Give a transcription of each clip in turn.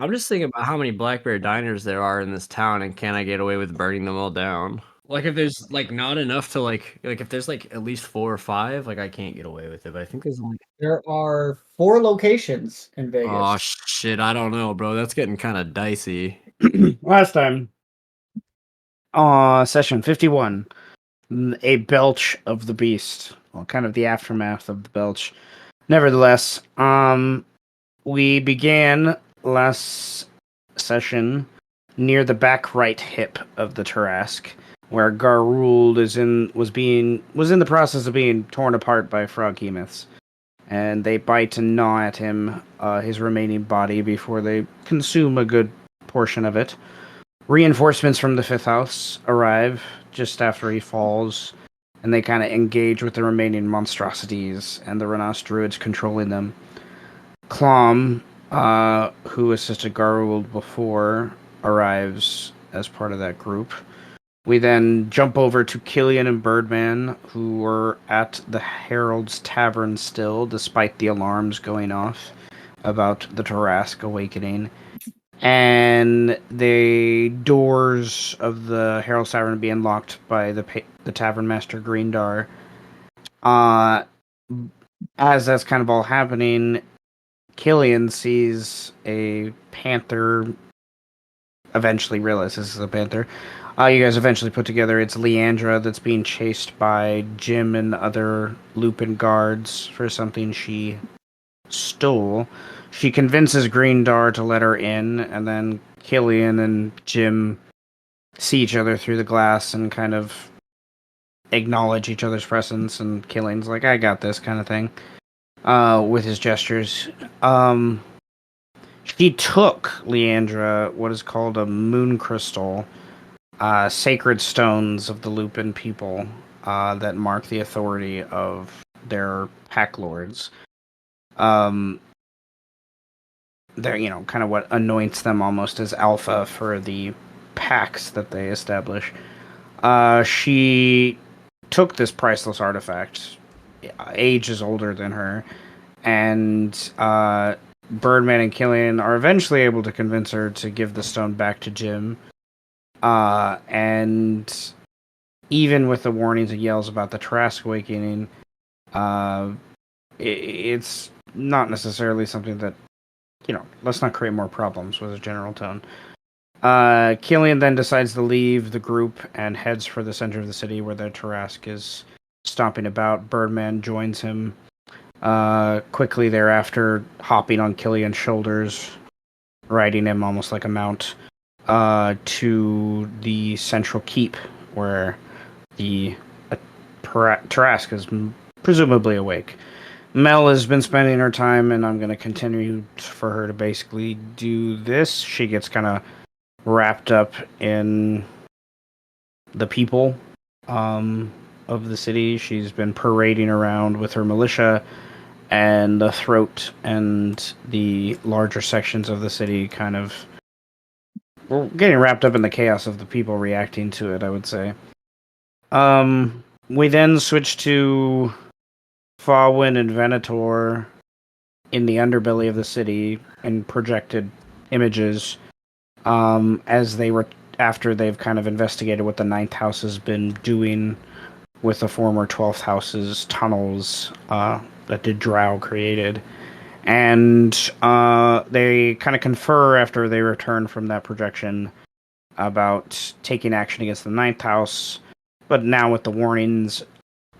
I'm just thinking about how many Black Bear diners there are in this town, and can I get away with burning them all down? Like if there's like not enough to like if there's like at least four or five, like I can't get away with it. But I think there's only There are 4 locations in oh Vegas. shit, I don't know, bro. That's getting kind of dicey. Last time, session 51, a belch of the beast. Well, kind of the aftermath of the belch. Nevertheless, we began last session near the back right hip of the Tarask, where Garuld was in the process of being torn apart by froghemoths, and they bite and gnaw at him, his remaining body, before they consume a good portion of it. Reinforcements from the fifth house arrive just after he falls, and they kind of engage with the remaining monstrosities and the Renas druids controlling them. Clom, who assisted Garwold before, arrives as part of that group. We then jump over to Killian and Birdman, who were at the Herald's Tavern still, despite the alarms going off about the Tarask awakening. And the doors of the Herald's Tavern being locked by the Tavern Master Greendar. As that's kind of all happening, Killian sees a panther. Eventually realizes this is a panther. You guys eventually put together it's Leandra that's being chased by Jim and other Lupin guards for something she stole. She convinces Greendar to let her in, and then Killian and Jim see each other through the glass and kind of acknowledge each other's presence, and Killian's like, I got this kind of thing, with his gestures. She took Leandra what is called a moon crystal, sacred stones of the Lupin people, that mark the authority of their pack lords. They're, kind of what anoints them almost as alpha for the packs that they establish. She took this priceless artifact, ages older than her, and Birdman and Killian are eventually able to convince her to give the stone back to Jim. And even with the warnings and yells about the Trask awakening, it's not necessarily something that, let's not create more problems was a general tone. Killian then decides to leave the group and heads for the center of the city where the Tarask is stomping about. Birdman joins him quickly thereafter, hopping on Killian's shoulders, riding him almost like a mount, to the central keep where the Tarask is presumably awake. Mel has been spending her time, and I'm going to continue for her to basically do this. She gets kind of wrapped up in the people of the city. She's been parading around with her militia, and the throat and the larger sections of the city kind of we're getting wrapped up in the chaos of the people reacting to it, I would say. We then switch to Fawin and Venator in the underbelly of the city in projected images, as they were after they've kind of investigated what the Ninth House has been doing with the former 12th House's tunnels that the Drow created. And they kind of confer after they return from that projection about taking action against the Ninth House. But now with the warnings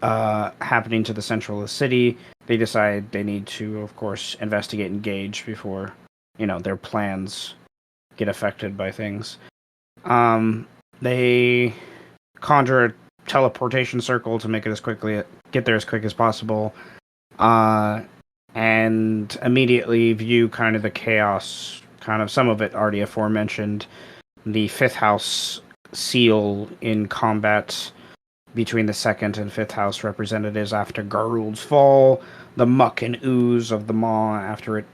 happening to the central of the city, they decide they need to, of course, investigate and engage before, their plans get affected by things. They conjure a teleportation circle to make it get there as quick as possible, and immediately view kind of the chaos, kind of some of it already aforementioned, the fifth house seal in combat between the second and fifth house representatives after Garuld's fall, the muck and ooze of the maw after it,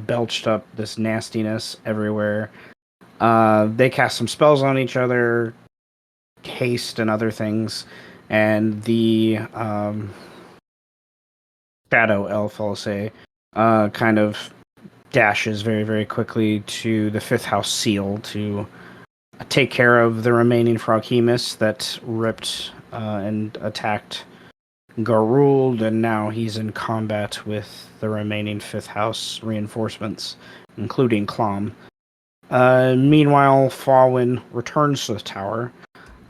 belched up this nastiness everywhere. They cast some spells on each other, haste and other things, and the shadow elf, I'll say, kind of dashes very, very quickly to the fifth house seal to take care of the remaining Froghemus that ripped and attacked Garuld, and now he's in combat with the remaining fifth house reinforcements, including Clom. Meanwhile, Falwyn returns to the tower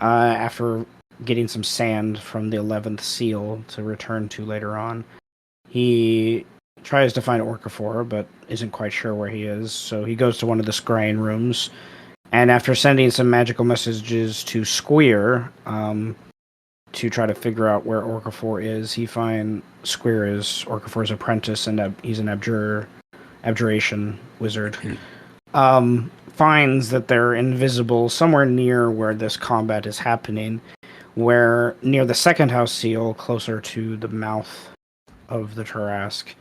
after getting some sand from the 11th seal to return to later on. He tries to find Orcafor, but isn't quite sure where he is, so he goes to one of the scrying rooms, and after sending some magical messages to Squeer to try to figure out where Orcafor is, he finds Squeer is Orcafor's apprentice, and he's an abjuration wizard. Finds that they're invisible somewhere near where this combat is happening, where near the second house seal, closer to the mouth of the Tarrasque,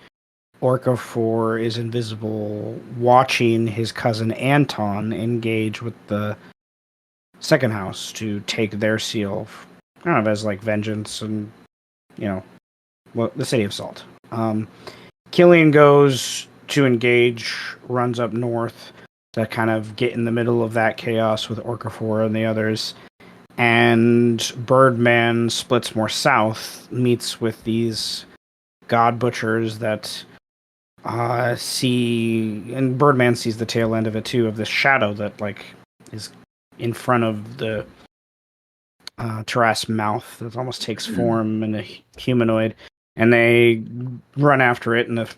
Orcafor is invisible, watching his cousin Anton engage with the second house to take their seal, kind of as like vengeance and, the City of Salt. Killian goes to engage, runs up north to kind of get in the middle of that chaos with Orcafor and the others. And Birdman splits more south, meets with these god butchers that and Birdman sees the tail end of it too, of the shadow that like is in front of the Tarrasque mouth that almost takes form in a humanoid, and they run after it, and the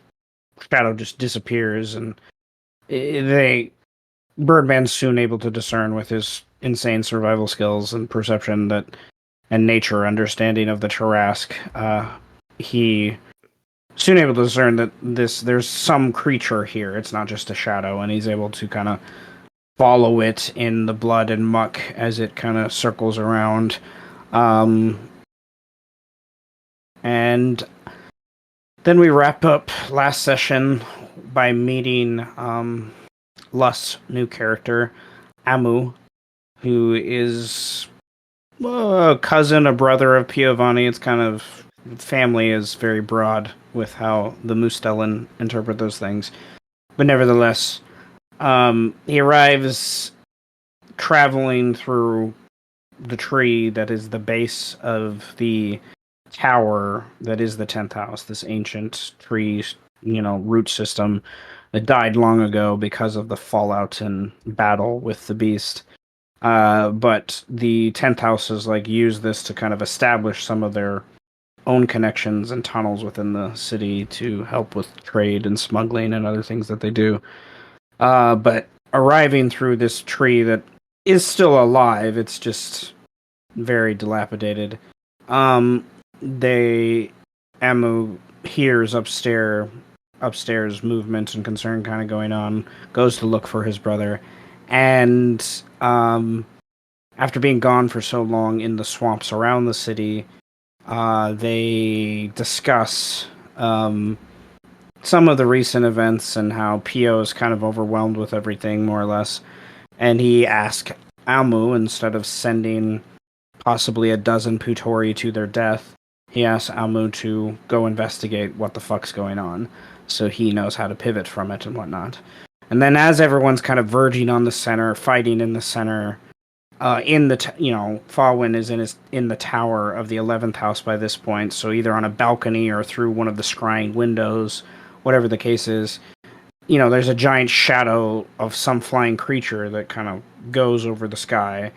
shadow just disappears, and Birdman's soon able to discern with his insane survival skills and perception and nature understanding of the Tarrasque. He soon able to discern that there's some creature here. It's not just a shadow, and he's able to kind of follow it in the blood and muck as it kind of circles around. And then we wrap up last session by meeting Lust's new character, Amu, who is a cousin, a brother of Piovani. It's kind of, family is very broad with how the Mustellan interpret those things. But nevertheless, he arrives traveling through the tree that is the base of the tower that is the 10th house, this ancient tree, root system that died long ago because of the fallout and battle with the beast. But the 10th house has used this to kind of establish some of their own connections and tunnels within the city to help with trade and smuggling and other things that they do. But arriving through this tree that is still alive, it's just very dilapidated. Amu hears upstairs movement and concern kind of going on, goes to look for his brother, and after being gone for so long in the swamps around the city, they discuss some of the recent events and how Pio is kind of overwhelmed with everything, more or less. And he asks Amu, instead of sending possibly a dozen Putori to their death, he asks Amu to go investigate what the fuck's going on, so he knows how to pivot from it and whatnot. And then as everyone's kind of verging on the center, fighting in the center, Falwyn is in the tower of the 11th house by this point, so either on a balcony or through one of the scrying windows, whatever the case is, there's a giant shadow of some flying creature that kind of goes over the sky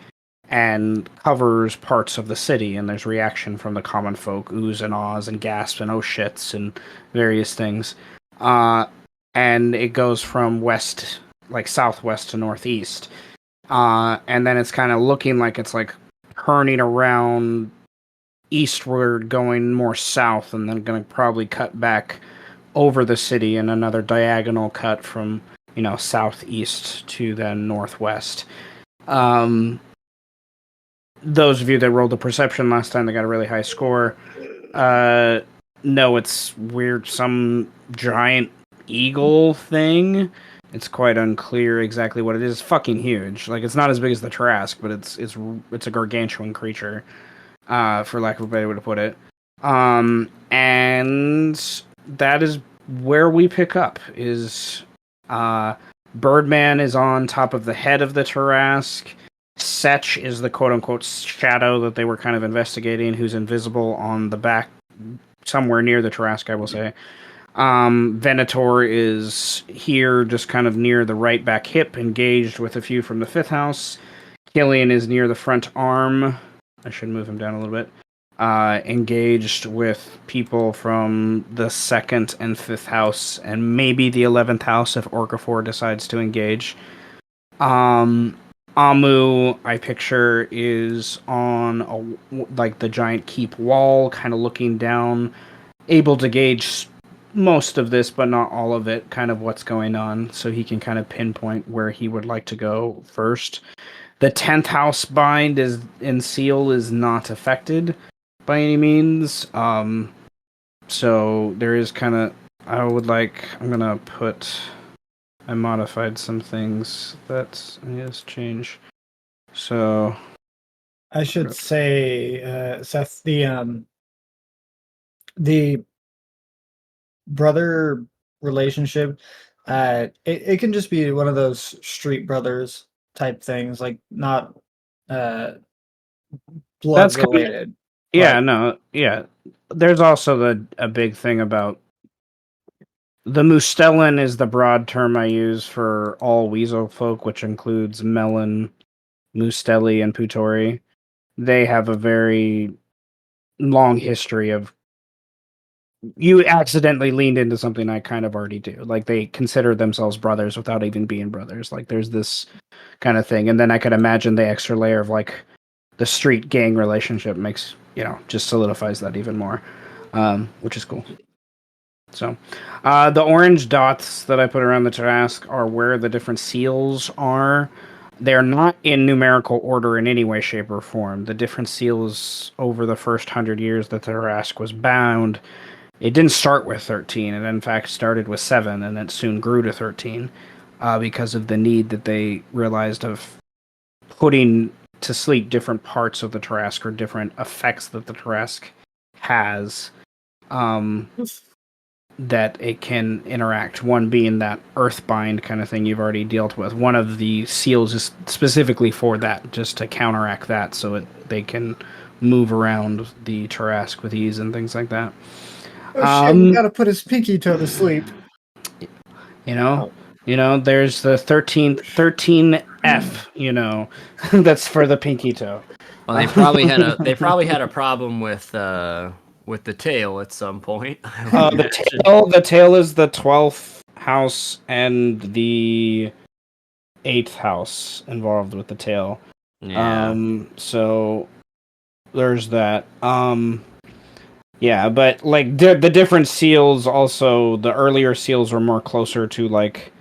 and covers parts of the city, and there's reaction from the common folk, oohs and ahs and gasps and oh shits and various things. And it goes from west, southwest to northeast. And then it's kind of looking like it's turning around eastward, going more south, and then going to probably cut back over the city in another diagonal cut from, southeast to then northwest. Those of you that rolled the perception last time, they got a really high score. No, it's weird. Some giant eagle thing. It's quite unclear exactly what it is. It's fucking huge. It's not as big as the Tarrasque, but it's a gargantuan creature, for lack of a better way to put it. And that is where we pick up, is Birdman is on top of the head of the Tarrasque. Setch is the quote unquote shadow that they were kind of investigating, who's invisible on the back, somewhere near the Tarrasque, I will say. Venator is here, just kind of near the right back hip, engaged with a few from the fifth house. Killian is near the front arm. I should move him down a little bit. Engaged with people from the second and fifth house, and maybe the 11th house if Orcafor decides to engage. Amu, I picture, is on like the giant keep wall, kind of looking down, able to gauge most of this, but not all of it, kind of what's going on, so he can kind of pinpoint where he would like to go first. The 10th house bind is in seal is not affected by any means. So there is kind of, I'm gonna put, I modified some things that is change. So I should say, Seth, the brother relationship, it can just be one of those street brothers type things, like not uh blood that's kind of, related. yeah, But no, yeah. There's also a big thing about the Mustellan is the broad term I use for all weasel folk, which includes Melon, Mustelli, and Putori. They have a very long history of you accidentally leaned into something I kind of already do. Like they consider themselves brothers without even being brothers. Like there's this kind of thing. And then I could imagine the extra layer of like the street gang relationship makes, just solidifies that even more, which is cool. So, the orange dots that I put around the Tarrasque are where the different seals are. They're not in numerical order in any way, shape, or form. The different seals over the first 100 years that the Tarrasque was bound, it didn't start with 13. It, in fact, started with 7, and it soon grew to 13 because of the need that they realized of putting to sleep different parts of the Tarrasque or different effects that the Tarrasque has. That it can interact. One being that earthbind kind of thing you've already dealt with. One of the seals is specifically for that, just to counteract that, so they can move around the Tarrasque with ease and things like that. oh shit, we gotta put his pinky toe to sleep. You know, there's the 13F. That's for the pinky toe. Well, they probably had a problem with the tail at some point. I would imagine. The tail is the 12th house and the 8th house involved with the tail. Yeah. So there's that. Yeah, but like the different seals also, the earlier seals were more closer to like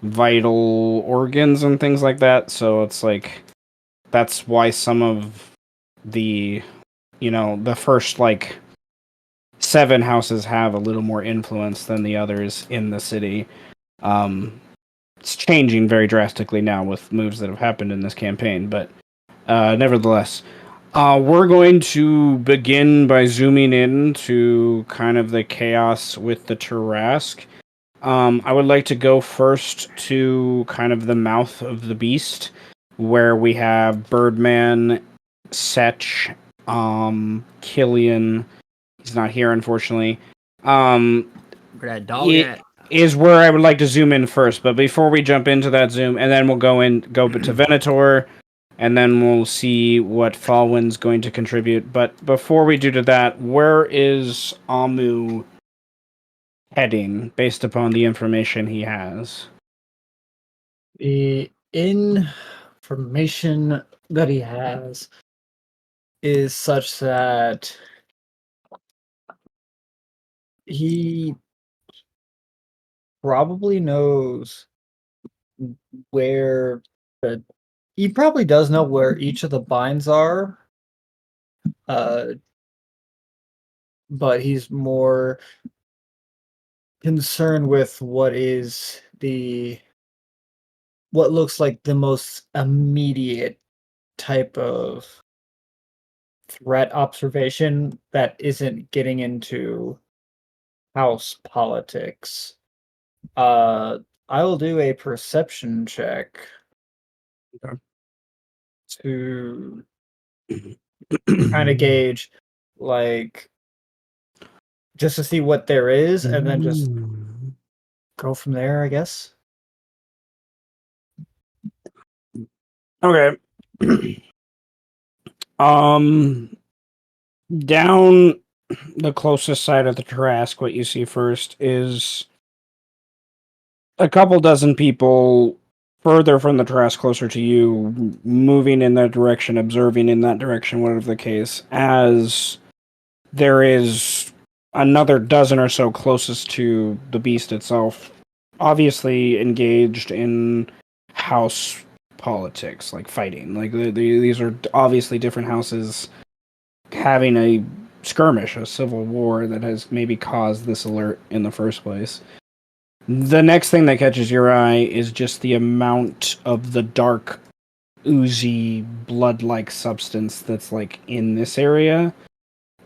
vital organs and things like that. So it's like that's why some of the the first like 7 houses have a little more influence than the others in the city. It's changing very drastically now with moves that have happened in this campaign, but nevertheless, we're going to begin by zooming in to kind of the chaos with the Tarrasque. I would like to go first to kind of the mouth of the beast, where we have Birdman, Setch, Killian. He's not here, unfortunately. Where that dog at? Is where I would like to zoom in first. But before we jump into that zoom, and then we'll go to Venator, and then we'll see what Falwyn's going to contribute. But before we do to that, where is Amu heading based upon the information he has? The information that he has is such that he probably knows where the he probably does know where each of the binds are, uh, but he's more concerned with what looks like the most immediate type of threat observation that isn't getting into house politics. I will do a perception check Okay. to kind of gauge, like, just to see what there is, and then just go from there, I guess. Okay. um, down the closest side of the Trask, what you see first is a couple dozen people further from the Trask, closer to you, moving in that direction, observing in that direction, whatever the case, as there is another dozen or so closest to the beast itself, obviously engaged in house politics, like fighting. Like these are obviously different houses having a skirmish, a civil war that has maybe caused this alert in the first place. The next thing that catches your eye is just the amount of the dark, oozy, blood-like substance that's like in this area.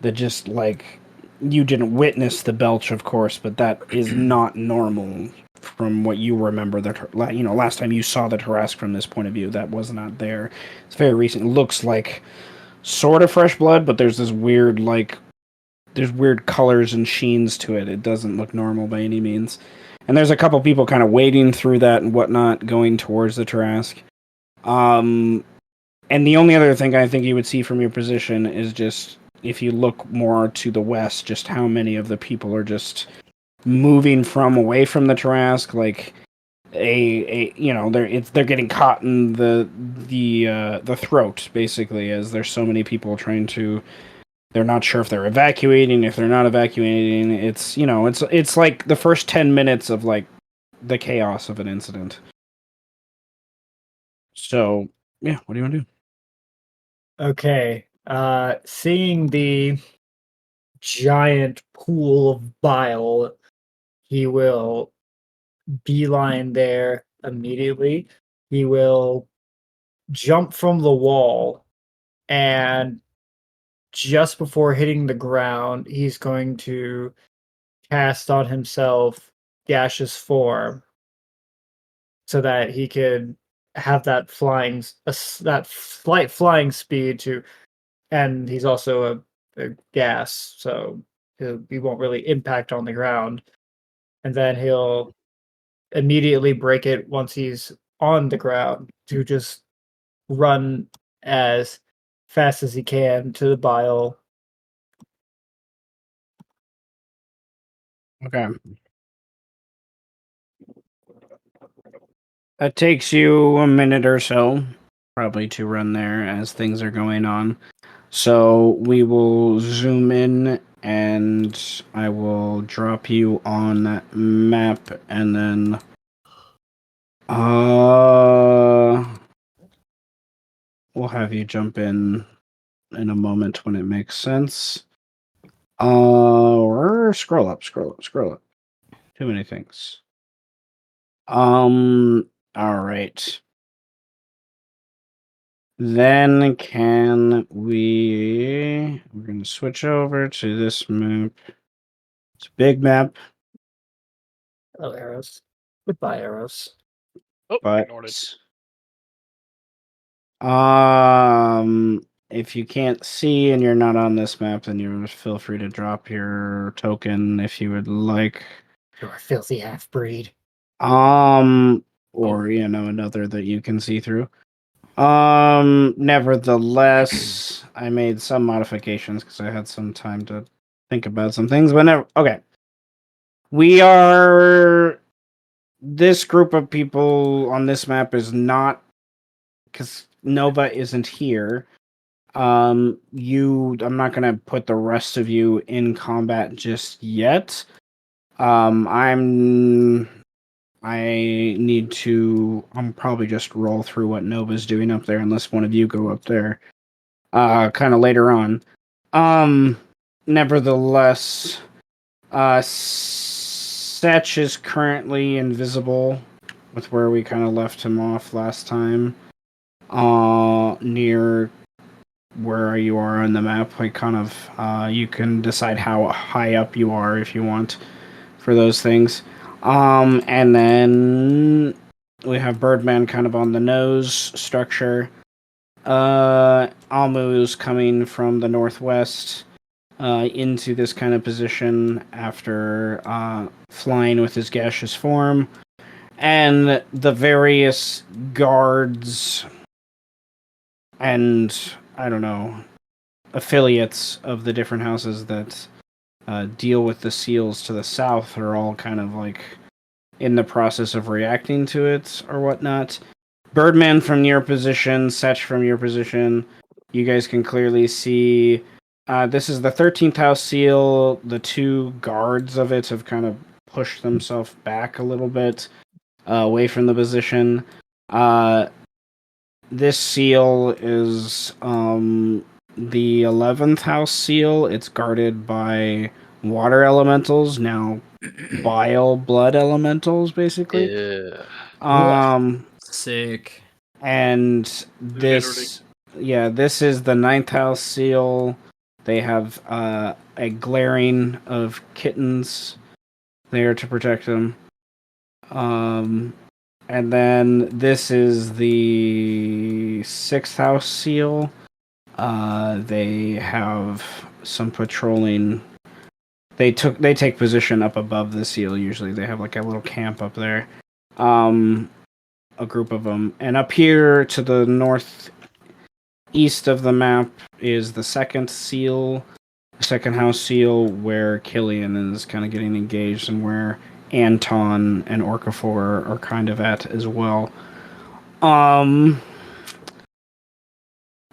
That just like you didn't witness the belch, of course, but that is not normal from what you remember. That last time you saw the Tarrasque from this point of view, that was not there. It's very recent. It looks like sort of fresh blood, but there's this weird there's weird colors and sheens to it. It doesn't look normal by any means. And there's a couple people kind of wading through that and whatnot, going towards the Tarrasque. And the only other thing I think you would see from your position is just if you look more to the west, just how many of the people are just moving from away from the Tarrasque, like they're getting caught in the throat basically, as there's so many people trying to. They're not sure if they're evacuating, if they're not evacuating. It's like the first 10 minutes of like the chaos of an incident. So yeah, what do you want to do? Okay. Seeing the giant pool of bile, he will beeline there immediately. He will jump from the wall, and just before hitting the ground, he's going to cast on himself gaseous form so that he could have that that slight flying speed to, and he's also a gas, so he won't really impact on the ground. And then he'll immediately break it once he's on the ground to just run as fast as he can to the bile. Okay. That takes you a minute or so, probably, to run there as things are going on. So we will zoom in and I will drop you on that map and then we'll have you jump in a moment when it makes sense. Or scroll up. Too many things. All right. Then can we're going to switch over to this map. It's a big map, Hello, arrows. Goodbye, arrows. Oh, but ignored it. if you can't see and you're not on this map, then you feel free to drop your token if you would like. You're a filthy half breed. Or another that you can see through. Nevertheless, I made some modifications because I had some time to think about some things. Okay. We are. This group of people on this map is not. Because Nova isn't here. I'm not going to put the rest of you in combat just yet. I'm probably just roll through what Nova's doing up there unless one of you go up there kind of later on. Nevertheless, Setch is currently invisible with where we kind of left him off last time. Near where you are on the map, like kind of you can decide how high up you are if you want for those things. And then we have Birdman kind of on the nose structure. Almu's coming from the northwest into this kind of position after flying with his gaseous form. And the various guards and, I don't know, affiliates of the different houses that deal with the seals to the south are all kind of like in the process of reacting to it or whatnot. Birdman from your position, Setch from your position, you guys can clearly see this is the 13th house seal. The two guards of it have kind of pushed themselves back a little bit away from the position. This seal is the 11th house seal. It's guarded by water elementals, now bile blood elementals, basically. Yeah. Sick. And this, yeah, this is the 9th house seal. They have a glaring of kittens there to protect them. And then this is the 6th house seal. They have some patrolling. They take position up above the seal. Usually, they have like a little camp up there. A group of them, and up here to the northeast of the map is the second seal, second house seal, where Killian is kind of getting engaged, and where Anton and Orcafor are kind of at as well.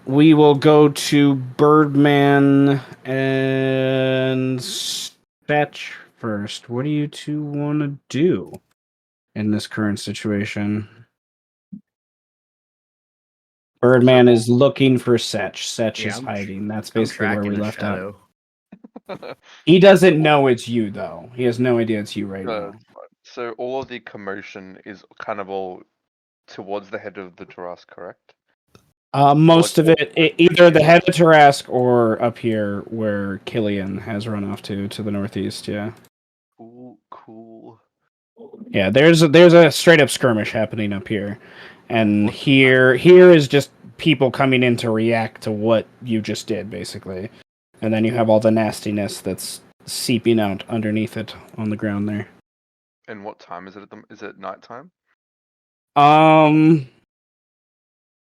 We will go to Birdman and Fetch first. What do you two want to do in this current situation? Birdman is looking for Setch. Setch is hiding. That's basically where we left out. He doesn't know it's you, though. He has no idea it's you right now. So all of the commotion is kind of all towards the head of the terrace, correct? Most of it, either the head of Tarask or up here where Killian has run off to the northeast, yeah. Cool. Yeah, there's a straight up skirmish happening up here. And here is just people coming in to react to what you just did, basically. And then you have all the nastiness that's seeping out underneath it on the ground there. And what time is it? Is it nighttime?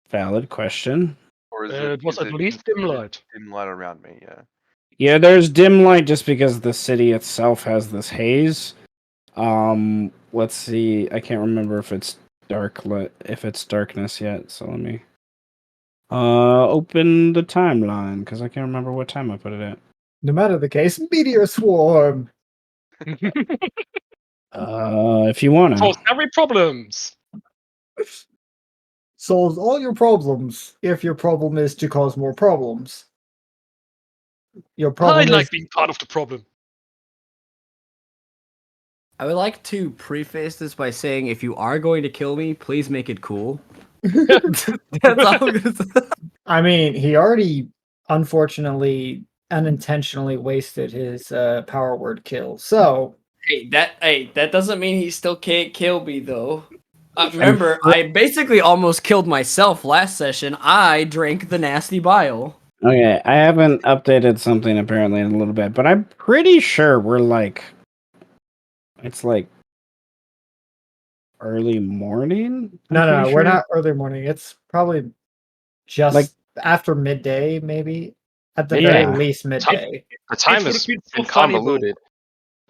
Valid question. Or is it was is at least dim light. Dim light around me, yeah. Yeah, there's dim light just because the city itself has this haze. Let's see. I can't remember if it's if it's darkness yet. So let me open the timeline because I can't remember what time I put it at. No matter the case, meteor swarm. If you want to. Solves every problems. Solves all your problems if your problem is to cause more problems. Your problem I like is being part of the problem. I would like to preface this by saying, if you are going to kill me, please make it cool. That's all I'm gonna say. I mean, he already unfortunately unintentionally wasted his power word kill. So Hey, that doesn't mean he still can't kill me though. Remember, I basically almost killed myself last session. I drank the nasty bile. Okay, I haven't updated something apparently in a little bit, but I'm pretty sure we're like, it's like early morning. no, we're not early morning. It's probably just Like- after midday, maybe at the very least midday. The time would has have been been so funny, though. convoluted.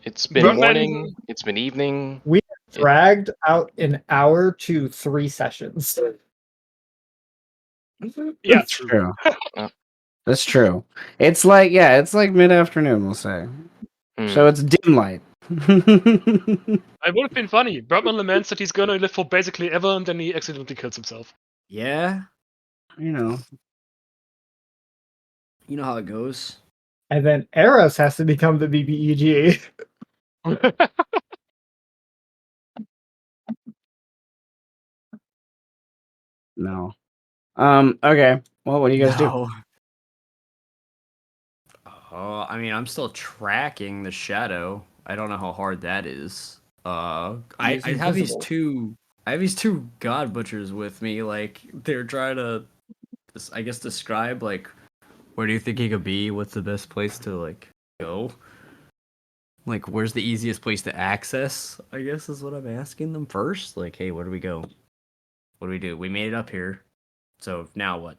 It's been Birdman- morning. It's been evening. We dragged out an hour to 3 sessions. Yeah, That's true. That's true. It's like mid afternoon, we'll say. So it's dim light. It would have been funny. Birdman laments that he's gonna live for basically ever, and then he accidentally kills himself. Yeah, You know. you know how it goes. And then Eros has to become the BBEG. No. Okay. Well, what do you guys do? No. Oh, I mean, I'm still tracking the shadow. I don't know how hard that is. I He's have these invisible. two. I have these two god butchers with me. Like they're trying to, I guess, describe like where do you think he could be? What's the best place to like go? Like where's the easiest place to access? I guess is what I'm asking them first. Like, hey, where do we go? What do we do? We made it up here. So now what?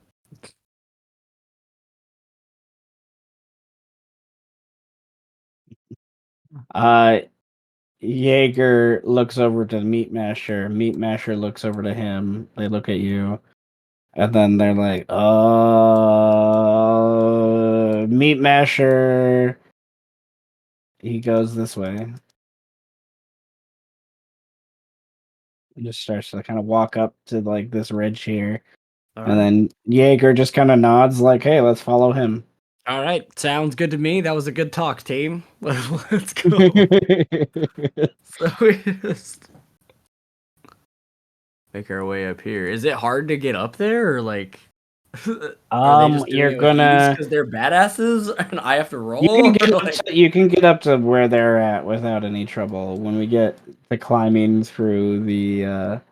Uh, Jaeger looks over to Meat Masher. Meat Masher looks over to him. They look at you, and then they're like, Meat Masher." He goes this way. He just starts to kind of walk up to like this ridge here, All and right. then Jaeger just kind of nods, like, "Hey, let's follow him." All right. Sounds good to me. That was a good talk, team. Let's go. So we just make our way up here. Is it hard to get up there, or like, are they just doing You're it with ease gonna because they're badasses, and I have to you can roll? get Or up like, to, you can get up to where they're at without any trouble. When we get to climbing through the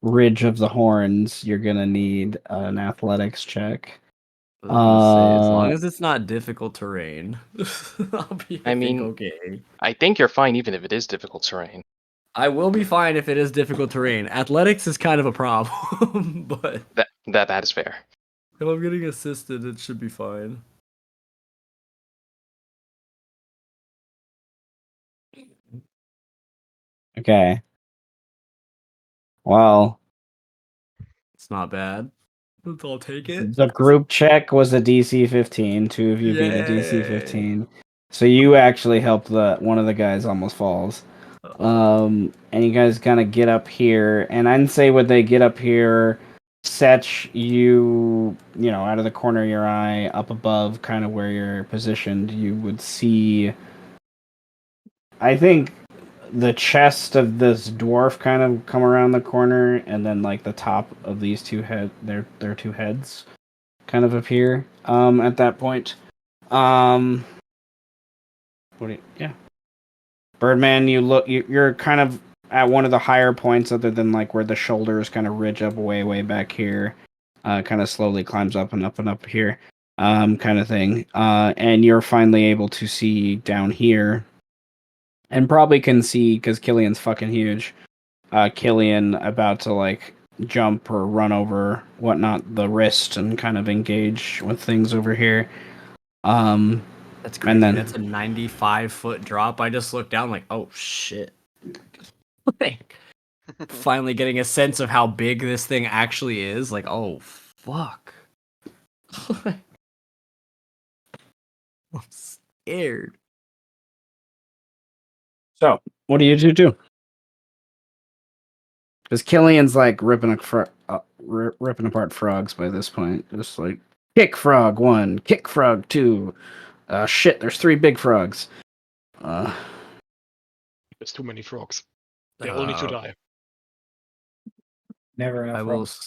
ridge of the horns, you're gonna need an athletics check. I was gonna say, as long Uh, as it's not difficult terrain, I'll be, I I think, mean, okay. I think you're fine even if it is difficult terrain. I will be fine if it is difficult terrain. Athletics is kind of a problem, but That is fair. if I'm getting assisted, it should be fine. okay. Well, It's not bad. I'll take it. the group check was a DC 15. Two of you beat a DC Yay! 15. So you actually helped one of the guys almost falls. And you guys kind of get up here, and I'd say when they get up here, Setch, out of the corner of your eye, up above, kind of where you're positioned, you would see, I think, the chest of this dwarf kind of come around the corner, and then like the top of these their two heads, kind of appear. At that point, yeah. Birdman, you're kind of at one of the higher points, other than like where the shoulders kind of ridge up way back here, kind of slowly climbs up and up here, kind of thing. And you're finally able to see down here, and probably can see because Killian's fucking huge. Killian about to like jump or run over whatnot the wrist and kind of engage with things over here. That's crazy. And then That's a 95-foot drop. I just looked down like, oh shit. Like, finally getting a sense of how big this thing actually is. Like, oh fuck. I'm scared. so, what do you do? Because Killian's like ripping apart frogs by this point. Just like kick frog 1, kick frog 2. Shit, there's 3 big frogs. There's too many frogs. They all need to die. Never enough.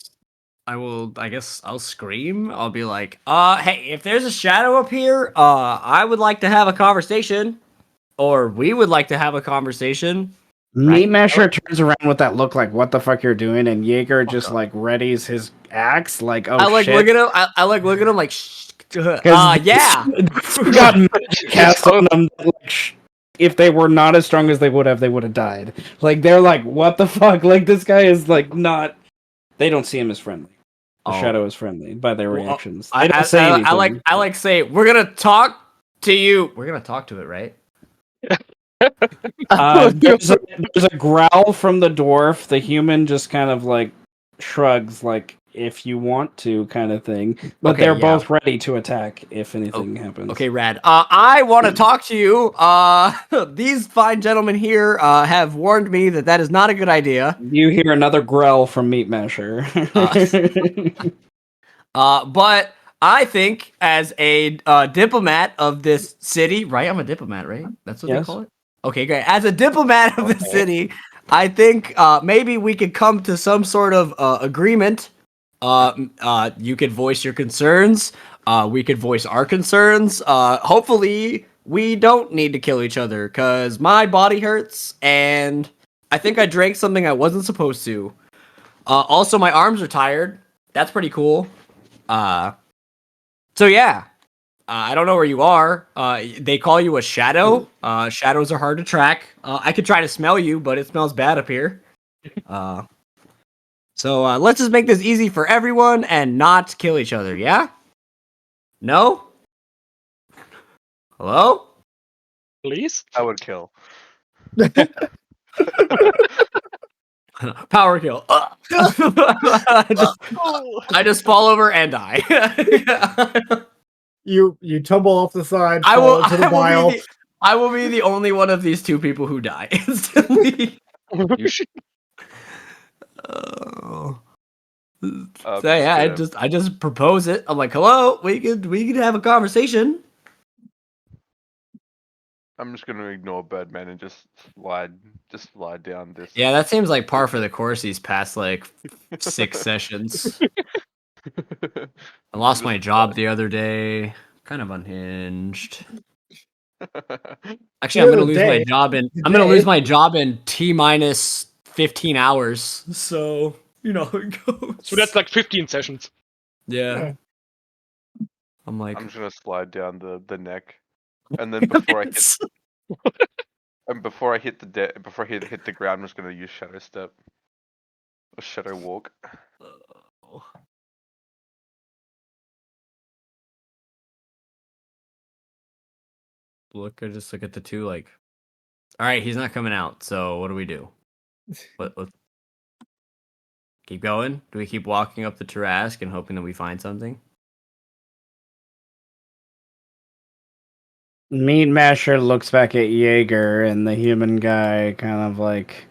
I guess I'll scream. I'll be like, hey, if there's a shadow up here, I would like to have a conversation. Or we would like to have a conversation. Meat Right? Masher turns around with that look like, what the fuck you're doing? And Jaeger Fuck just up. like readies his axe, like, oh I like shit. look at him. I like look at him like, yeah. Got magic cast on them. Like, if they were not as strong as they would have died. Like, they're like, what the fuck? Like, this guy is like not. They don't see him as friendly. The shadow is friendly by their reactions. They don't say anything. I like say, we're gonna talk to you. We're gonna talk to it, right? There's a growl from the dwarf. The human just kind of like shrugs, like, if you want to, kind of thing. But Okay, they're yeah. both ready to attack if anything happens. Okay, rad. I want to talk to you. These fine gentlemen here have warned me that that is not a good idea. You hear another growl from Meat Masher. But I think as a diplomat of this city, right? I'm a diplomat, right? That's what they Yes. call it? Okay, great. As a diplomat of the city, I think maybe we could come to some sort of agreement. You could voice your concerns. We could voice our concerns. Hopefully, we don't need to kill each other because my body hurts and I think I drank something I wasn't supposed to. Also, my arms are tired. That's pretty cool. So yeah, I don't know where you are. They call you a shadow. Shadows are hard to track. I could try to smell you, but it smells bad up here. So let's just make this easy for everyone and not kill each other, yeah? No? Hello? Please? I would kill. Power kill. I just fall over and die. You tumble off the side, I fall will. into the bile. I will be the only one of these two people who die instantly. You should. Oh. I'm So yeah, just I just propose it. I'm like, hello, we could have a conversation. gonna ignore Birdman and just slide down this. Yeah, that seems like par for the course these past like 6 sessions. I lost my job the other day. Kind of unhinged. Actually, I'm gonna lose my job in T minus 15 hours. So you know how it goes. So that's like 15 sessions. Yeah. I'm like, I'm just gonna slide down the neck, and then before I hit the ground, I'm just gonna use Shadow Step or Shadow Walk. I just look at the two like, all right, he's not coming out. So what do we do? Let's keep going. Do we keep walking up the Tarask and hoping that we find something? Meat Masher looks back at Jaeger and the human guy kind of like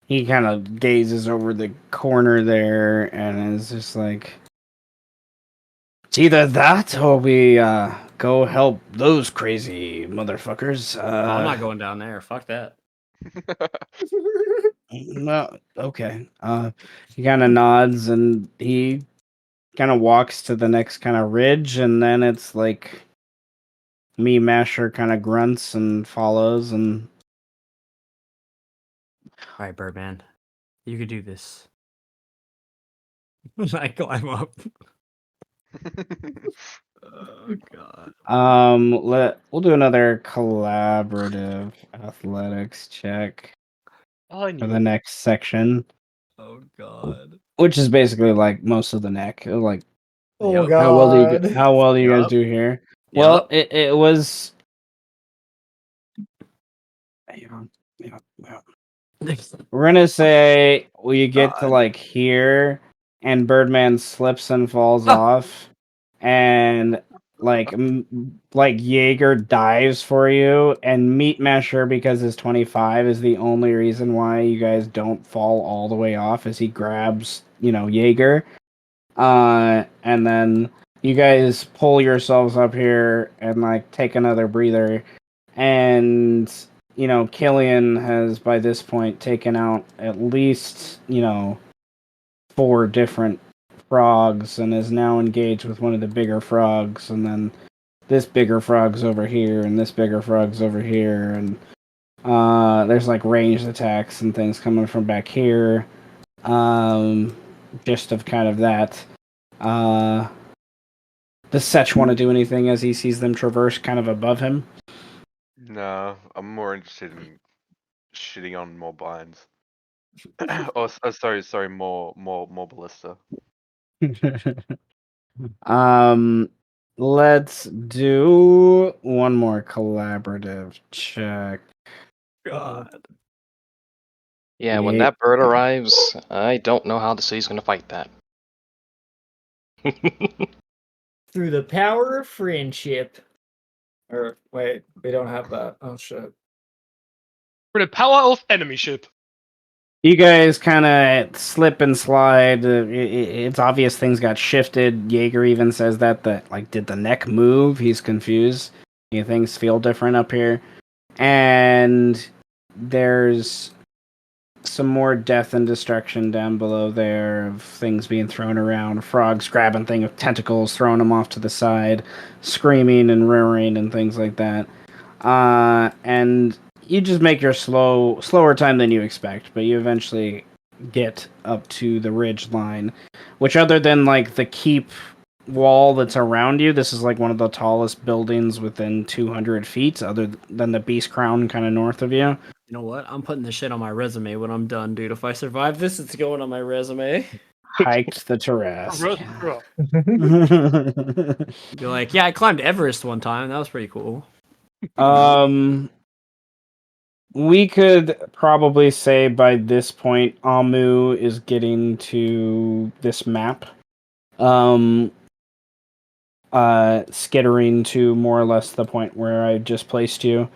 he kind of gazes over the corner there and is just like, it's either that or we go help those crazy motherfuckers. I'm not going down there. Fuck that. No, okay. He kind of nods and he kind of walks to the next kind of ridge, and then it's like me Masher kind of grunts and follows, and All right, Birdman, you could do this. I climb up. Oh god. we'll do another collaborative athletics check I for knew the it. next section, Oh god. which is basically like most of the neck. Like, Oh Yep. god. how well do you guys Yup. do here? Well, Yup. it was. Yeah. We're gonna say we get to God. like here, and Birdman slips and falls Ah. off, and like Jaeger dives for you, and Meat Masher, because his 25 is the only reason why you guys don't fall all the way off, as he grabs Jaeger, and then you guys pull yourselves up here and like take another breather, and Killian has by this point taken out at least, 4 different frogs and is now engaged with one of the bigger frogs, and then this bigger frog's over here and this bigger frog's over here, and there's like ranged attacks and things coming from back here. Just of kind of that. Does Setch want to do anything as he sees them traverse kind of above him? No, I'm more interested in shitting on more binds. Sorry, more ballista. Let's do one more collaborative check. God. Yeah, when that bird arrives, I don't know how the city's gonna fight that. Through the power of friendship. Or wait, we don't have that. Oh shit. For the power of enemy ship. You guys kind of slip and slide. It's obvious things got shifted. Jaeger even says that like, did the neck move? He's confused. Things feel different up here, and there's some more death and destruction down below there of things being thrown around, frogs grabbing things with tentacles, throwing them off to the side, screaming and roaring and things like that. And you just make your slower time than you expect, but you eventually get up to the ridge line, which other than like the keep wall that's around you, this is like one of the tallest buildings within 200 feet, other than the Beast Crown kind of north of you. You know what? I'm putting this shit on my resume when I'm done, dude. If I survive this, it's going on my resume. Hiked the Tarrasque. You're like, yeah, I climbed Everest one time. That was pretty cool. We could probably say by this point, Amu is getting to this map. Skittering to more or less the point where I just placed you.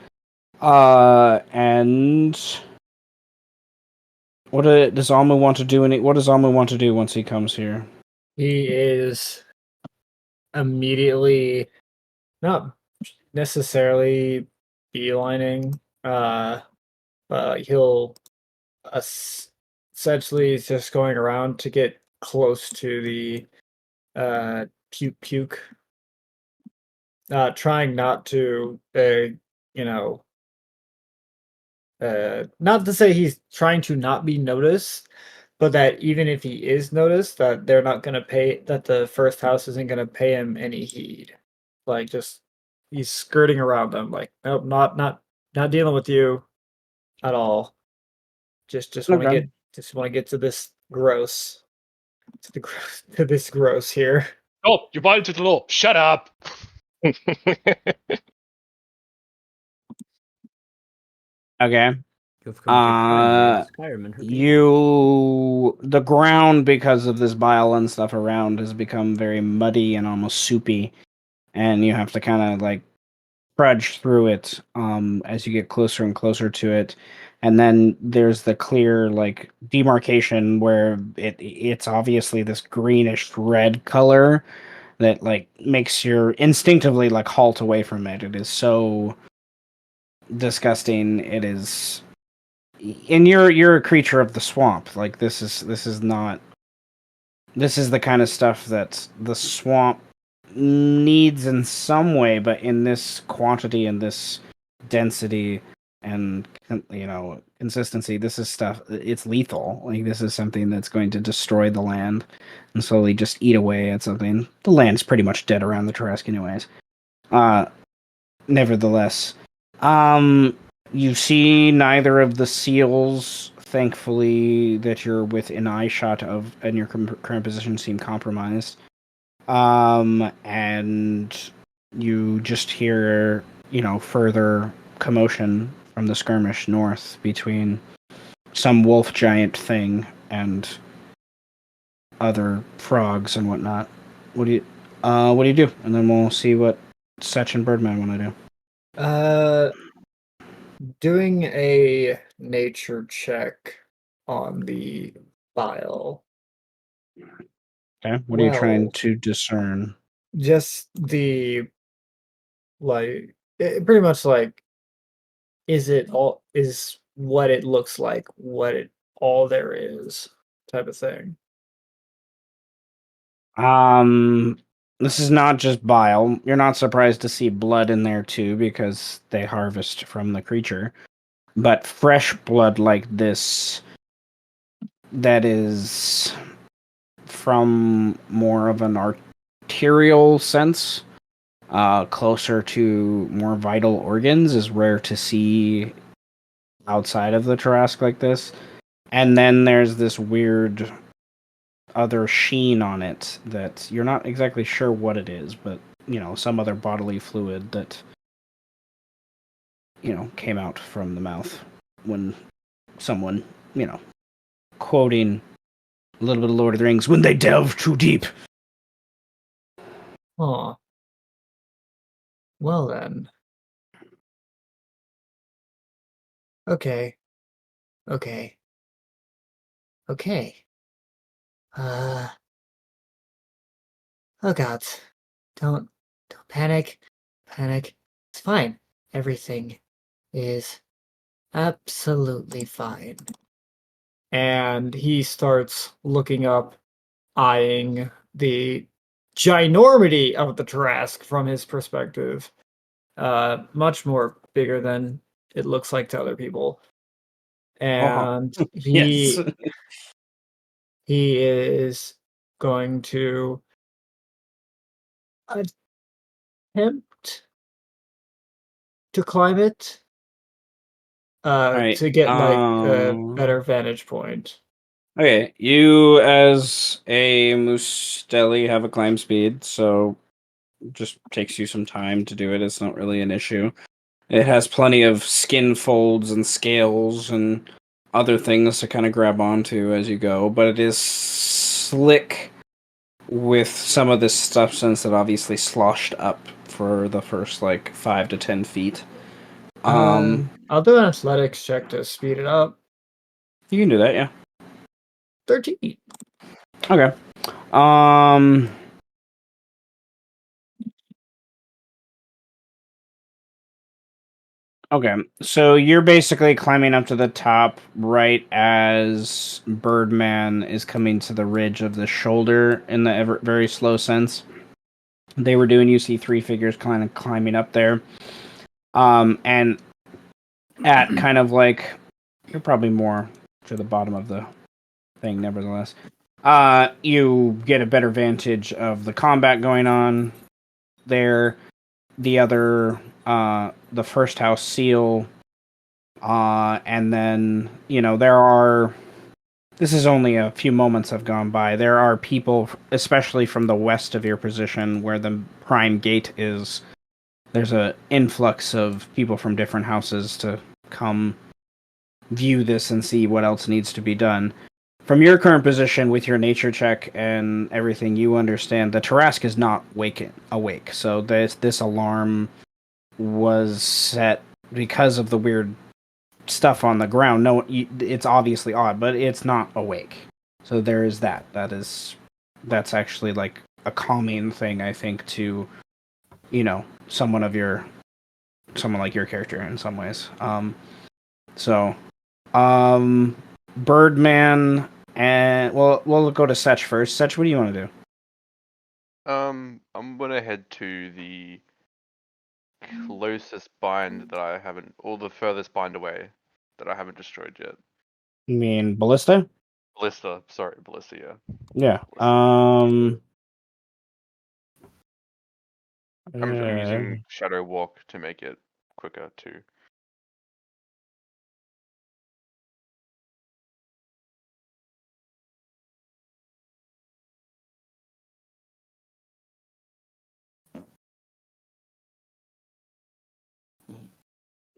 And what does Amu want to do? What does Amu want to do once he comes here? He is immediately not necessarily beelining, but he'll essentially is just going around to get close to the puke, trying not to you know not to say he's trying to not be noticed, but that even if he is noticed, that they're not going to pay, that the first house isn't going to pay him any heed. Like, just he's skirting around them, like, nope, not dealing with you at all. Just want to Okay. get to this gross, to this gross here. Oh, you violated the law. Shut up. Okay. You've committed crimes against firemen. The ground, because of this bile and stuff around, has become very muddy and almost soupy, and you have to kind of like trudge through it as you get closer and closer to it. And then there's the clear like demarcation where it's obviously this greenish red color that like makes your instinctively like halt away from it. It is so disgusting. It is, and you're a creature of the swamp. Like this is not, this is the kind of stuff that the swamp needs in some way, but in this quantity and this density and consistency, this is stuff, it's lethal. Like this is something that's going to destroy the land and slowly just eat away at something. The land's pretty much dead around the Tarrasque anyways. Nevertheless, you see neither of the seals, thankfully, that you're within eyeshot of and your current position seem compromised. And you just hear, further commotion from the skirmish north between some wolf giant thing and other frogs and whatnot. What do you do? And then we'll see what Setch and Birdman want to do. Doing a nature check on the bile. Okay, what are you trying Well, to discern? just the pretty much like, is what it looks like what it all there is, type of thing. This is not just bile. You're not surprised to see blood in there too, because they harvest from the creature. But fresh blood like this, that is from more of an arterial sense, closer to more vital organs, is rare to see outside of the Tarrasque like this. And then there's this weird other sheen on it that you're not exactly sure what it is, but some other bodily fluid that came out from the mouth when someone, quoting a little bit of Lord of the Rings, when they delve too deep. Huh. Well then. Okay. Okay. Okay. Uh oh god. Don't panic. Panic. It's fine. Everything is absolutely fine. and he starts looking up, eyeing the ginormity of the Trask from his perspective. Much more bigger than it looks like to other people. And Yes. he is going to attempt to climb it Alright, to get like a better vantage point. Okay, you as a Mustelli have a climb speed, so just takes you some time to do it. It's not really an issue. It has plenty of skin folds and scales and other things to kind of grab onto as you go, but it is slick with some of this substance that obviously sloshed up for the first like 5 to 10 feet. I'll do an athletics check to speed it up. You can do that, yeah. 13. Okay. Okay, so you're basically climbing up to the top right as Birdman is coming to the ridge of the shoulder in the very slow sense. They were doing, you see three figures kind of climbing up there. And at kind of like, you're probably more to the bottom of the thing, nevertheless. You get a better vantage of the combat going on there. The other, the first house seal. And then, this is only a few moments have gone by. There are people, especially from the west of your position where the prime gate is. There's an influx of people from different houses to come view this and see what else needs to be done. From your current position with your nature check and everything, you understand the Tarask is not awake. So this alarm was set because of the weird stuff on the ground. No, it's obviously odd, but it's not awake. So there is that. That's actually like a calming thing, I think, to someone like your character in some ways. Birdman, and we'll go to Setch first. Setch, what do you want to do? I'm gonna head to the closest bind that I haven't, or the furthest bind away that I haven't destroyed yet. You mean Ballista? Ballista, sorry, Ballista, yeah. Yeah. Ballista. I'm using Shadow Walk to make it quicker too.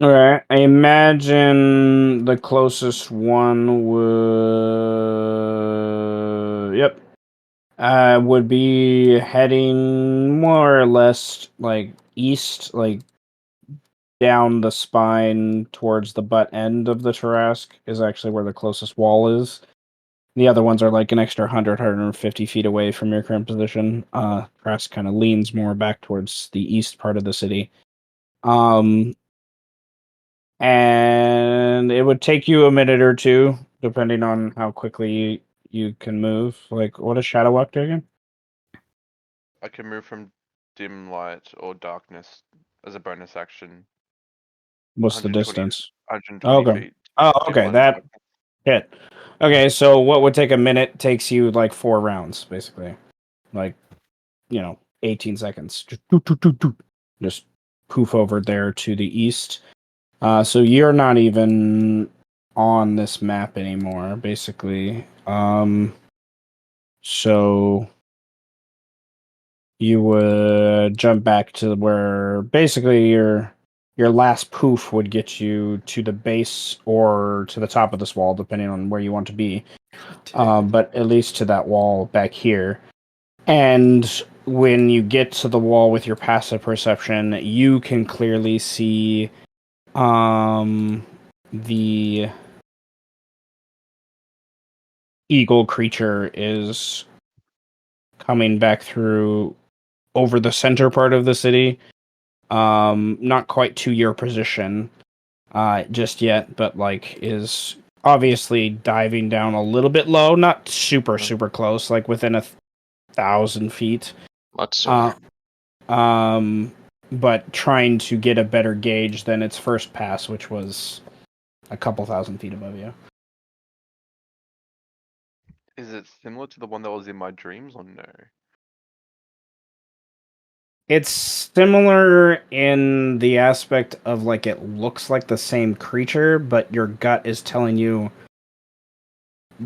Alright, I imagine the closest one would... Yep. Would be heading more or less, like, east, like, down the spine towards the butt end of the Tarask is actually where the closest wall is. The other ones are, like, an extra 150 feet away from your current position. Tarask kind of leans more back towards the east part of the city. And it would take you a minute or two, depending on how quickly you can move. Like, what does Shadow Walk do again? I can move from dim light or darkness as a bonus action. What's the distance? 120 Okay. feet. Oh, Dim okay. light or That darkness. hit. Okay, so what would take a minute takes you like 4 rounds, basically. Like, 18 seconds. Just, doot, doot, doot, doot. Just poof over there to the east. So you're not even on this map anymore, basically. So you would jump back to where basically your last poof would get you to the base or to the top of this wall, depending on where you want to be. But at least to that wall back here. And when you get to the wall with your passive perception, you can clearly see the eagle creature is coming back through over the center part of the city. Not quite to your position just yet, but like is obviously diving down a little bit low, not super close, like within 1,000 feet. Much sooner. But trying to get a better gauge than its first pass, which was a couple thousand feet above you. Is it similar to the one that was in my dreams or no? It's similar in the aspect of like it looks like the same creature, but your gut is telling you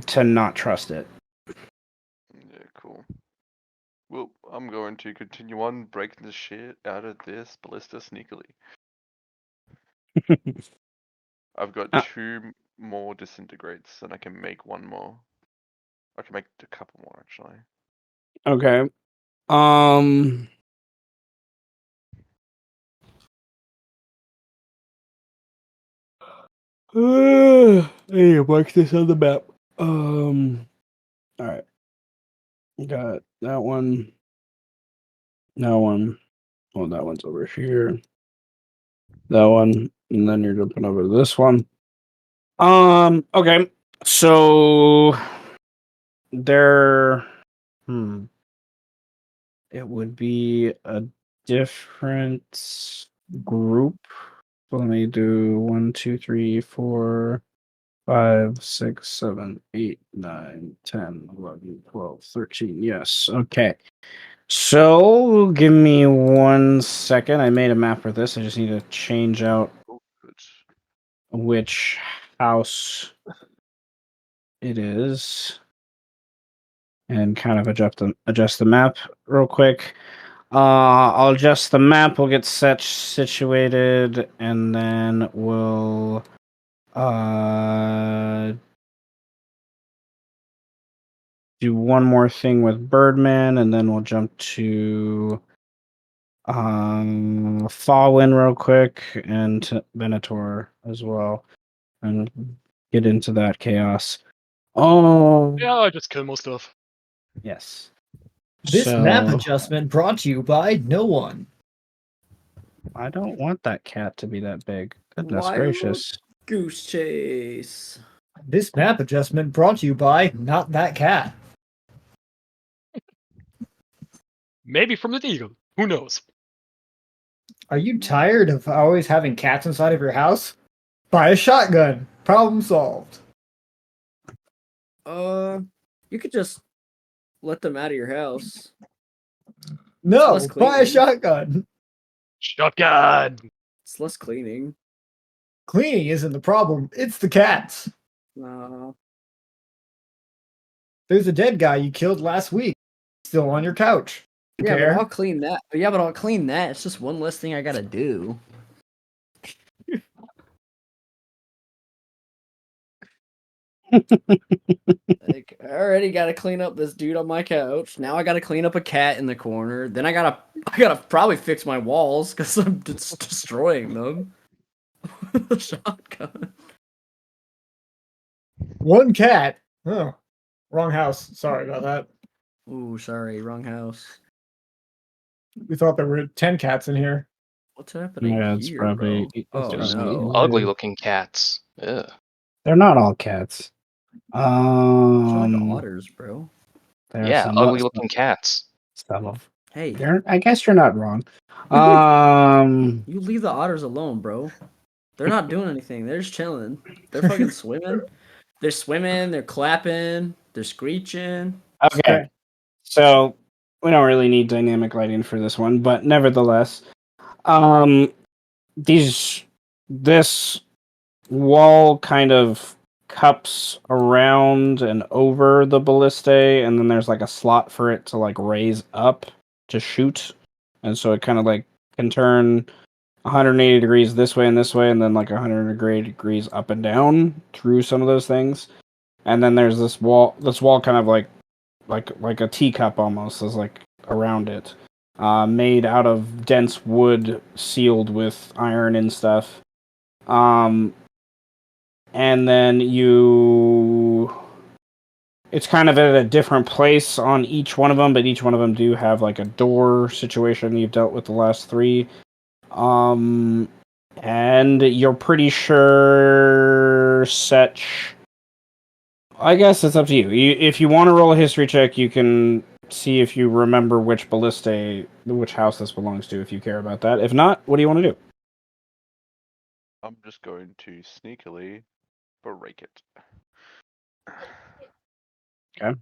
to not trust it. Yeah, cool. Well, I'm going to continue on breaking the shit out of this ballista sneakily. I've got 2 more disintegrates, and I can make 1 more. I can make a couple more, actually. Okay. I need to mark this on the map. All right. Got that one. That one. Oh, that one's over here. That one, and then you're jumping over to this one. Okay. So there. It would be a different group. So let me do 1, 2, 3, 4, 5, 6, 7, 8, 9, 10, 11, 12, 13. Yes. Okay. So give me 1 second. I made a map for this. I just need to change out Oh, good. which house it is and kind of adjust the map real quick. I'll adjust the map. We'll get situated, and then we'll do one more thing with Birdman, and then we'll jump to Fallen real quick, and to Venator as well, and get into that chaos. Oh, Yeah, I just kill more stuff. yes. This So, map adjustment brought to you by no one. I don't want that cat to be that big. Goodness Wild gracious. Goose chase. This map adjustment brought to you by not that cat. Maybe from the eagle. Who knows? Are you tired of always having cats inside of your house? Buy a shotgun. Problem solved. You could just let them out of your house. No, less buy a cleaning. shotgun. Shotgun! It's less cleaning. Cleaning isn't the problem, it's the cats. There's a dead guy you killed last week, still on your couch. Yeah, but I'll clean that. It's just one less thing I gotta do. Like, I already gotta clean up this dude on my couch. Now I gotta clean up a cat in the corner. Then I gotta probably fix my walls because I'm destroying them. Shotgun. One cat. Oh, wrong house. Sorry about that. Ooh, sorry, wrong house. We thought there were 10 cats in here. What's happening Yeah, it's here, probably. bro? Oh Just no. Ugly looking cats. Ugh. They're not all cats. Those are like otters, bro. There are Yeah, some ugly looking cats. some of. Hey, I guess you're not wrong. you leave the otters alone, bro. They're not doing anything. They're just chilling. They're fucking swimming. They're swimming. They're clapping. They're screeching. Okay, so we don't really need dynamic lighting for this one, but nevertheless, this wall kind of cups around and over the ballistae, and then there's like a slot for it to like raise up to shoot, and so it kind of like can turn 180 degrees this way, and then like 100 degrees up and down through some of those things. And then there's this wall kind of like a teacup almost is like around it, made out of dense wood sealed with iron and stuff. And then it's kind of at a different place on each one of them, but each one of them do have like a door situation. You've dealt with the last 3. And you're pretty sure Setch I guess it's up to you. If you want to roll a history check, you can see if you remember which which house this belongs to, if you care about that. If not, what do you want to do? I'm just going to sneakily break it. Okay.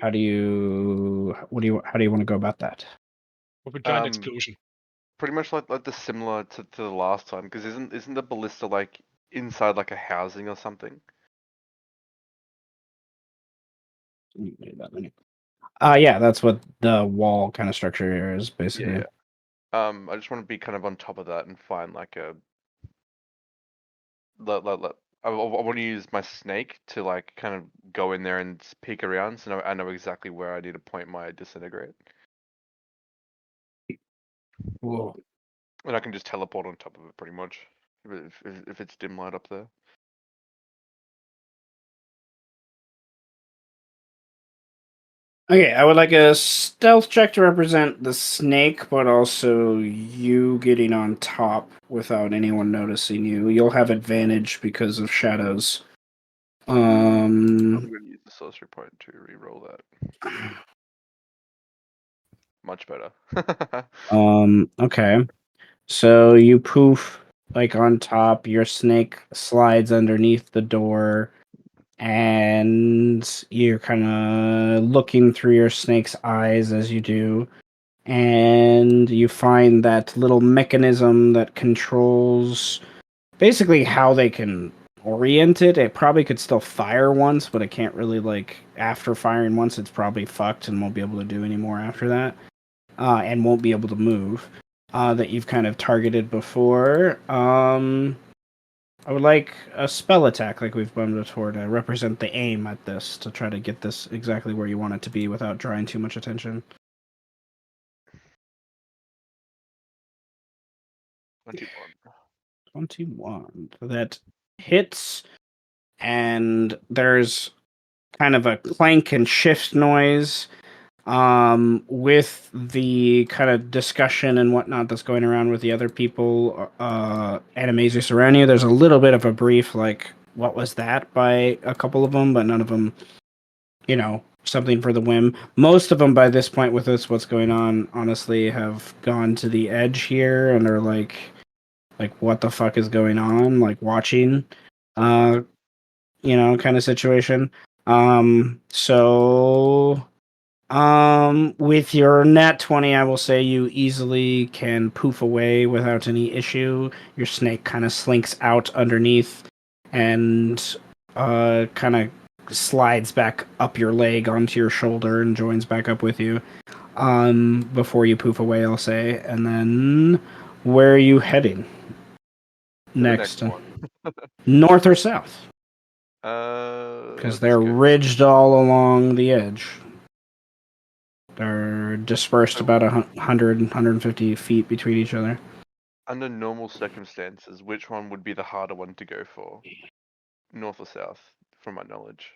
How do you want to go about that? With a giant Um, explosion. Pretty much like the similar to the last time, because isn't the ballista like inside like a housing or something? Yeah, that's what the wall kind of structure is, basically. Yeah. I just want to be kind of on top of that and find like a I want to use my snake to like kind of go in there and peek around, so I know exactly where I need to point my disintegrate, Whoa. and I can just teleport on top of it pretty much if it's dim light up there. Okay, I would like a stealth check to represent the snake, but also you getting on top without anyone noticing you. You'll have advantage because of shadows. I'm going to use the sorcery point to re-roll that. Much better. Okay. So you poof like on top, your snake slides underneath the door, and you're kind of looking through your snake's eyes as you do, and you find that little mechanism that controls basically how they can orient it. It probably could still fire once, but it can't really, like, after firing once, it's probably fucked and won't be able to do any more after that, and won't be able to move. That you've kind of targeted before. I would like a spell attack, like we've done before, to represent the aim at this, to try to get this exactly where you want it to be without drawing too much attention. 21. 21. That hits, and there's kind of a clank and shift noise with the kind of discussion and whatnot that's going around with the other people, Animaesus around you. There's a little bit of a brief, like, what was that, by a couple of them, but none of them, something for the whim. Most of them by this point with this, what's going on, honestly, have gone to the edge here and are like, what the fuck is going on? Like, watching, uh, kind of situation. So with your nat 20, I will say you easily can poof away without any issue. Your snake kind of slinks out underneath and kind of slides back up your leg onto your shoulder and joins back up with you. Before you poof away, I'll say. And then where are you heading To the next? next one. North or south? Because Let's they're go. ridged all along the edge. They're dispersed about 100, 150 feet between each other. Under normal circumstances, which one would be the harder one to go for? North or south, from my knowledge.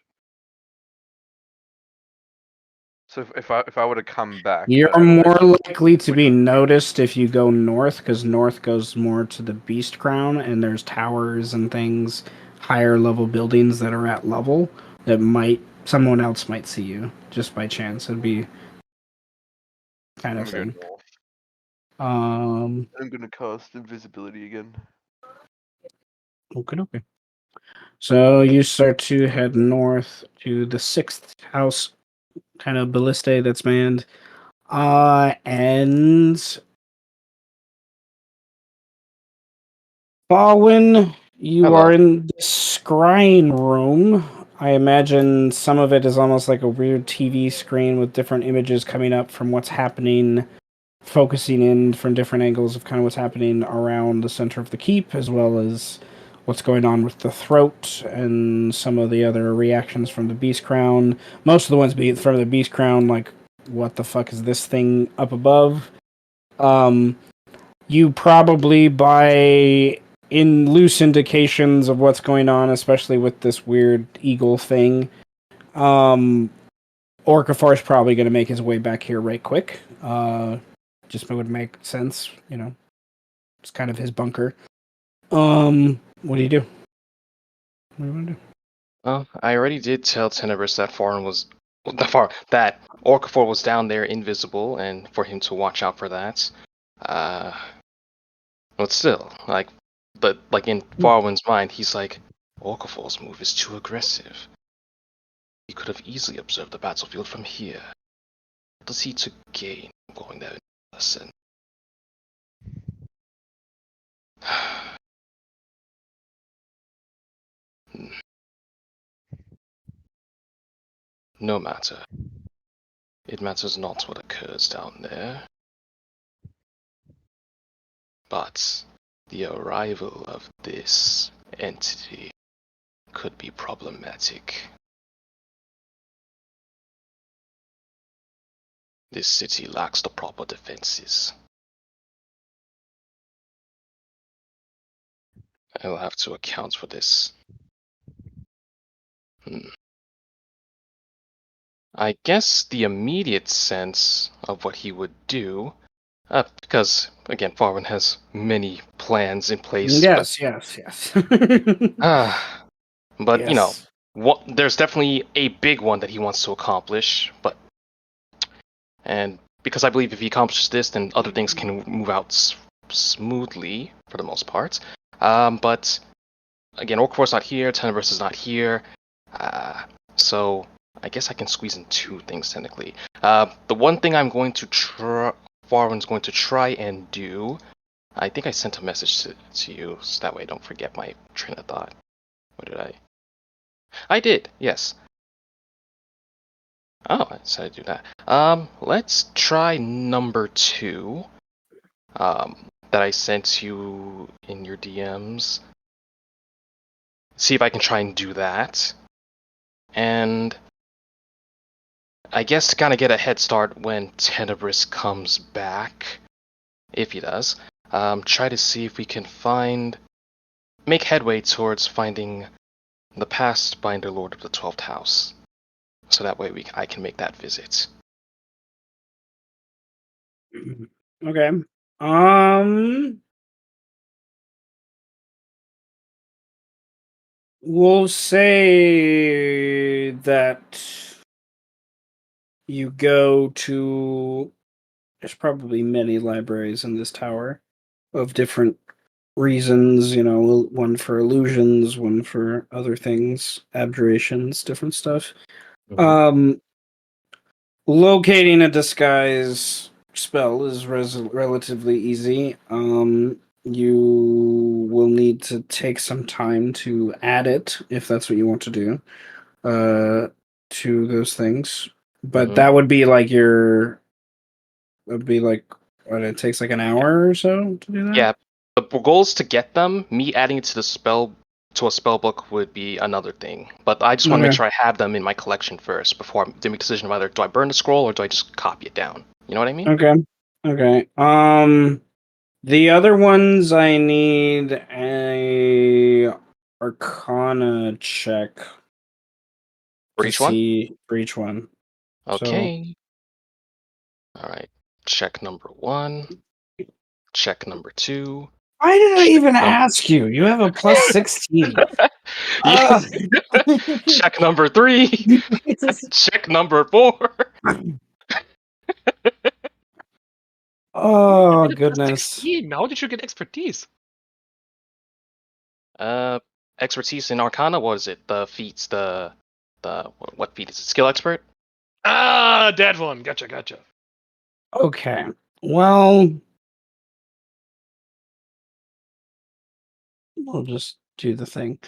So if I were to come back, You're I'd more imagine likely to be noticed if you go north, because north goes more to the Beast Crown, and there's towers and things, higher level buildings that are at level that someone else might see you just by chance. It'd be kind I'm of gonna thing. go north. Um, I'm gonna cast invisibility again. okay. So you start to head north to the sixth house, kind of ballistae that's manned. And Baldwin, you Hello. are in the scrying room. I imagine some of it is almost like a weird TV screen with different images coming up from what's happening, focusing in from different angles of kind of what's happening around the center of the keep, as well as what's going on with the throat and some of the other reactions from the Beast Crown. Most of the ones from the Beast Crown, like, what the fuck is this thing up above? You probably, by in loose indications of what's going on, especially with this weird eagle thing, Orcifar's probably going to make his way back here right quick. Just would make sense, It's kind of his bunker. What do you do? What do you want to do? Well, I already did tell Tenebris that that Orcafor was down there invisible, and for him to watch out for that. Uh, but still, like in Farwin's mind, he's like, Orcafor's move is too aggressive. He could have easily observed the battlefield from here. What does he to gain from going there in person? No matter. It matters not what occurs down there, but the arrival of this entity could be problematic. This city lacks the proper defenses. I'll have to account for this. I guess the immediate sense of what he would do, because again, Farwin has many plans in place. Yes. But you know, Yes. there's definitely a big one that he wants to accomplish. And because I believe if he accomplishes this, then other things can move out smoothly for the most part. But again, Orcfor's not here, Tenebris is not here, so I guess I can squeeze in two things technically. The one thing I'm going to Farwin's going to try and do. I think I sent a message to you, so that way I don't forget my train of thought. What did I? I did, yes. Oh, I decided to do that. Let's try number 2. That I sent you in your DMs. See if I can try and do that. And I guess to kind of get a head start when Tenebris comes back, if he does, try to see if we can make headway towards finding the past Binder Lord of the 12th House. So that way I can make that visit. Okay. We'll say that you go to. There's probably many libraries in this tower of different reasons, one for illusions, one for other things, abjurations, different stuff. Mhm. Locating a disguise spell is relatively easy. You will need to take some time to add it if that's what you want to do to those things. But that would be like what, it takes like an hour or so to do that? Yeah, the goal is to get them. Me adding it to a spell book would be another thing. But I just want to make Okay. sure I have them in my collection first before I make a decision of either do I burn the scroll or do I just copy it down. You know what I mean? Okay. The other ones I need a Arcana check For to each one? see for each one. So Okay. Alright. Check number 1. Check number 2. why did I Check even number ask you? You have a plus 16. Yeah. Check number 3. Check number 4. Oh Plus goodness. 16. How did you get expertise? Expertise in Arcana. What is it? The feats. What feat is it? Skill expert. Ah, that one. Gotcha. Okay. Well, we'll just do the thing.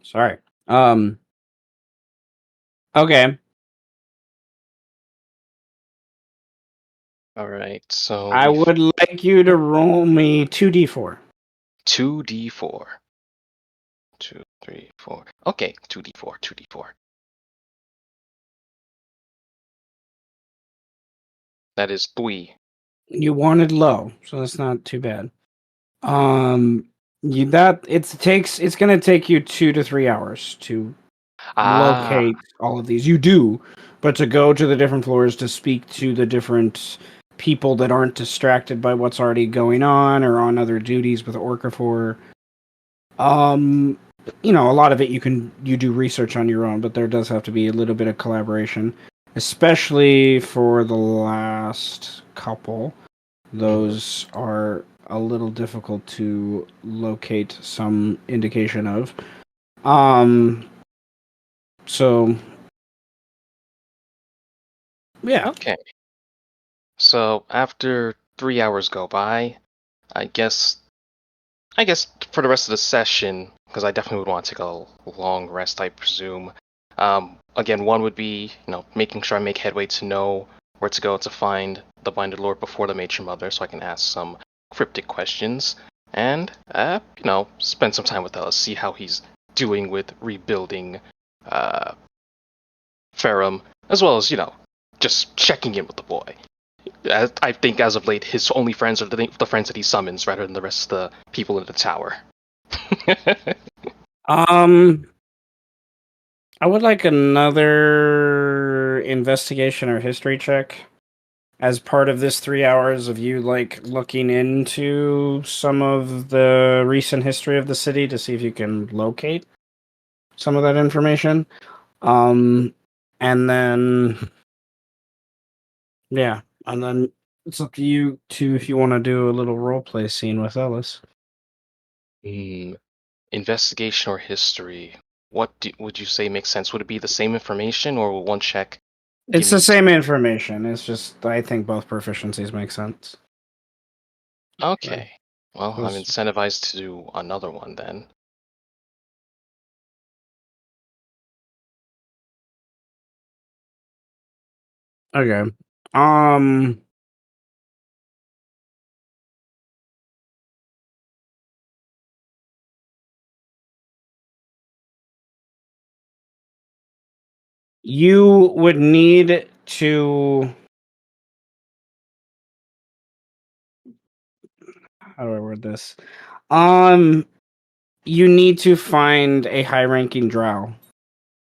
Sorry. Okay. All right. So I would like you to roll me 2d4. 2d4. 2, 3, 4. Okay, 2d4. 2d4. That is 3. You wanted low, so that's not too bad. It's gonna take you 2 to 3 hours to Ah. locate all of these. You do, but to go to the different floors to speak to the different people that aren't distracted by what's already going on or on other duties with Orcafor. A lot of it you do research on your own, but there does have to be a little bit of collaboration, especially for the last couple. Those are a little difficult to locate some indication of. So yeah. Okay. So after 3 hours go by, I guess for the rest of the session, because I definitely would want to take a long rest, I presume. Again, one would be, making sure I make headway to know where to go to find the Binded Lord before the Matron Mother, so I can ask some cryptic questions, and spend some time with Ellis, see how he's doing with rebuilding Ferrum, as well as just checking in with the boy. I think as of late, his only friends are the friends that he summons, rather than the rest of the people in the tower. I would like another investigation or history check as part of this 3 hours of you looking into some of the recent history of the city to see if you can locate some of that information. And then it's up to you if you want to do a little role play scene with Ellis. Investigation or history? What would you say makes sense? Would it be the same information, or will one check? It's the same information. It's just I think both proficiencies make sense. Okay. Well, I'm incentivized to do another one then. Okay. You would need to. How do I word this? You need to find a high-ranking drow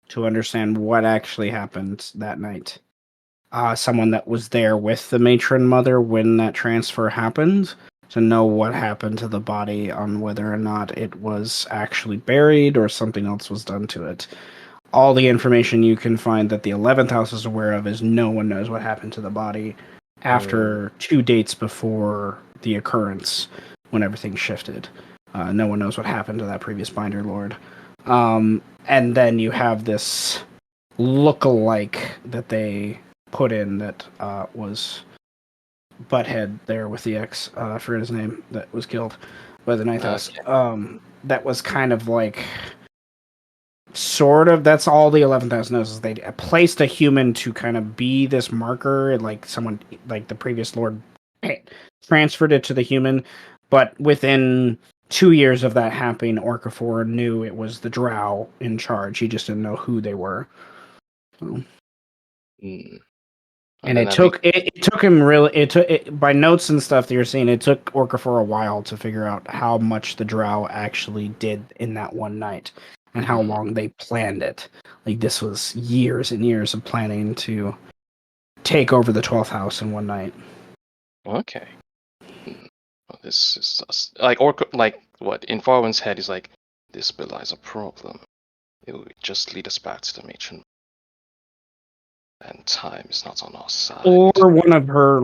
to understand what actually happened that night. Someone that was there with the matron mother when that transfer happened to know what happened to the body, on whether or not it was actually buried or something else was done to it. All the information you can find that the 11th house is aware of is no one knows what happened to the body after 2 dates before the occurrence when everything shifted. No one knows what happened to that previous binder lord. And then you have this look-alike that they put in that was Butthead there with the X. I forget his name, that was killed by the Ninth House. That was kind of sort of, that's all the 11th house knows, is they placed a human to kind of be this marker, and someone the previous lord transferred it to the human, but within 2 years of that happening, Orcafor knew it was the drow in charge. He just didn't know who they were. So. And it took him by notes and stuff that you're seeing, it took Orcafor a while to figure out how much the drow actually did in that one night and how long they planned it. This was years and years of planning to take over the 12th house in one night. Okay. Well, this is what in Farwin's head is this belies a problem. It would just lead us back to the matron. And time is not on our side. Or one of her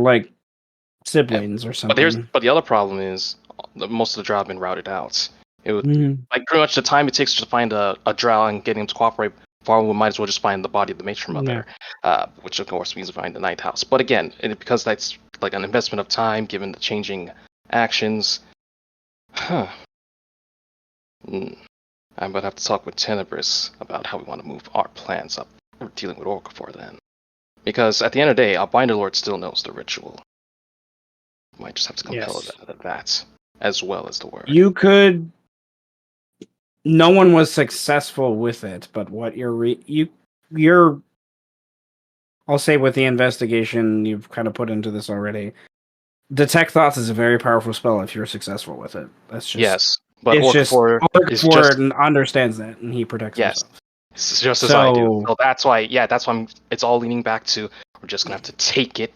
siblings or something. But the other problem is most of the drow have been routed out. It would pretty much the time it takes to find a drow and getting him to cooperate. Farwin might as well just find the body of the matron mother, which of course means find the Ninth House. But again, because that's an investment of time given the changing actions. I'm gonna have to talk with Tenebris about how we want to move our plans up. We're dealing with Orcafor then. Because at the end of the day, our Binder Lord still knows the ritual. We might just have to compel that, as well as the word. You could. No one was successful with it, but what you're. I'll say with the investigation you've kind of put into this already. Detect Thoughts is a very powerful spell if you're successful with it. That's just but Orcafor understands that and he protects himself. It's just as I do. So that's why it's all leaning back to we're just gonna have to take it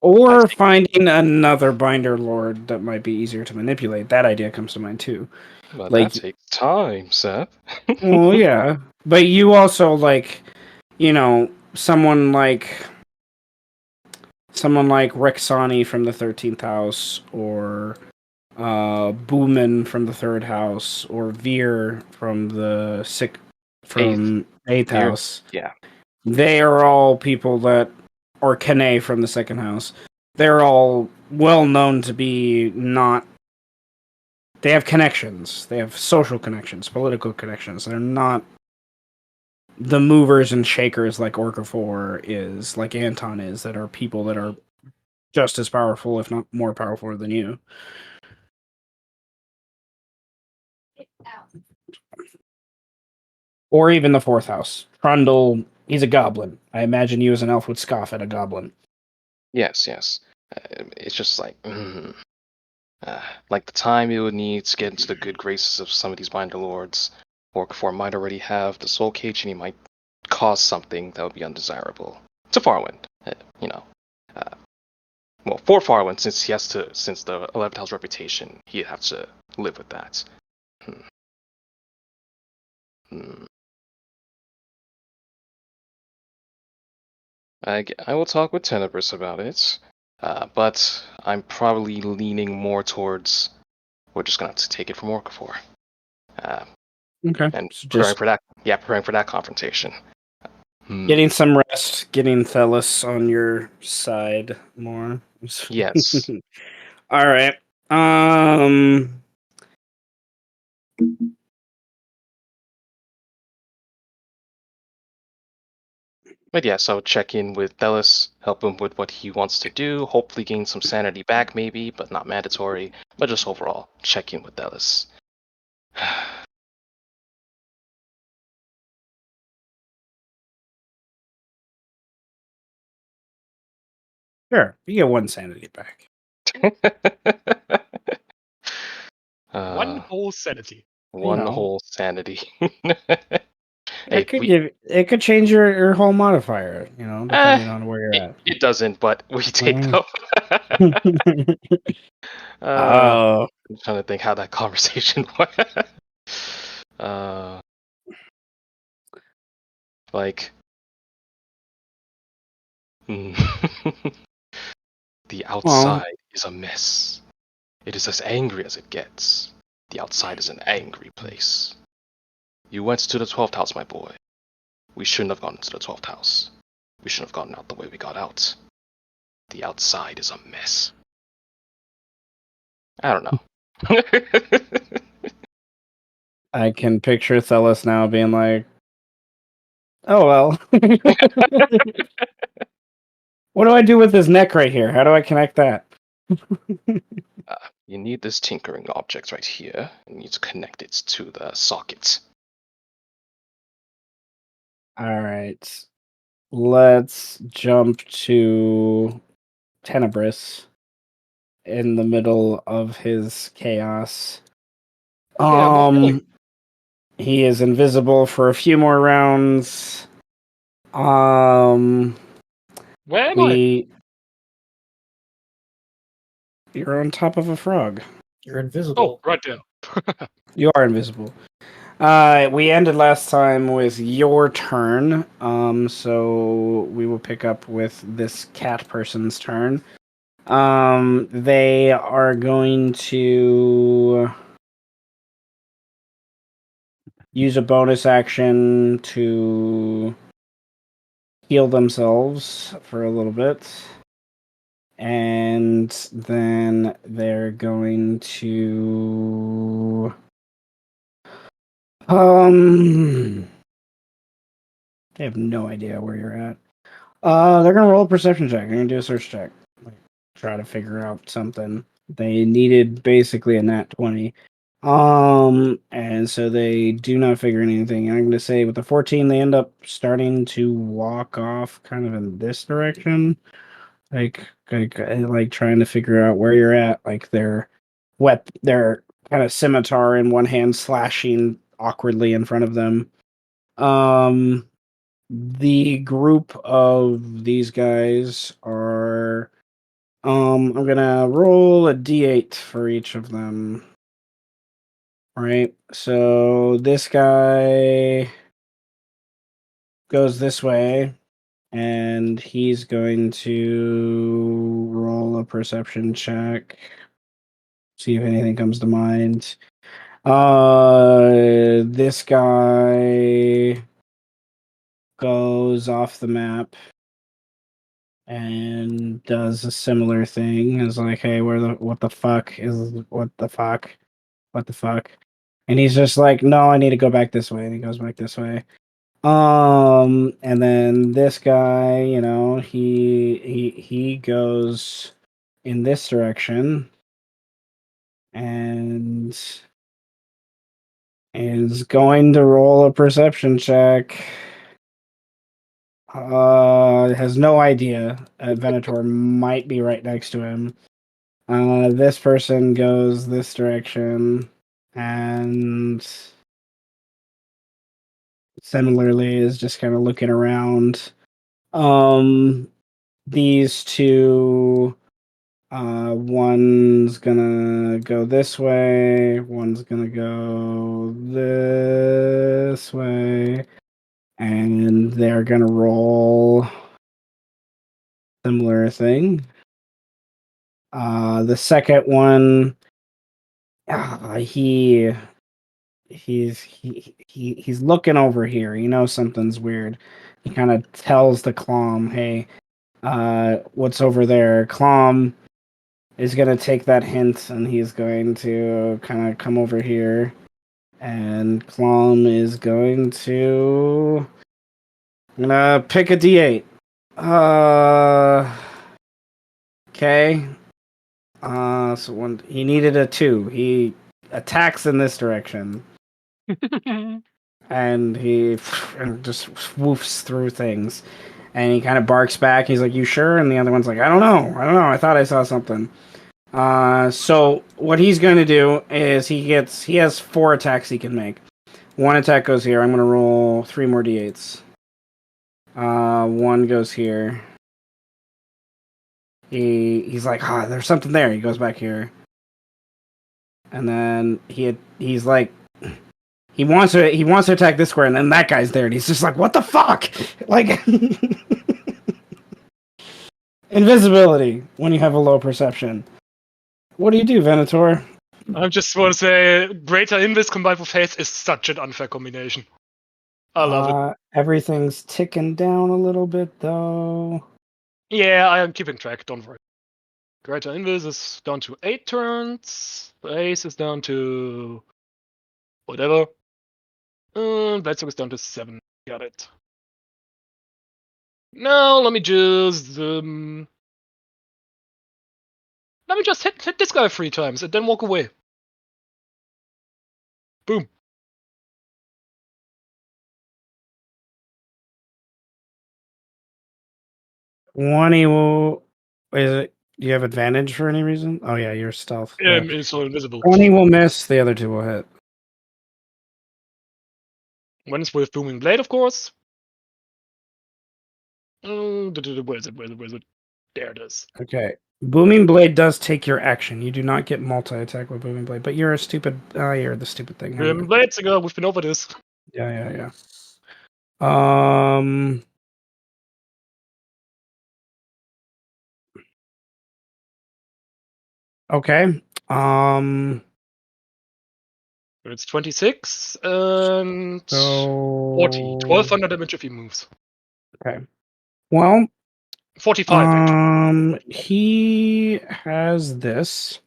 Or finding another binder lord that might be easier to manipulate. That idea comes to mind too. But Like, that takes time, Seth. well, yeah, but you also like, you know, someone like Rexani from the 13th house, or Boomin from the 3rd house, or Veer from the eighth Veer, house. yeah. They are all people that, or Kane from the 2nd house. They're all well known to be not. They have connections. They have social connections, political connections. They're not the movers and shakers like Orca 4 is, like Anton is, that are people that are just as powerful, if not more powerful than you. Or even the 4th house. Trundle, he's a goblin. I imagine you as an elf would scoff at a goblin. Yes, yes. It's just like the time it would need to get into the good graces of some of these binder lords. Orc might already have the soul cage, and he might cause something that would be undesirable to Farwind. You know, well, for Farwind, since the 11th house reputation, he'd have to live with that. Hmm. Hmm. I will talk with Tenebris about it, but I'm probably leaning more towards we're just gonna have to take it from Orca Okay. and So preparing just for that. Yeah, preparing for that confrontation. getting some rest, getting Thelis on your side more. Yes. All right. Um. But yeah, so check in with Delis, help him with what he wants to do, hopefully gain some sanity back maybe, but not mandatory, but just overall, check in with Delis. Sure. You get 1 sanity back. One whole sanity. One No. whole sanity. It Hey, could change your whole modifier, uh, depending on where you're at. it doesn't, but we take them. Oh. I'm trying to think how that conversation went. uh, like, the Well, outside is a mess. It is as angry as it gets. The outside is an angry place. You went to the 12th house, my boy. We shouldn't have gone into the 12th house. We shouldn't have gotten out the way we got out. The outside is a mess. I don't know. I can picture Thelis now being like, oh well. What do I do with this neck right here? How do I connect that? You need this tinkering object right here. You need to connect it to the socket. All right. Let's jump to Tenebris in the middle of his chaos. Yeah, more killing. He is invisible for a few more rounds. Um, Where am I? You're on top of a frog. You're Oh, invisible. right there. You are invisible. We ended last time with your turn. So we will pick up with this cat person's turn. They are going to use a bonus action to heal themselves for a little bit. And then they're going to they have no idea where you're at. They're gonna roll a perception check. They're gonna do a search check. Like, try to figure out something. They needed basically a nat 20. And so they do not figure anything. I'm gonna say with the 14, they end up starting to walk off kind of in this direction. Like trying to figure out where you're at. Like they're kind of scimitar in one hand slashing awkwardly in front of them. The group of these guys are I'm gonna roll a d8 for each of them. Right. So this guy goes this way, and he's going to roll a perception check. See if anything comes to mind. This guy goes off the map and does a similar thing. Is like, hey, what the fuck is what the fuck? What the fuck? And he's just like, no, I need to go back this way. And he goes back this way. And then this guy, you know, he goes in this direction and is going to roll a perception check. Has no idea. Venator might be right next to him. This person goes this direction and similarly is just kind of looking around. These two, one's gonna go this way, one's gonna go this way, and they're gonna roll similar thing. The second one, he's looking over here. He knows something's weird. He kind of tells the Clom, "Hey, what's over there?" Clom is gonna take that hint, and he's going to kind of come over here. And Clom is going to. I'm gonna pick a D8. Okay. So one he needed a 2. He attacks in this direction, and he and just swoofs through things. And he kind of barks back. He's like, "You sure?" And the other one's like, "I don't know. I don't know. I thought I saw something." So what he's going to do is he has 4 attacks he can make. One attack goes here. I'm going to roll 3 more d8s. One goes here. He's like, there's something there. He goes back here, and then he's like, he wants to attack this square, and then that guy's there, and he's just like, what the fuck? Like, invisibility when you have a low perception. What do you do, Venator? I just want to say, greater invis combined with haste is such an unfair combination. I love it. Everything's ticking down a little bit, though. Yeah, I am keeping track, don't worry. Greater invis is down to 8 turns. The haste is down to whatever. Bladestroke is down to 7. Got it. Now let me just hit this guy 3 times and then walk away. Boom. One will. Is it? Do you have advantage for any reason? Oh yeah, you're stealth. Yeah. It's so invisible. 20 will miss. The other 2 will hit. One is with Booming Blade, of course. Where is it? There it is. Okay. Booming Blade does take your action. You do not get multi-attack with Booming Blade, but you're a stupid. You're the stupid thing. Booming Blade, we've been over this. Yeah. Okay. It's 26 and So 40. 1200 damage if he moves. Okay. Well, 45 actually. he has this.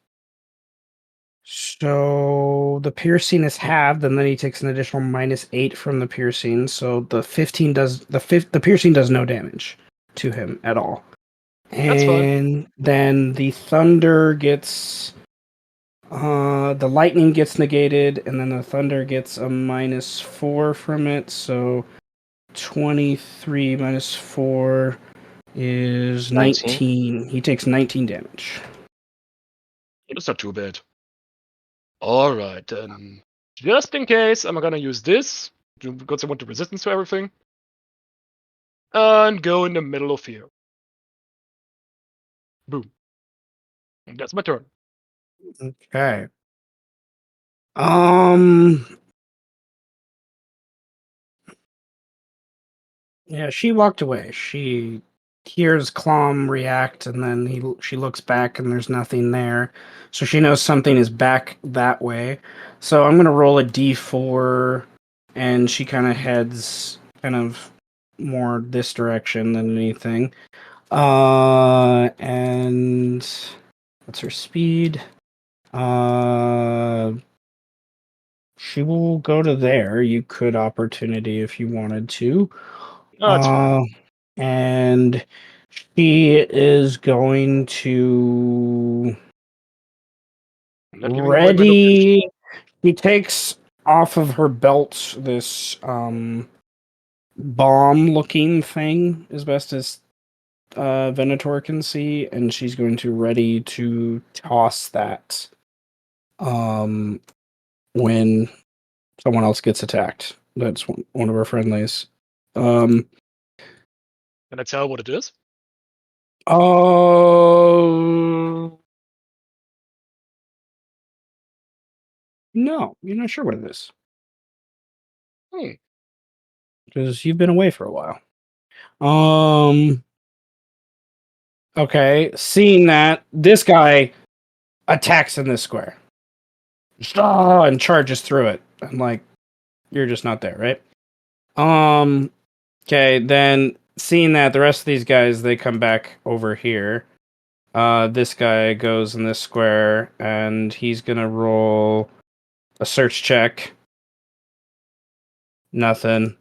So the piercing is halved, and then he takes an additional -8 from the piercing. So the 15 does the piercing does no damage to him at all. That's fine. And then the thunder gets the lightning gets negated, and then the thunder gets a -4 from it. So 23 minus 4 is 19. He takes 19 damage. It's not too bad. Alright, then. Just in case, I'm gonna use this, because I want the resistance to everything. And go in the middle of here. Boom. That's my turn. Okay. Um. Yeah, she walked away. She hears Clom react, and then she looks back, and there's nothing there. So she knows something is back that way. So I'm gonna roll a d4, and she kind of heads kind of more this direction than anything. And what's her speed? Uh, she will go to there. You could opportunity if you wanted to. Oh, that's fine. And she is going to I'm not giving away my location. ready. He takes off of her belt this bomb looking thing as best as Venator can see, and she's going to ready to toss that when someone else gets attacked. That's one of her friendlies. Can I tell what it is? Oh. No, you're not sure what it is. Hmm. Because you've been away for a while. Um. Okay, seeing that, this guy attacks in this square. And charges through it. I'm like, you're just not there, right? Okay, then seeing that, the rest of these guys, they come back over here. This guy goes in this square, and he's gonna roll a search check. Nothing.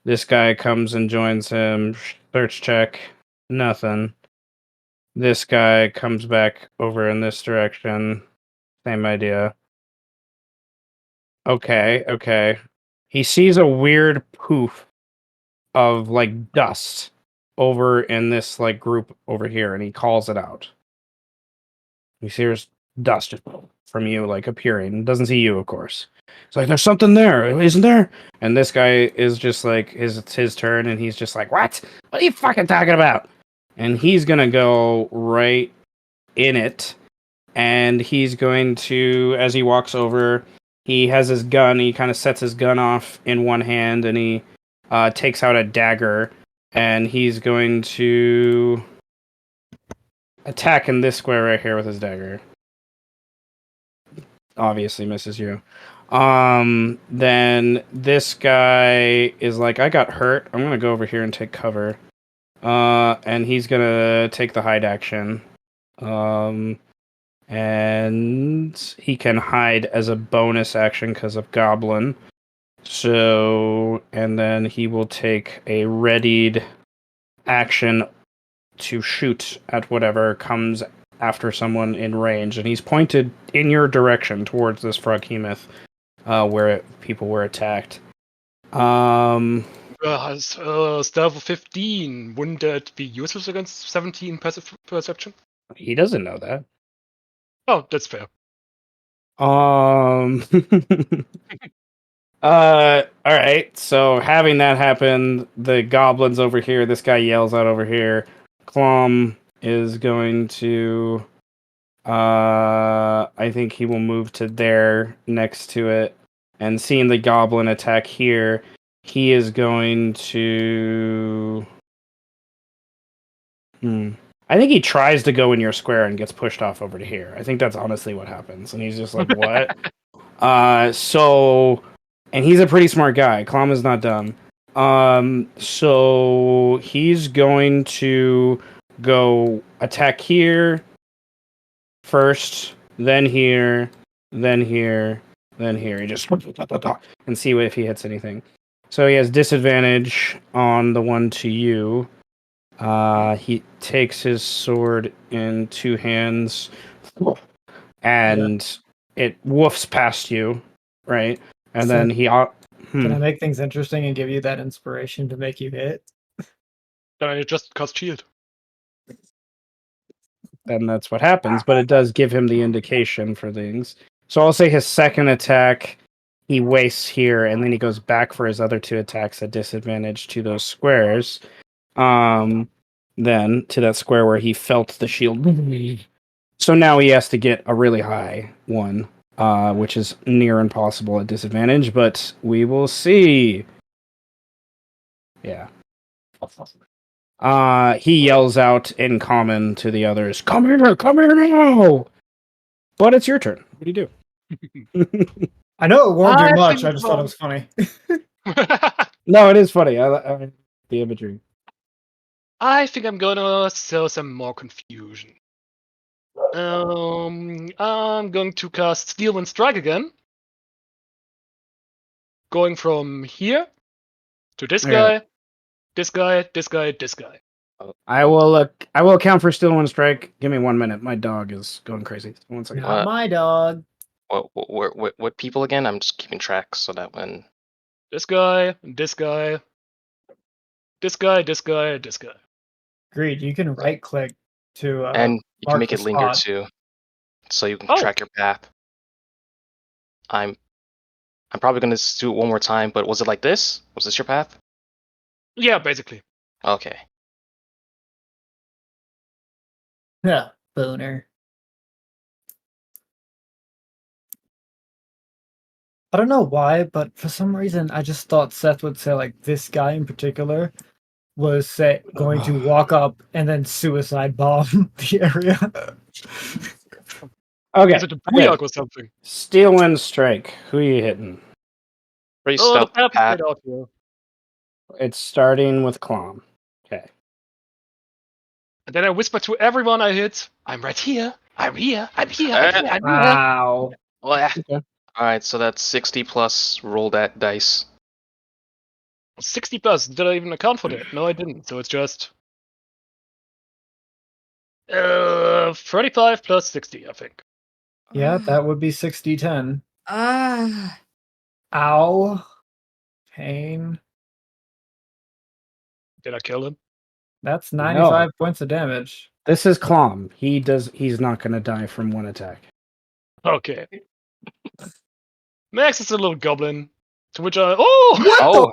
This guy comes and joins him. Search check. Nothing. This guy comes back over in this direction. Same idea. Okay. He sees a weird poof of like dust over in this like group over here, and he calls it out. He sees dust just from you like appearing. Doesn't see you, of course. It's like there's something there, isn't there? And this guy is just like it's his turn, and he's just like, "What? What are you fucking talking about?" And he's gonna go right in it, and he's going to, as he walks over, he has his gun. He kind of sets his gun off in one hand, and he takes out a dagger, and he's going to attack in this square right here with his dagger. Obviously misses you. Then this guy is like, I got hurt. I'm gonna go over here and take cover. And he's gonna take the hide action. And he can hide as a bonus action because of Goblin. So, and then he will take a readied action to shoot at whatever comes after someone in range, and he's pointed in your direction towards this Froghemoth, where people were attacked. Stealth of 15. Wouldn't that be useless against 17 passive perception? He doesn't know that. Oh, that's fair. All right. So having that happen, the goblins over here, this guy yells out over here. Clom is going to, I think he will move to there next to it. And seeing the goblin attack here, he is going to, I think he tries to go in your square and gets pushed off over to here. I think that's honestly what happens. And he's just like, what? And he's a pretty smart guy. Clom is not dumb. So he's going to go attack here first, then here, then here, then here. He just and see if he hits anything. So he has disadvantage on the one to you. He takes his sword in two hands, and it woofs past you, right? And then he. Can I make things interesting and give you that inspiration to make you hit? Then I just cast shield. Then that's what happens, but it does give him the indication for things. So I'll say his second attack, he wastes here, and then he goes back for his other two attacks at disadvantage to those squares. Then to that square where he felt the shield. So now he has to get a really high one, which is near impossible at disadvantage, but we will see. Yeah. He yells out in common to the others, come here now! But it's your turn. What do you do? I know it won't do I much. think I just thought it was funny. No, it is funny. I the imagery. I think I'm gonna sow some more confusion. I'm going to cast Steel and Strike again. Going from here to this Okay. guy, this guy, this guy, this guy. I will account for still one strike. Give me 1 minute. My dog is going crazy. 1 second. Not my dog. What people again? I'm just keeping track so that when This guy, this guy, this guy, this guy, this guy. Agreed. You can right click to and you can mark make the it linger spot. too, so you can Oh. track your path. I'm probably gonna do it one more time, but was it like this? Was this your path? Yeah, basically. Okay. Yeah, boner. I don't know why, but for some reason I just thought Seth would say like this guy in particular was going to walk up and then suicide bomb the area. Okay. Is it a booyah or something? Steel Wind Strike. Who are you hitting? Pretty Oh, the stealth path is path. right out here. It's starting with Clom. Okay. And then I whisper to everyone I hit, I'm right here. I'm here. I'm here. I'm here. I'm here. Wow. Well, yeah. Okay. All right, so that's 60 plus roll that dice. 60 plus. Did I even account for that? No, I didn't. So it's just 35 plus 60, I think. Yeah, that would be 60-10. Ah. Ow. Pain. Did I kill him? That's 95 No. points of damage. This is Clom. He's not gonna die from one attack. Okay. Max is a little goblin. To which I. Oh!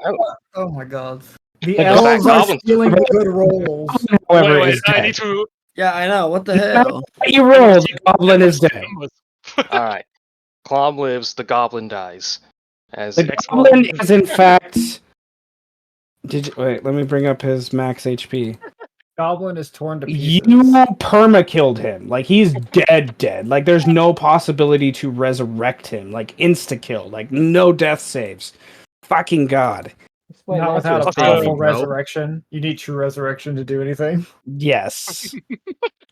Oh my god. The The elves are goblin- stealing good rolls. However, wait, is I dead. need to. Yeah, I know. What the hell? You roll. The goblin is dead. All right. Clom lives, the goblin dies. As The goblin is in fact. Wait? Let me bring up his max HP. Goblin is torn to You pieces. perma killed him. Like he's dead. Like there's no possibility to resurrect him. Like insta kill. Like no death saves. Fucking god. Not without a Also- powerful bro. resurrection. You need true resurrection to do anything. Yes.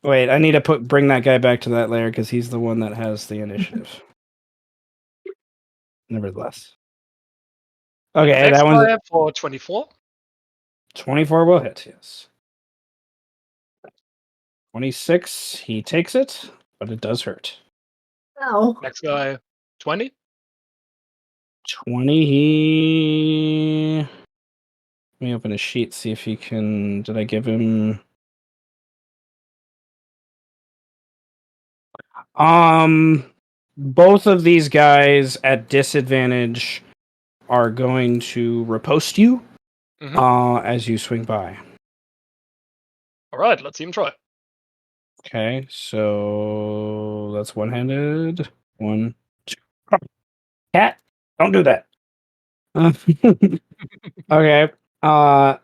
Wait, I need to bring that guy back to that layer because he's the one that has the initiative. Nevertheless. Okay, Next that one's fire for 24. 24 will hit, yes. 26, he takes it, but it does hurt. Ow. Next guy, 20. 20, he... Let me open a sheet, see if he can... Did I give him... Both of these guys at disadvantage are going to riposte you as you swing by. Alright, let's see him try. Okay, so that's one-handed. 1, 2. Cat, don't do that. Okay.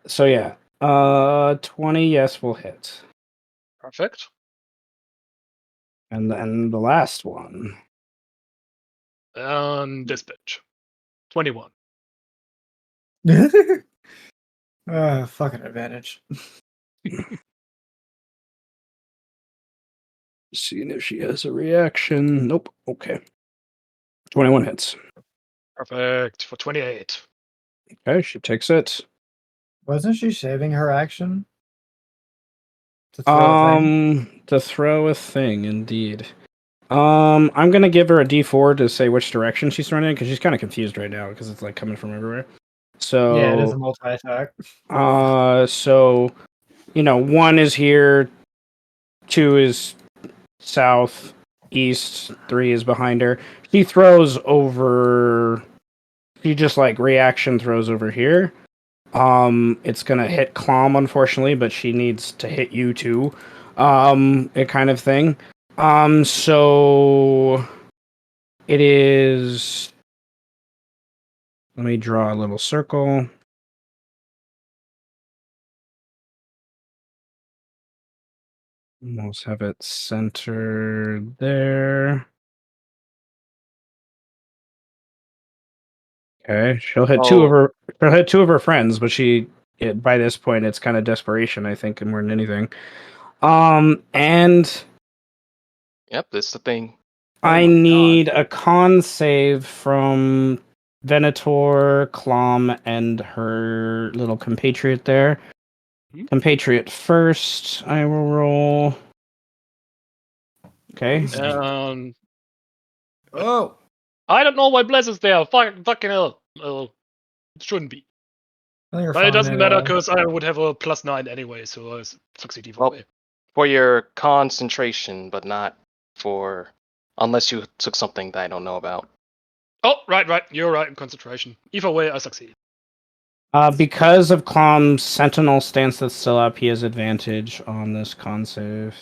So yeah. 20, yes, will hit. Perfect. And then the last one. And this bitch. 21. Fucking advantage. Seeing if she has a reaction. Nope. Okay. 21 hits. Perfect. For 28. Okay, she takes it. Wasn't she saving her action? To throw a thing? To throw a thing, indeed. I'm gonna give her a D4 to say which direction she's throwing in because she's kind of confused right now because it's like coming from everywhere. So Yeah, it is a multi-attack. So 1 is here, 2 is south, east, 3 is behind her. She throws over. She just like reaction throws over here. It's gonna hit Clom, unfortunately, but she needs to hit you too. It kind of thing. So it is. Let me draw a little circle. Almost have it centered there. Okay, she'll hit two of her. She'll hit two of her friends, but by this point, it's kind of desperation, I think, more than anything. And Yep, this is the thing. I my need a con save from Venator, Clom, and her little compatriot there. Mhm. Compatriot first. I will roll. Okay. Um, Oh, I don't know why Bless is there. Fucking hell. It shouldn't be. Well, you're But it fine doesn't matter because I would have a +9 anyway, so I succeed either Well, way. for your concentration, but not for unless you took something that I don't know about. Oh, right. You're right in concentration. Either way, I succeed. Because of Clom's sentinel stance that's still up, he has advantage on this con save.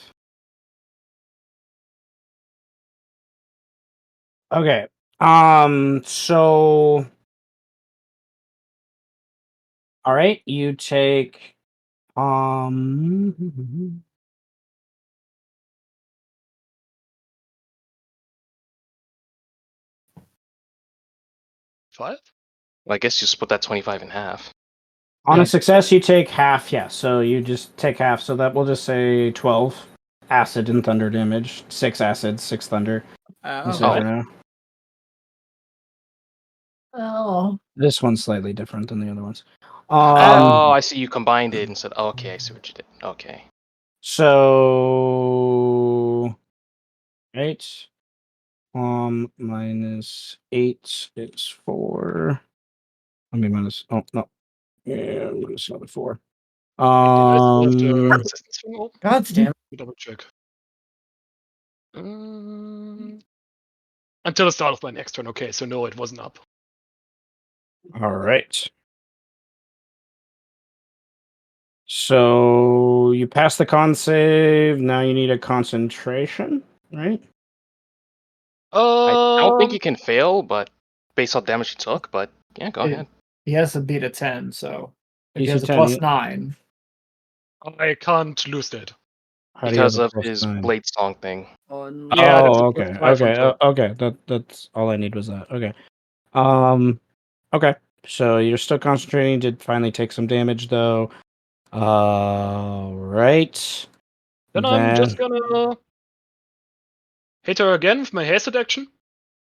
Okay. So all right, you take um 5? Well, I guess you split that 25 in half. on Yeah. a success you take half, yeah. So you just take half, so that will just say 12 acid and thunder damage. 6 acid, 6 thunder. You say for Oh. now. Oh. This one's slightly different than the other ones. Oh, I see. You combined it and said, oh, "Okay, I see what you did." Okay. So 8 minus 8 is 4. I mean minus oh no. Yeah, minus another 4. Did I still have the resistance thing open? God damn. Let me double check. Until the start of my next turn. Okay, so no, it wasn't up. All right. So you pass the con save. Now you need a concentration, right? I don't think you can fail, but based on damage you took. But yeah, go ahead. He has to beat a 10, so if he DC has a 10, +9. I can't lose that. How do you have Because a of plus his 9? blade song thing. Yeah, that's a Oh, okay, +5 on okay, top. okay. That's all I need was that. Okay. Okay. So you're still concentrating. Did finally take some damage though. Right. Then I'm just gonna hit her again with my hasted action.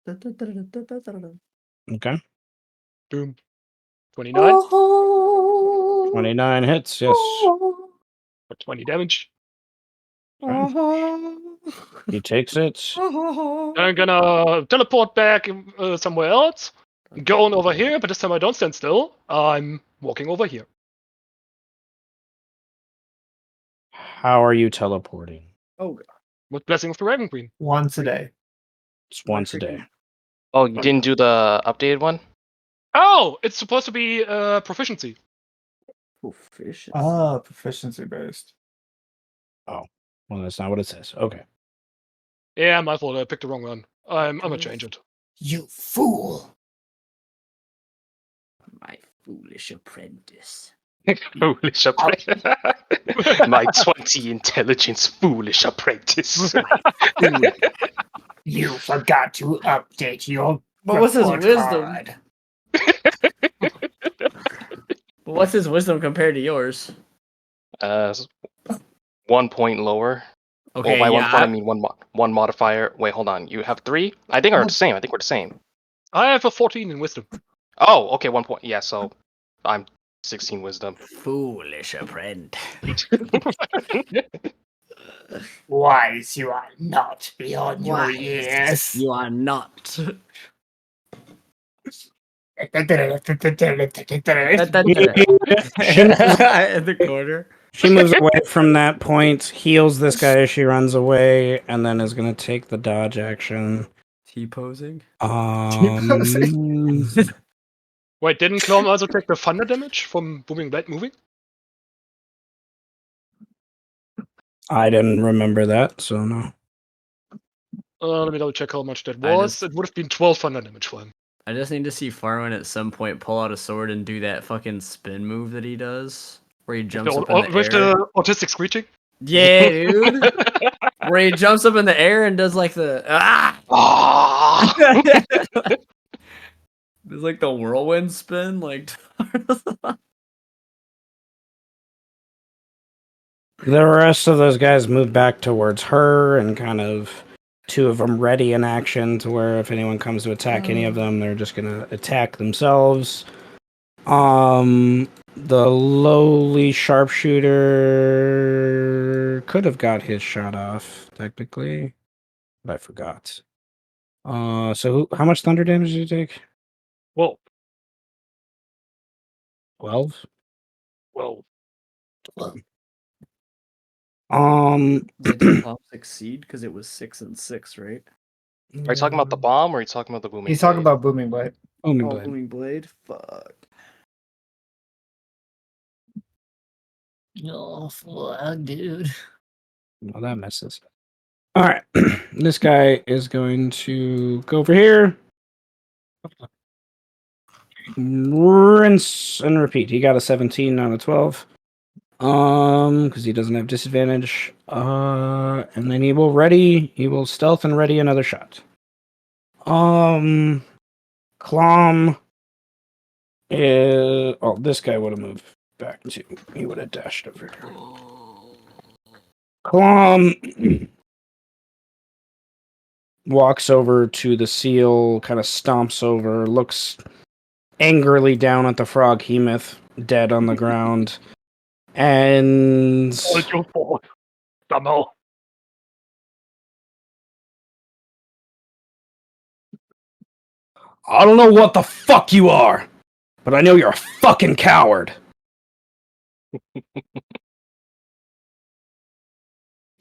Okay. Boom. 29 29 hits. Yes. for 20 damage. Okay. He takes it. I'm gonna teleport back somewhere else. Going over here, but this time I don't stand still. I'm walking over here. How are you teleporting? oh god. With Blessing of the Raven Queen. Once a day. It's once a day. Oh, you didn't do the updated one? Oh, it's supposed to be proficiency. Proficiency. Proficiency based. Oh, well, that's not what it says. Okay. Yeah, my fault. I picked the wrong one. I'm gonna change it. You fool! My foolish apprentice. Foolish apprentice. My 20 intelligence foolish apprentice. You forgot to update your But what's his report wisdom? card. But what's his wisdom compared to yours? 1 point lower. Okay, Well, by yeah. 1 point, I mean one modifier. Wait, hold on. You have 3? I think we're the same. I think we're the same. I have a 14 in wisdom. Oh, okay, 1 point. Yeah, so I'm 16 wisdom. Foolish apprentice. Wise you are not beyond your Wise. years. You are not. The In the corner. She moves away from that point, heals this guy as she runs away, and then is going to take the dodge action. T-posing. Wait, didn't Clom also take the thunder damage from Booming Blade moving? I didn't remember that, so no. Let me double check how much that I was. just- It would have been 1200 damage for him. I just need to see Farwin at some point pull out a sword and do that fucking spin move that he does, where he jumps up in the With air. the autistic screeching? Yeah, dude. Where he jumps up in the air and does like the Ah! There's like the whirlwind spin, like The rest of those guys move back towards her and kind of two of them ready in action to where if anyone comes to attack any of them, they're just gonna attack themselves. The lowly sharpshooter could have got his shot off technically, but I forgot. How much thunder damage did you take? Whoa. 12. Whoa. did the bomb succeed because it was 6 and 6, right? Are you talking about the bomb or are you talking about the booming? He's talking blade? about booming blade. Booming Oh, blade. booming blade. Fuck. Oh, fuck, dude. Well, that messes. All right, this guy is going to go over here. Rinse and repeat. He got a 17, not a 12. Because he doesn't have disadvantage. And then he will stealth and ready another shot. Clom is. Oh, this guy would have moved back too. He would have dashed over here. Clom walks over to the seal, kind of stomps over, looks angrily down at the frog hemoth dead on the ground, and All your fault. Somehow. I don't know what the fuck you are, but I know you're a fucking coward.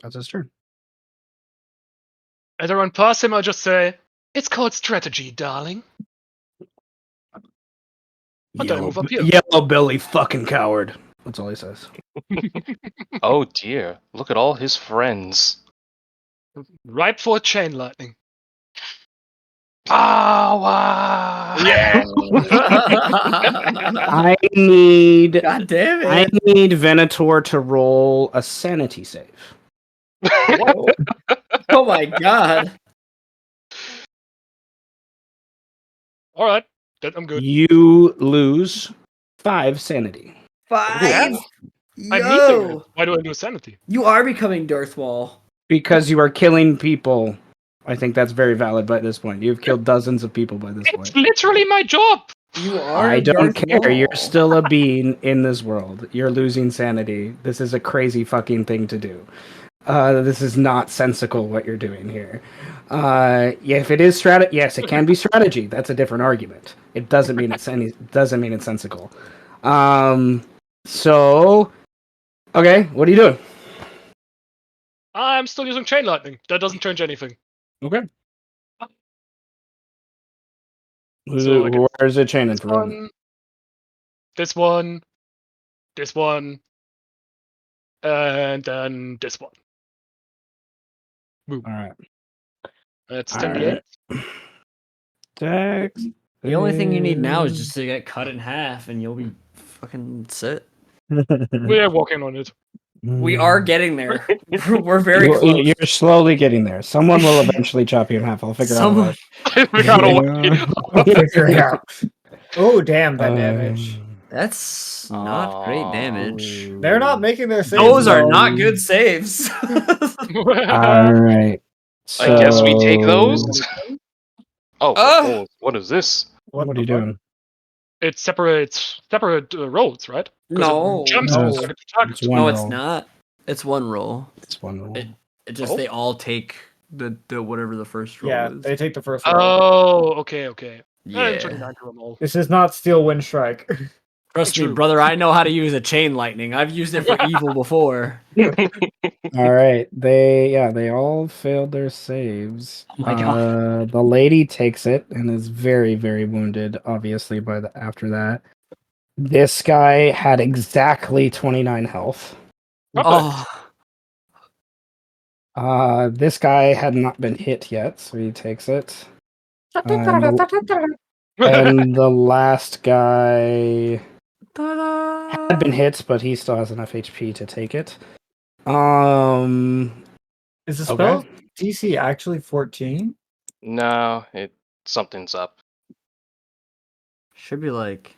That's his turn. As I run past him, I just say, "It's called strategy, darling." And then I move up here. Yellow belly fucking coward. That's all he says. Oh dear! Look at all his friends. Ripe for chain lightning. Power! Yeah. I need God damn I it. need Venator to roll a sanity save. Oh my god. All right. Then I'm good. You lose 5 sanity. 5. I need to. Yo. Why do I do sanity? You are becoming Darth Maul. Because you are killing people. I think that's very valid by this point. You've killed dozens of people by this It's point. literally my job. You are I don't Darth care. Maul. You're still a being in this world. You're losing sanity. This is a crazy fucking thing to do. This is not sensical what you're doing here. Yeah, if it is strategy, yes, it can be strategy. That's a different argument. It doesn't mean it's sensical. So, okay, what are you doing? I'm still using chain lightning. That doesn't change anything. Okay. So I guess Where's it chaining This from? one, this one, this one, and then this one. Boom. All right. That's All 10d8. right. Dex. The only thing you need now is just to get cut in half and you'll be fucking set. We're working on it. We are getting there. We're very You're, close. you're slowly getting there. Someone will eventually chop you in half. I'll figure Someone- out. We got Yeah. away. I'll figure it out. Oh, damn, that damage. That's not great damage. They're not making their saves. Those are though. not good saves. All right. I guess we take those. So- Oh, oh, what is this? What are you the fuck? doing? It separates separate roads, right? 'Cause No. it jumps No. and target to target. It's one No, roll. it's not. It's one roll. It's one roll. It just Oh. they all take the whatever the first roll Yeah, is. they take the first roll. Oh, okay. Yeah. It's 29 to them all. This is not Steel Wind Strike. Trust me, True. brother. I know how to use a chain lightning. I've used it for evil before. All right. They all failed their saves. Oh my God. The lady takes it and is very, very wounded, obviously, after that. This guy had exactly 29 health. Oh, This guy had not been hit yet, so he takes it. And the last guy had been hit, but he still has enough HP to take it. Is the Okay. spell DC actually 14? No, something's up. Should be like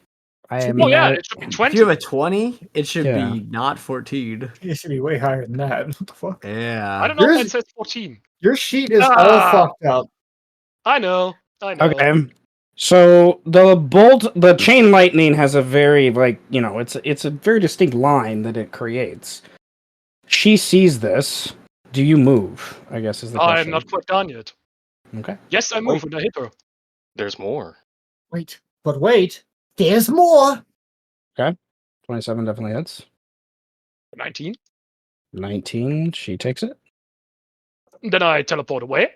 I Oh yeah, imagine. it should be if 20. you have a 20, it should Yeah. be not 14. It should be way higher than that. What the fuck? I Yeah. don't know if Yours- it says 14. Your sheet is all Ah! fucked up. I know. Okay. So the chain lightning has a very it's a very distinct line that it creates. She sees this. Do you move? I guess is the question. I'm not quite done yet. Okay. Yes, I move when I hit her. There's more. Wait, there's more. 27 definitely hits. 19. 19, she takes it. Then I teleport away.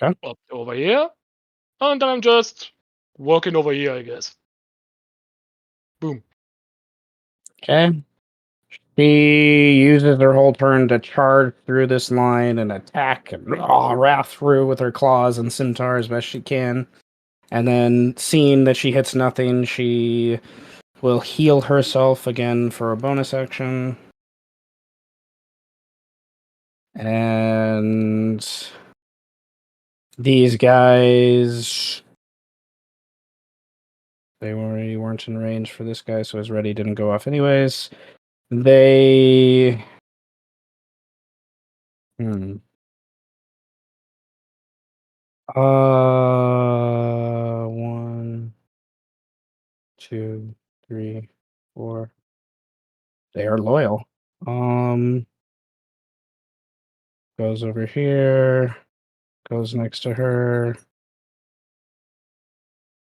Okay. Up to over here. And then I'm just walking over here, I guess. Boom. Okay. She uses her whole turn to charge through this line and attack and wrath through with her claws and scimitar as best she can. And then, seeing that she hits nothing, she will heal herself again for a bonus action. And these guys, they weren't in range for this guy, so his ready didn't go off anyways. They... One, two, three, four. They are loyal. Goes over here. Goes next to her.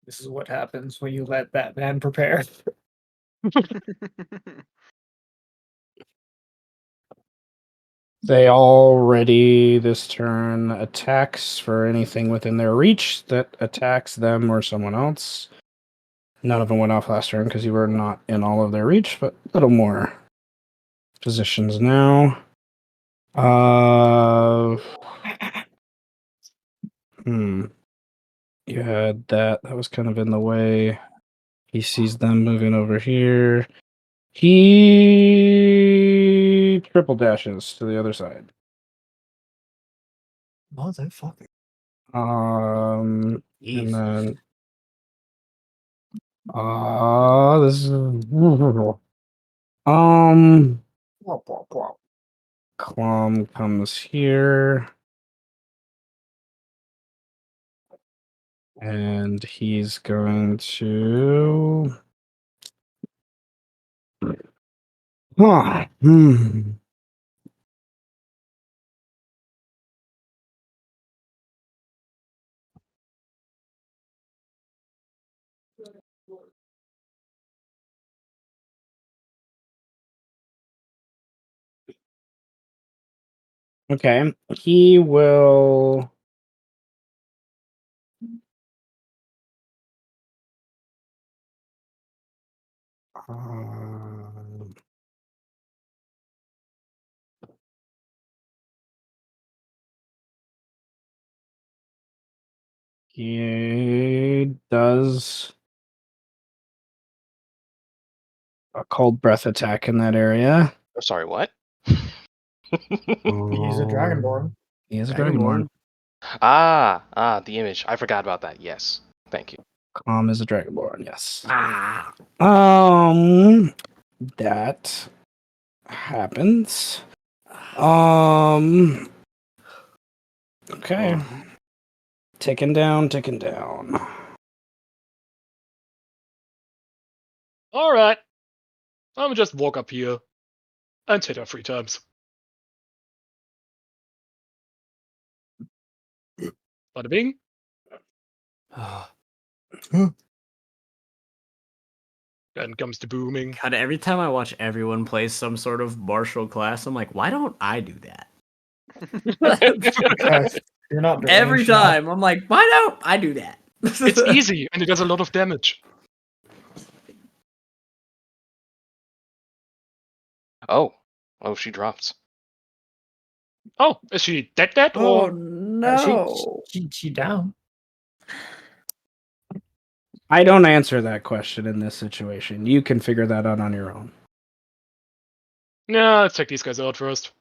This is what happens when you let Batman prepare. They already this turn attacks for anything within their reach that attacks them or someone else. None of them went off last turn because you were not in all of their reach, but a little more positions now. You had that. That was kind of in the way. He sees them moving over here. He triple dashes to the other side. Motherfucker. And Jeez. then this is Clom comes here. And he's going to Okay. He will he does a cold breath attack in that area. Oh, sorry, what? He's a Dragonborn. He is a Dragonborn. The image. I forgot about that. Yes. Thank you. Calm is a Dragonborn, yes. Ah. That happens. Okay. Ticking down. Alright. I'm just walk up here and hit her 3 times. Bada bing. Then comes the booming. God, every time I watch everyone play some sort of martial class, I'm like, why don't I do that? You're not Every deranged now. time, I'm like, why don't I do that? It's easy and it does a lot of damage. Oh. Oh, she dropped. Oh, is she dead Oh or? no! She down. I don't answer that question in this situation. You can figure that out on your own. Yeah, let's check these guys out first.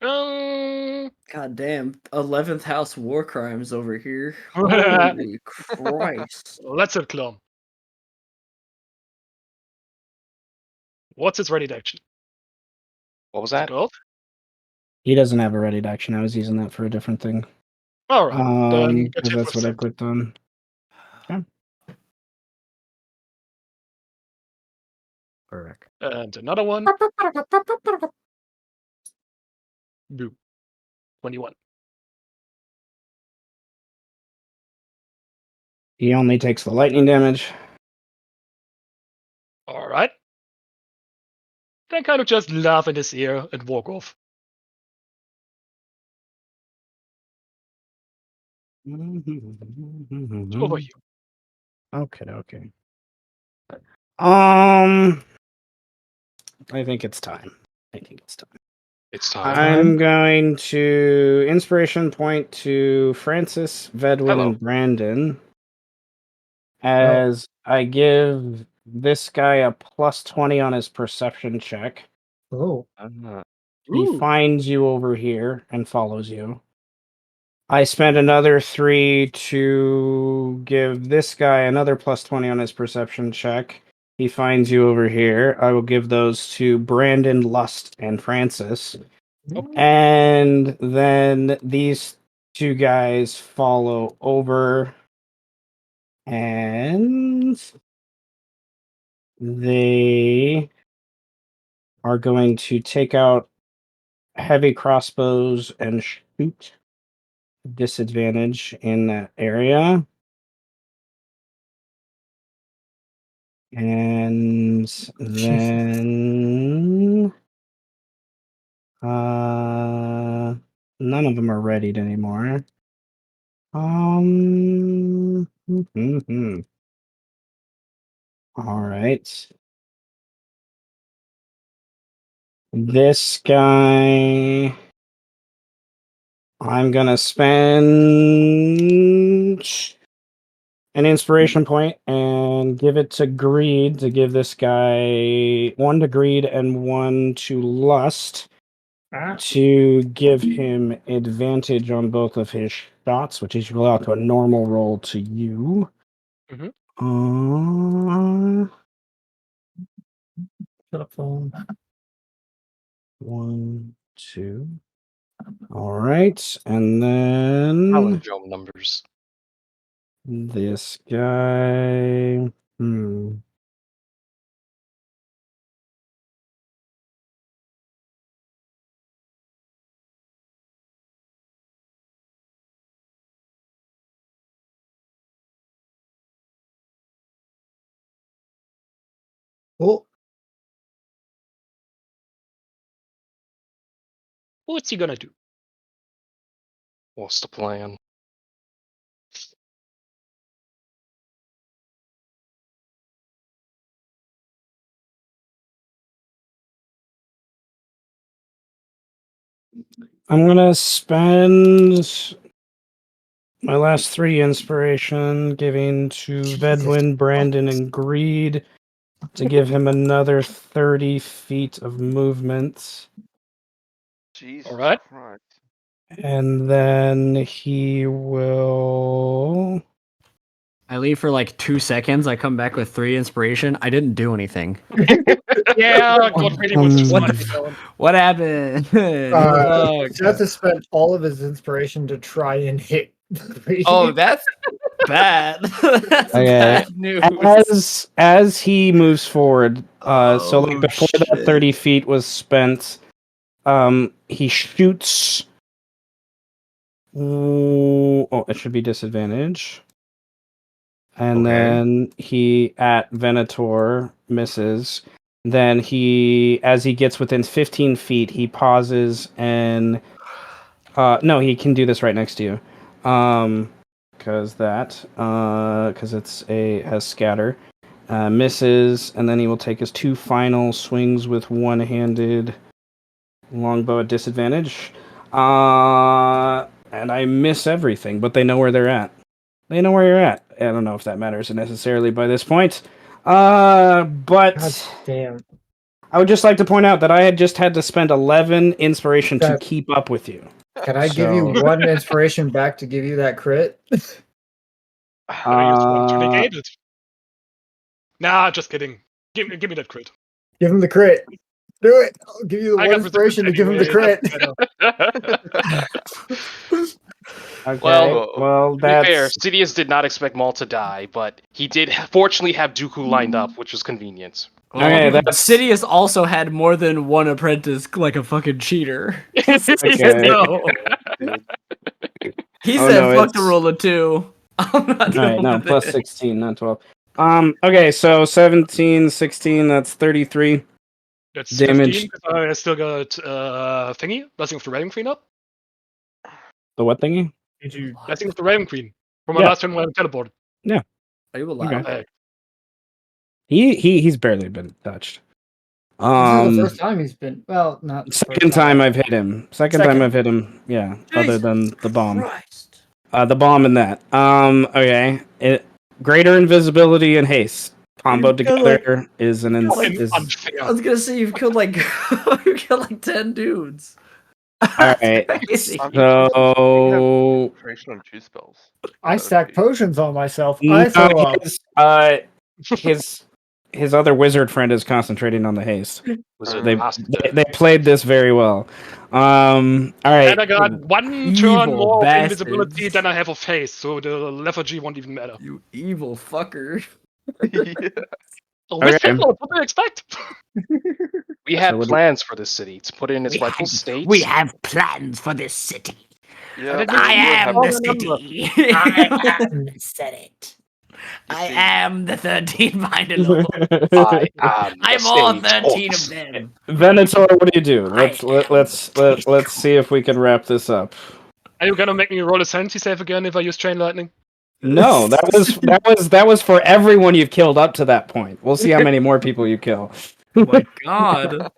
Um, God damn! 11th House war crimes over here. Holy Christ! let's hit Clone. What's its ready to action? What was Is it that? gold? He doesn't have a ready to action. I was using that for a different thing. Alright, then get Because hit that's with what I that. clicked on. Correct. And another one. Boo. 21. He only takes the lightning damage. Alright. Then kind of just laugh in his ear and walk off. It's over here. Okay. I think it's time. It's time. I'm going to inspiration point to Francis, Vedwin, Hello. and Brandon as I give this guy a +20 on his perception check. Oh. He Ooh. finds you over here and follows you. I spent another 3 to give this guy another +20 on his perception check. He finds you over here. I will give those to Brandon, Lust, and Francis. And then these two guys follow over. And they are going to take out heavy crossbows and shoot disadvantage in that area. And then none of them are readied anymore. All right. This guy, I'm gonna spend an inspiration point and give it to greed to give this guy 1 to greed and 1 to lust to give him advantage on both of his shots, which is equal out to a normal roll to you. Mhm. Telephone. 1, 2. All right, and then Palindrome numbers. this guy. Oh. What's he gonna do? What's the plan? I'm gonna spend my last 3 inspiration, giving to Jesus. Vedwin, Brandon, and Greed to give him another 30 feet of movement. Jesus Alright. Christ. And then he will. I leave for like 2 seconds. I come back with 3 inspiration. I didn't do anything. Yeah, God really wants to What slide it down. What happened? Fuck. Seth has spent all of his inspiration to try and hit three. Oh, that's bad. That's Okay. bad news. As he moves forward, so like Oh, before that shit. 30 feet was spent, he shoots. Oh, it should be disadvantage. And Okay. then he at Venator misses. Then as he gets within 15 feet, he pauses and no, he can do this right next to you. Because has scatter. Misses, and then he will take his 2 final swings with one-handed longbow at disadvantage. And I miss everything, but they know where they're at. They know where you're at. I don't know if that matters necessarily by this point. But God damn. I would just like to point out that I had just had to spend 11 inspiration to That- keep up with you. Can I give you So- 1 inspiration back to give you that crit? I used one to negate it. Nah, just kidding. Give me that crit. Give him the crit. Do it. I'll give you the I 1 got resistance inspiration to give him the anyway, crit. that's better. Okay, Well, well, To be fair, that's Sidious did not expect Maul to die, but he did fortunately have Dooku lined up, which was convenient. Okay, that's- Sidious also had more than one apprentice, like a fucking cheater. Okay. No. He Oh, said, no, "Fuck the it's- roll of 2." I'm not all right. doing No, with plus it. 16, not 12. Okay, so 17, 16. That's 33 That's damage. 15, because I still got thingy, Blessing of the Raven Queen up. The what thingy? Did you? Blessing of the Raven Queen. From my Yeah. last turn when I teleported. Are you allowed? Okay. Hey, He's barely been touched. This is the first time he's been. Well, not the Second first time I've hit him. Second time Second. I've hit him. Yeah, other Jesus than the bomb. Christ. The bomb and that. Okay. Greater invisibility and haste comboed You've got, together is an fucking is. unfair. I was gonna say you've killed like you killed like 10 dudes. All right. Crazy. So Inspiration on 2 spells. I stack potions on myself. no, I throw up. his other wizard friend is concentrating on the haste. Wizard They Master. they played this very well. All right. And I got 1 Evil turn more of bastards. invisibility than I have of haste, so the lethargy won't even matter. You evil fucker. Yeah. Oh, with Okay. Hitler, what do you expect? We had So what do- plans for this city to put it in its rightful state. We have plans for this city. Yeah, And well, I you am have- the all remember. city. I am the Senate. I see- am the 13 minded lord. I am the I'm all stage 13 horse. of them. Venator, what do you do? Let's see if we can wrap this up. Are you gonna make me roll a sanity save again if I use Chain Lightning? No, that was for everyone you've killed up to that point. We'll see how many more people you kill. Oh my god.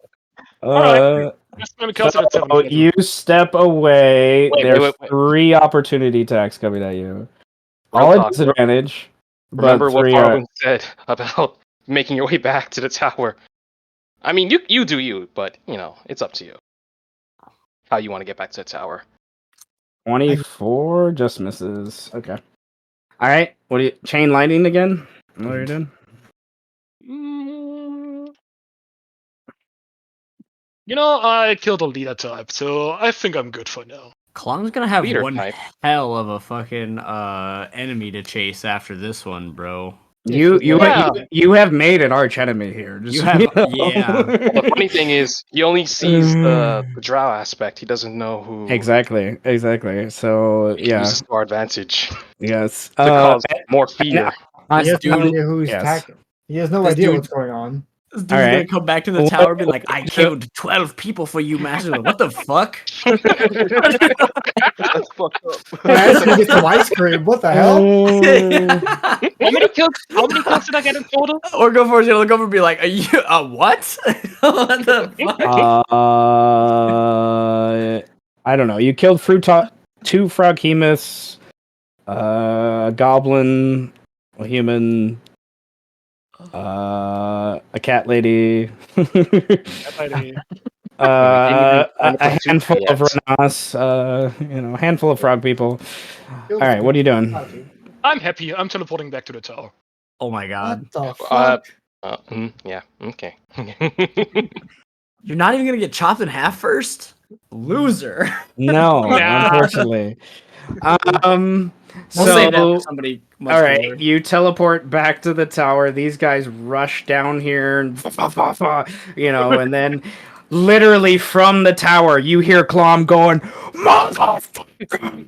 That's gonna cast it at 7. So you step away. Wait, There's wait. 3 opportunity attacks coming at you. Real All at talk. disadvantage. Remember but what 3 Farwin said about making your way back to the tower. I mean, you do you, but you know it's up to you how you want to get back to the tower. 24 just misses. Okay. All right. What do you chain lightning again? What are you doing? You know, I killed a leader type, so I think I'm good for now. Klong's gonna have Leader one type. hell of a fucking enemy to chase after this one, bro. You have made an arch enemy here. Just, You have- know. yeah. Well, the funny thing is, he only sees the drow aspect. He doesn't know who Exactly. So he yeah. uses to our advantage Yes. to cause more fear. He has no dude- idea who he's yes. attacking. He has no This idea dude- what's going on. This dude's All right. gonna come back to the What- tower and be like, I killed 12 people for you, master. Like, what the fuck? That's fucked up. I just gonna get some ice cream. What the hell? How many kills did I get in total? Or go for it, look over and be like, are you what? What the fuck? I don't know. You killed 2 froghemoths, a goblin, a human, a cat lady, a handful of renas, a handful of frog people. All right, what are you doing? I'm happy. I'm teleporting back to the tower. Oh my god. What the fuck? Yeah, okay. You're not even gonna get chopped in half first? Loser. No, Nah. unfortunately. We'll save that for So, somebody much all right, cooler. you teleport back to the tower. These guys rush down here, and and then literally from the tower, you hear Clom going, "Motherfucker!"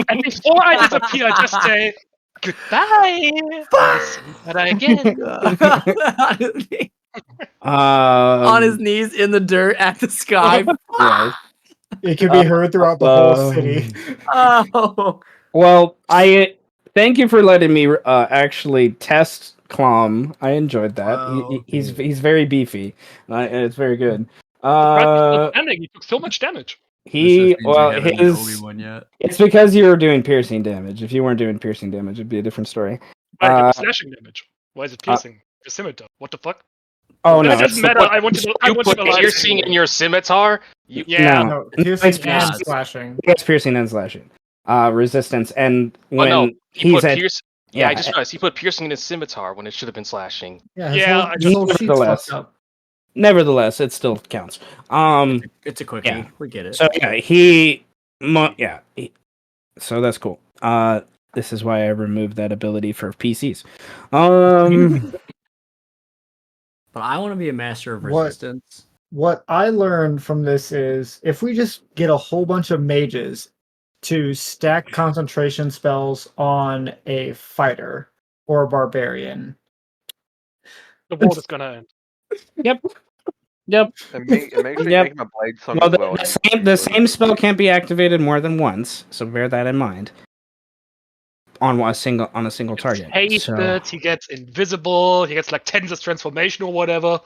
And before I disappear, I just say goodbye. But again. On his knees in the dirt at the sky. yes. It can be heard throughout the whole city. Oh. Well, I thank you for letting me actually test Clom. I enjoyed that. Wow. He's very beefy. And it's very good. Standing, he took so much damage. This just means we Well, haven't met Obi-Wan yet. it's because you were doing piercing damage. If you weren't doing piercing damage, it'd be a different story. Right, it was slashing damage. Why is it piercing? The scimitar. What the fuck? Oh But no, it doesn't matter. I want to. I You want put to alive. piercing in your scimitar? You Yeah. No, No, piercing it's and piercing. slashing. It's piercing and slashing. Resistance, and Oh when no, he he's put at pierce. Yeah, I just realized he put piercing in his scimitar when it should have been slashing. Yeah, Yeah, I his just- whole sheet's Nevertheless. fucked up. nevertheless, it still counts. It's a quickie. yeah. We get it. So yeah, so that's cool. This is why I removed that ability for PCs. But I want to be a master of What? resistance. What I learned from this is if we just get a whole bunch of mages to stack concentration spells on a fighter or a barbarian. The world is gonna end. Yep. And make sure you Yep. make him a blade song Well, as well. the same spell can't be activated more than once, so bear that in mind. On a single target. Haste it, he gets invisible, he gets like Tensor's transformation or whatever.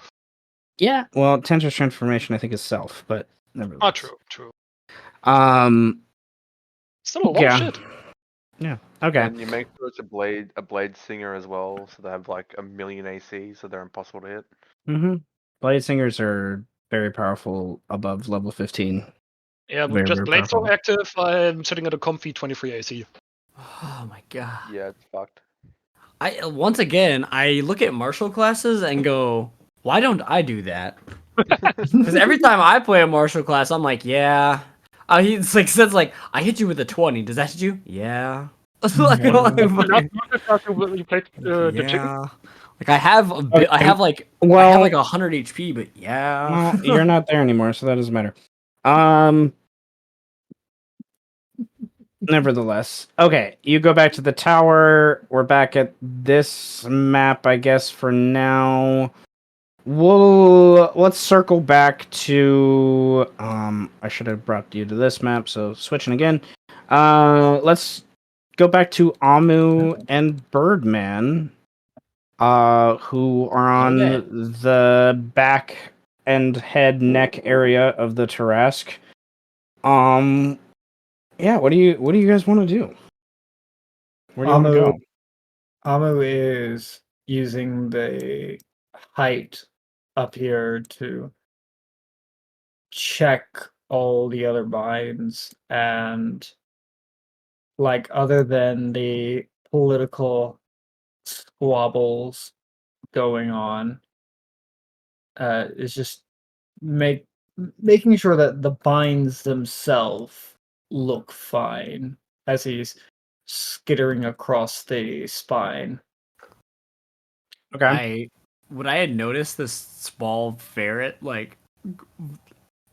Yeah. Well, Tensor's transformation I think is self, but nevertheless. Oh, true. Still a lot of shit. Yeah. Okay. And you make sure it's a blade singer as well, so they have like 1,000,000 AC, so they're impossible to hit. Mm-hmm. Blade singers are very powerful above level 15. Yeah, with Very, just very Blade Song powerful. active, I'm sitting at a comfy 23 AC. Oh my god. Yeah, it's fucked. Once again, I look at martial classes and go, why don't I do that? Because every time I play a martial class, I'm like, yeah. He's like says like, I hit you with a 20. Does that hit you? Yeah. Like, Yeah. You played the chicken? yeah. Like I have a bit, I have like Well- I have like 100 HP, but yeah. Well, you're not there anymore, so that doesn't matter. Nevertheless, okay. You go back to the tower. We're back at this map, I guess, for now. Let's circle back to. I should have brought you to this map, so switching again. Let's go back to Amu and Birdman, who are on Okay. the back and head neck area of the Tarrasque. Yeah, what do you guys want to do? Where do you want to go? Amu is using the height up here to check all the other binds and like other than the political squabbles going on, is just making sure that the binds themselves look fine as he's skittering across the spine. Okay. When I had noticed this small ferret like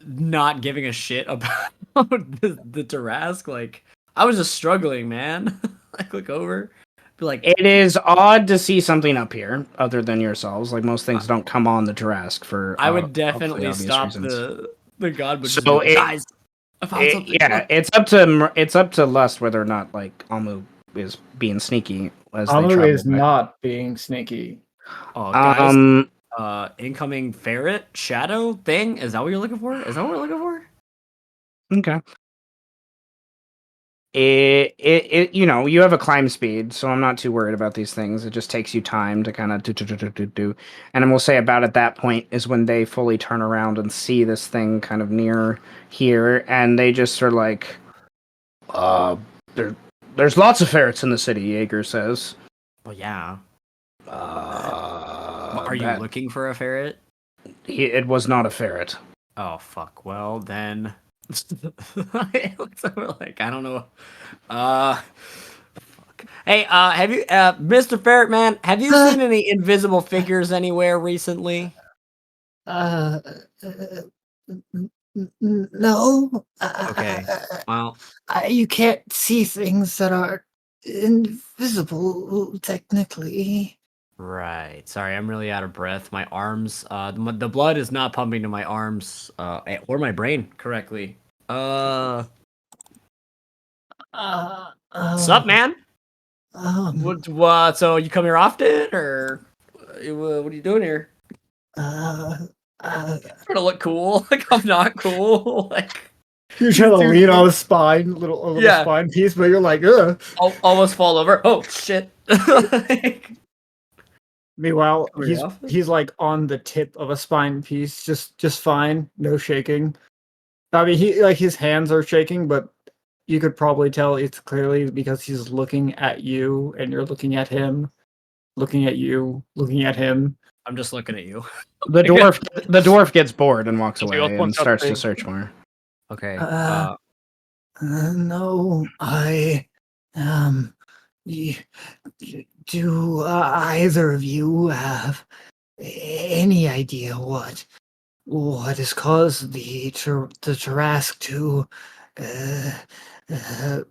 not giving a shit about the Tarrasque, like I was just struggling, man. I look over, be like, It is odd to see something up here other than yourselves. Like most things don't come on the Tarrasque for. I would hopefully definitely obvious stop reasons. the god, but So guys, I found something. yeah, it's up to Lust whether or not like Amu is being sneaky as they Amu travel is back. not being sneaky. Oh, guys, Um. incoming ferret shadow thing. Is that what you're looking for? Is that what we're looking for? Okay. It you know, you have a climb speed, so I'm not too worried about these things. It just takes you time to kind of do. And I will say about at that point is when they fully turn around and see this thing kind of near here, and they just are like, there's lots of ferrets in the city, Jaeger says. Well, yeah. Are you looking for a ferret? It was not a ferret. Oh fuck. Well then, it looks over like I don't know. Fuck. Hey, have you, Mr. Ferret Man? Have you seen any invisible figures anywhere recently? No. Okay. Well, You can't see things that are invisible, technically. right. Sorry, I'm really out of breath. My arms, the blood is not pumping to my arms, or my brain correctly. Sup, man? What? So you come here often, or what are you doing here? Uh, Trying to look cool. Like I'm not cool. Like you're trying to dude, lean on a spine, a little yeah. spine piece, but you're like, ugh. I'll almost fall over. Oh shit! Like, Meanwhile, come here often? he's like on the tip of a spine piece, just fine, no shaking. I mean, he like his hands are shaking, but you could probably tell it's clearly because he's looking at you, and you're looking at him, looking at you, looking at him. I'm just looking at you. The dwarf gets bored and walks Okay, away I'll point and out starts to thing. search more. Okay. No, I, y- do either of you have any idea what has caused the Tarrasque to uh, uh,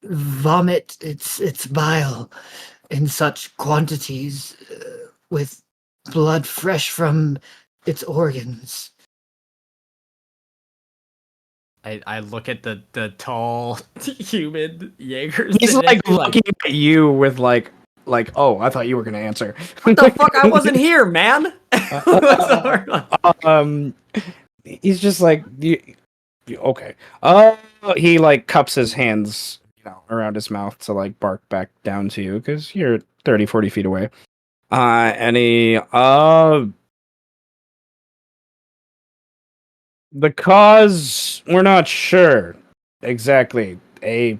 vomit its bile in such quantities with blood fresh from its organs? I look at the tall human Jaegers. He's and like be looking at you with like, oh, I thought you were gonna answer. what the fuck? I wasn't here, man. um, he's just like, okay. He like cups his hands, around his mouth to like bark back down to you because you're 30, 40 feet away. And he, the cause, we're not sure exactly. A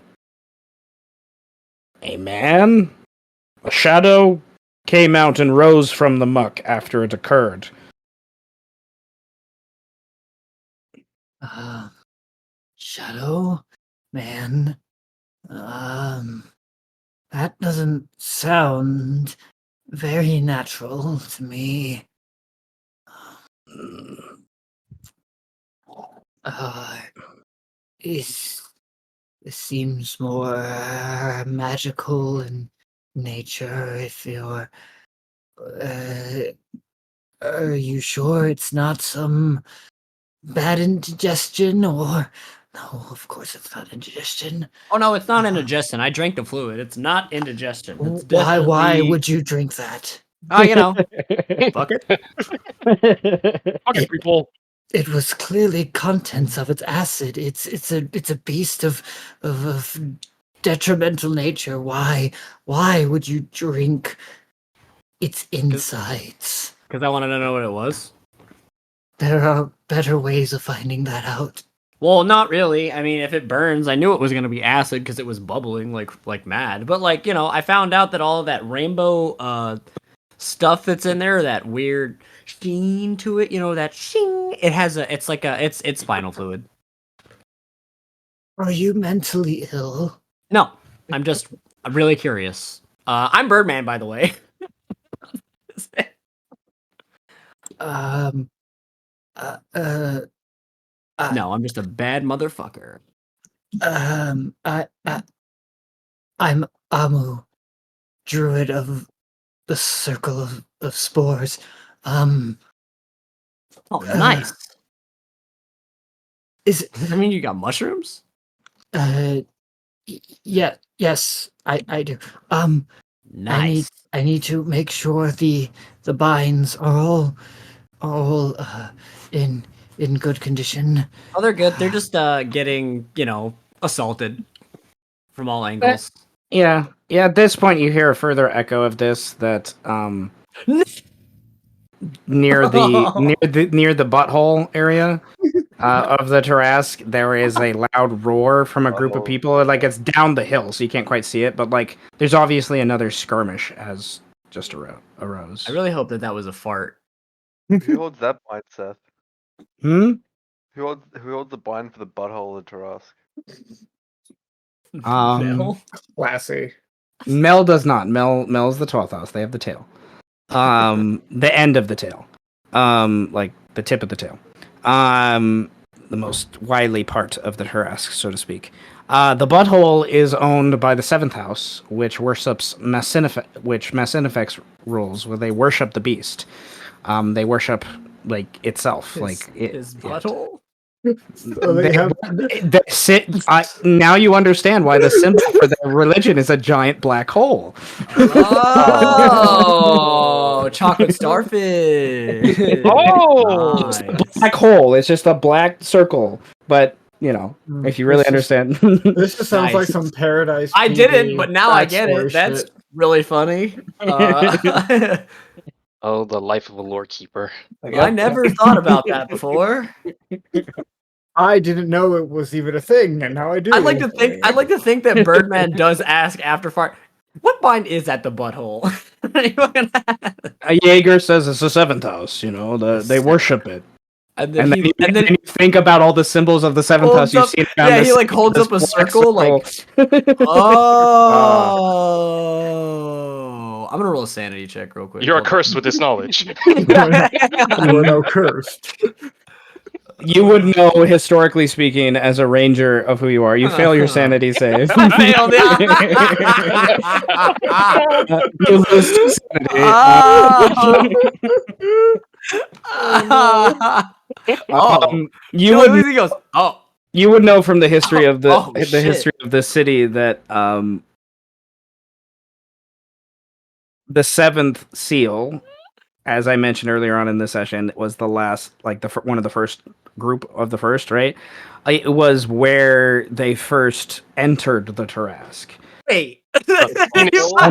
man, a shadow, came out and rose from the muck after it occurred. Shadow man. That doesn't sound very natural to me. Uh, is This seems more magical in nature. If you're, uh, are you sure it's not some bad indigestion or? No, of course it's not indigestion. Oh no, it's not indigestion. I drank the fluid. It's not indigestion. It's Why definitely. would you drink that? Oh, fuck it. Okay, people. It was clearly contents of its acid. It's a beast of detrimental nature. Why would you drink its insides? Because I wanted to know what it was. There are better ways of finding that out. Well, not really. I mean, if it burns, I knew it was gonna be acid because it was bubbling like mad. But like, I found out that all of that rainbow stuff that's in there, that weird sheen to it, that shing. It's spinal fluid. Are you mentally ill? No, I'm really curious. I'm Birdman, by the way. Um. No, I'm just a bad motherfucker. I'm Amu, druid of the circle of spores. Oh, nice. Is Does that mean you got mushrooms? Yeah, yes, I do. Nice. I need to make sure the binds are all in good condition. Oh, they're good. They're just getting, assaulted from all angles. Yeah. At this point, you hear a further echo of this that near the butthole area of the Tarrasque, there is a loud roar from a group of people. Like it's down the hill, so you can't quite see it, but like there's obviously another skirmish has just arose. I really hope that was a fart. Who holds that bind, Seth? Hmm. Who holds the bind for the butthole of the Tarrasque? Mel? Classy. Mel does not. Mel's the 12th house. They have the tail. The end of the tail. Like the tip of the tail. The most wily part of the Tarrasque, so to speak. The butthole is owned by the 7th house, which worships Massinifex rules, where they worship the beast. They worship like itself, His butthole? So they have now you understand why the symbol for their religion is a giant black hole. Oh, chocolate starfish. Oh! It's a Nice. black hole. It's just a black circle. But if you really This understand, just sounds like Nice. some Paradise. I didn't, PD but now I get backstory it. That's shit. really funny. Oh, the life of a lore keeper. I never thought about that before. I didn't know it was even a thing, and now I do. I'd like to think that Birdman does ask after fart. What bind is at the butthole? a Jaeger says it's the seventh house. They worship it. and And then then you think about all the symbols of the seventh house you've seen around yeah, this. he like holds up a this black circle, like oh. I'm gonna roll a sanity check real quick. You're Hold on. cursed with this knowledge. You are now cursed. You would know, historically speaking, as a ranger of who you are. You fail your sanity save. I failed it. You lose to sanity. You So would at least he goes, oh. you would know from the history of the shit. history of the city that the seventh seal, as I mentioned earlier on in the session, was the last, like one of the first group of the first, right? It was where they first entered the Tarrasque. Wait. And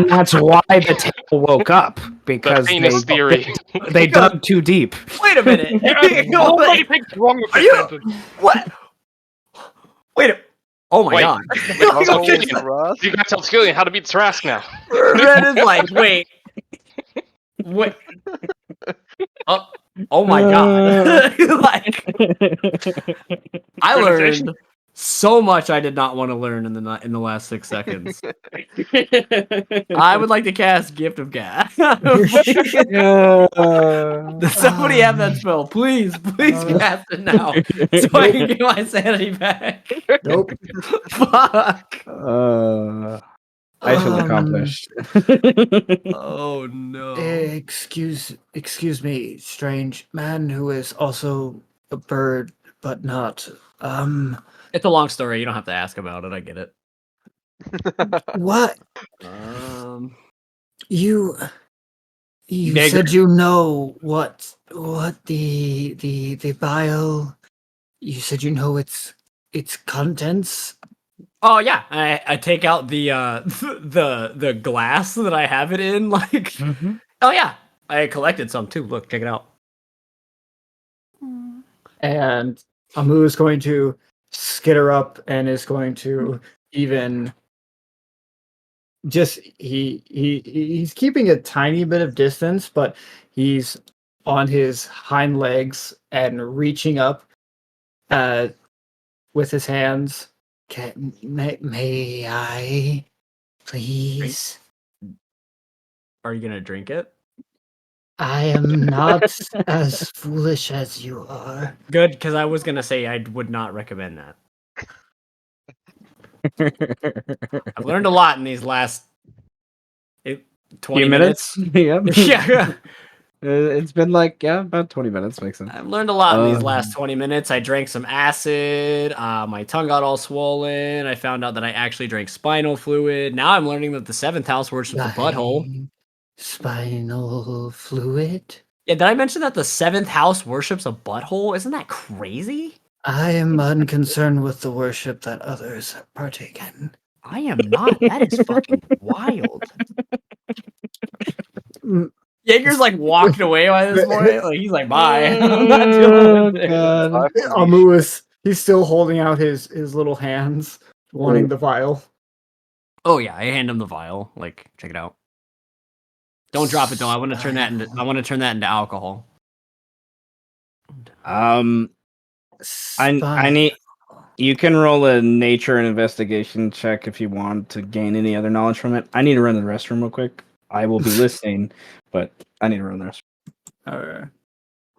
that's why the table woke up, because The famous theory. they dug too deep. Wait a minute. Nobody thinks wrong with Are this you- sentence. What? Wait a Oh my Wait. god. So Okay, Killian, Ross. you gotta tell Killian how to beat Trask now. Red is like, wait. Oh my god. Like I learned so much I did not want to learn in the last 6 seconds. I would like to cast Gift of Gab. Does somebody have that spell? Please cast it now so I can get my sanity back. Nope. Fuck. Mission accomplished. Oh no. Excuse me, strange man who is also a bird, but not. It's a long story. You don't have to ask about it. I get it. What you Nigger. said you know what the bile? You said you know its contents. Oh yeah, I take out the the glass that I have it in. Like, oh yeah, I collected some too. Look, check it out. And Amu is going to skitter up and is going to even just he's keeping a tiny bit of distance, but he's on his hind legs and reaching up with his hands. May I please? Are you gonna drink it? I am not as foolish as you are. Good, because I was gonna say I would not recommend that. I've learned a lot in these last 20 Few minutes. Yep. Yeah. It's been like about 20 minutes. Makes sense. I've learned a lot in these last 20 minutes. I drank some acid. My tongue got all swollen. I found out that I actually drank spinal fluid. Now I'm learning that the 7th house worships the butthole. Spinal fluid? Yeah, did I mention that the 7th house worships a butthole? Isn't that crazy? I am unconcerned with the worship that others partake in. I am not. That is fucking wild. Jaeger's like walked away by this point. Like he's like, bye. I'm not dealing with this. Amu he's still holding out his little hands, wanting the vial. Oh yeah, I hand him the vial. Like, check it out. Don't drop it though. I want to turn that into alcohol. I need. You can roll a nature and investigation check if you want to gain any other knowledge from it. I need to run to the restroom real quick. I will be listening, but I need to run to the restroom. Alright.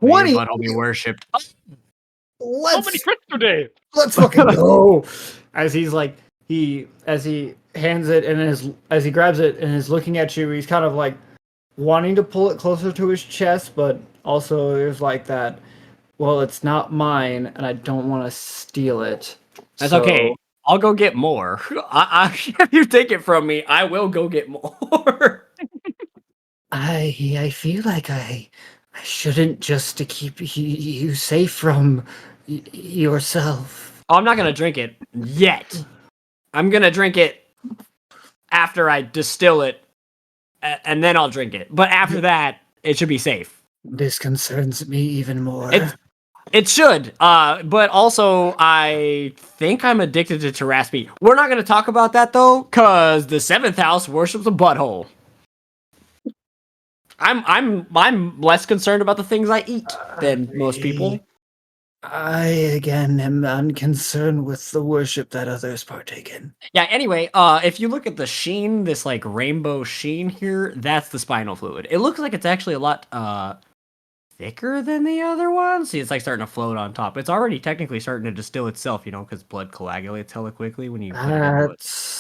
20. But I'll be worshipped. How many crits today? Let's fucking go. As he's like as he hands it and as he grabs it and is looking at you, he's kind of like wanting to pull it closer to his chest, but also there's like that Well, it's not mine, and I don't want to steal it. That's so okay. I'll go get more. If you take it from me, I will go get more. I feel like I shouldn't just to keep you safe from yourself. I'm not gonna drink it yet. I'm gonna drink it after I distill it, and then I'll drink it. But after that, it should be safe. This concerns me even more. It should. But also, I think I'm addicted to Terraspi. We're not gonna talk about that though, cause the seventh house worships a butthole. I'm less concerned about the things I eat than most people. I again am unconcerned with the worship that others partake in. Yeah, anyway, if you look at the sheen, this like rainbow sheen here, that's the spinal fluid. It looks like it's actually a lot thicker than the other one. See, it's like starting to float on top. It's already technically starting to distill itself, because blood coagulates hella quickly when you put it into a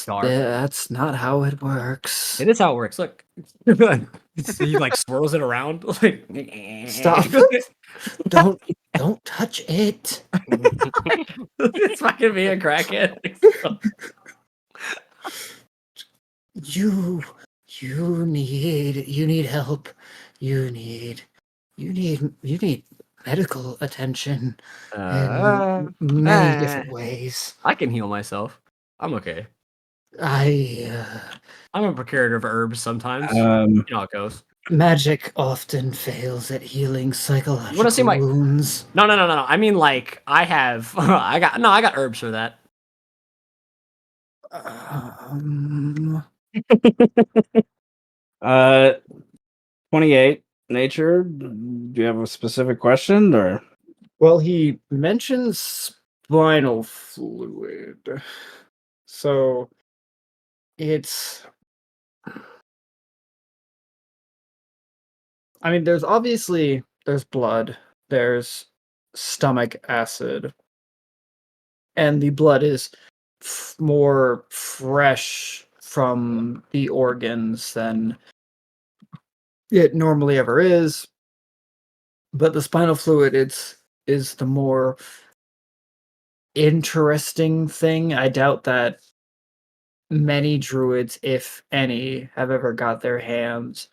jar. That's not how it works. It is how it works. Look. He like swirls it around. Like, Stop. Don't touch it. It's fucking me a crackhead. You need help. You need medical attention in many different ways. I can heal myself. I'm okay. I'm a procurator of herbs sometimes. You know how it goes. magic often fails at healing psychological wanna see my- wounds. No. I mean, like, I have. I got herbs for that. 28 nature. Do you have a specific question or? Well, he mentions spinal fluid. So it's I mean, there's blood, there's stomach acid, and the blood is more fresh from the organs than it normally ever is. But the spinal fluid is the more interesting thing. I doubt that many druids, if any, have ever got their hands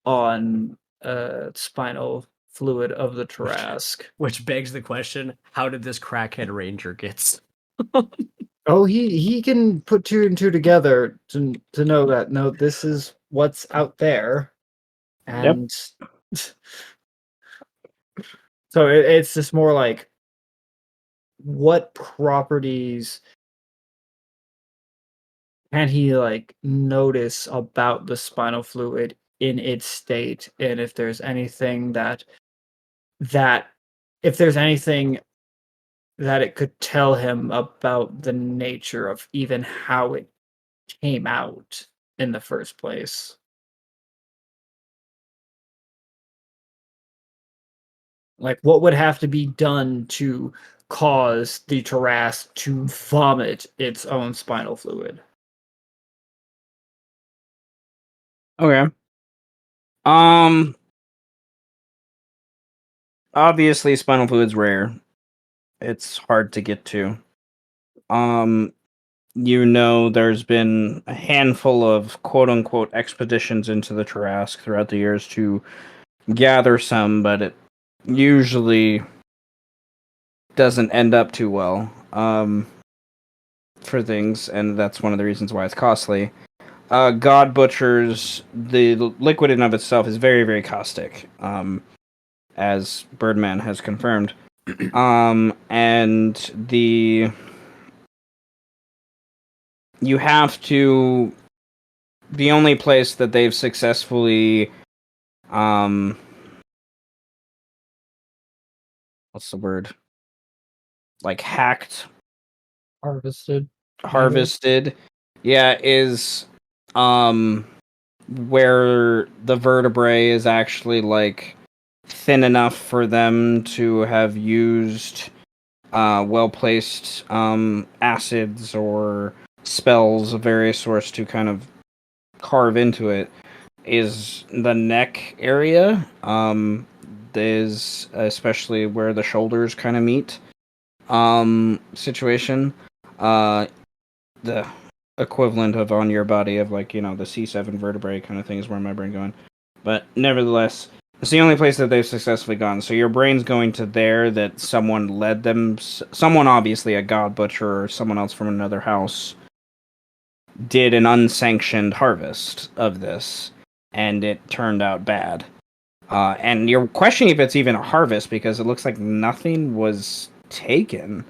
on spinal fluid of the Tarrasque. Which begs the question: how did this crackhead ranger get? Oh, he can put two and two together to know that no, this is what's out there, and so it's just more like what properties can he like notice about the spinal fluid in its state, and if there's anything that if there's anything that it could tell him about the nature of even how it came out in the first place. Like, what would have to be done to cause the Tarrasque to vomit its own spinal fluid? Okay. Obviously spinal fluid's rare. It's hard to get to. There's been a handful of quote unquote expeditions into the Tarrasque throughout the years to gather some, but it usually doesn't end up too well for things, and that's one of the reasons why it's costly. God Butchers, the liquid in of itself is very, very caustic, as Birdman has confirmed. And you have to, the only place that they've successfully, what's the word? Like hacked, harvested, yeah, is where the vertebrae is actually like thin enough for them to have used well placed acids or spells of various sorts to kind of carve into it, is the neck area. is especially where the shoulders kind of meet. Situation. The equivalent of on your body of like, the C7 vertebrae kind of thing is where my brain going. But nevertheless, it's the only place that they've successfully gone. So your brain's going to there that someone led them. Someone, obviously a god butcher or someone else from another house, did an unsanctioned harvest of this, and it turned out bad. And you're questioning if it's even a harvest because it looks like nothing was taken.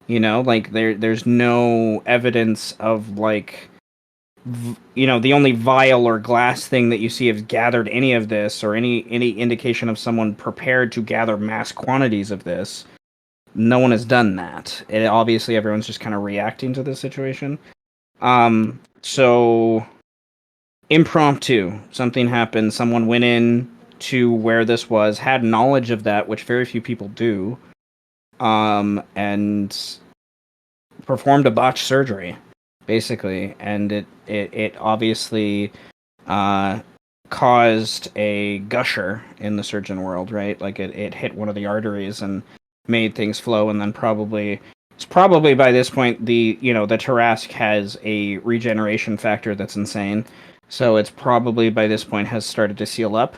Like there's no evidence of like, the only vial or glass thing that you see has gathered any of this, or any indication of someone prepared to gather mass quantities of this. No one has done that. Obviously, everyone's just kind of reacting to this situation. So impromptu, something happened. Someone went in to where this was, had knowledge of that, which very few people do, and performed a botched surgery, basically, and it obviously caused a gusher in the surgeon world, right? Like it hit one of the arteries and made things flow, and then it's probably by this point the Tarrasque has a regeneration factor that's insane, so it's probably by this point has started to seal up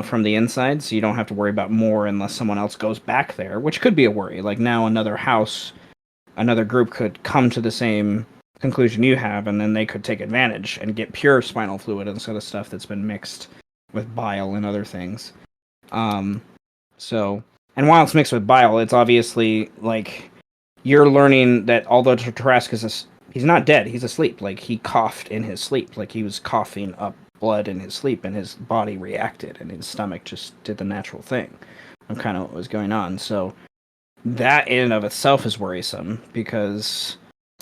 from the inside, so you don't have to worry about more unless someone else goes back there, which could be a worry. Like now another group could come to the same conclusion you have, and then they could take advantage and get pure spinal fluid instead of stuff that's been mixed with bile and other things. So, and while it's mixed with bile, it's obviously like you're learning that although Tarrasque he's not dead, he's asleep. Like he coughed in his sleep, like he was coughing up blood in his sleep, and his body reacted, and his stomach just did the natural thing of kind of what was going on. So that in and of itself is worrisome because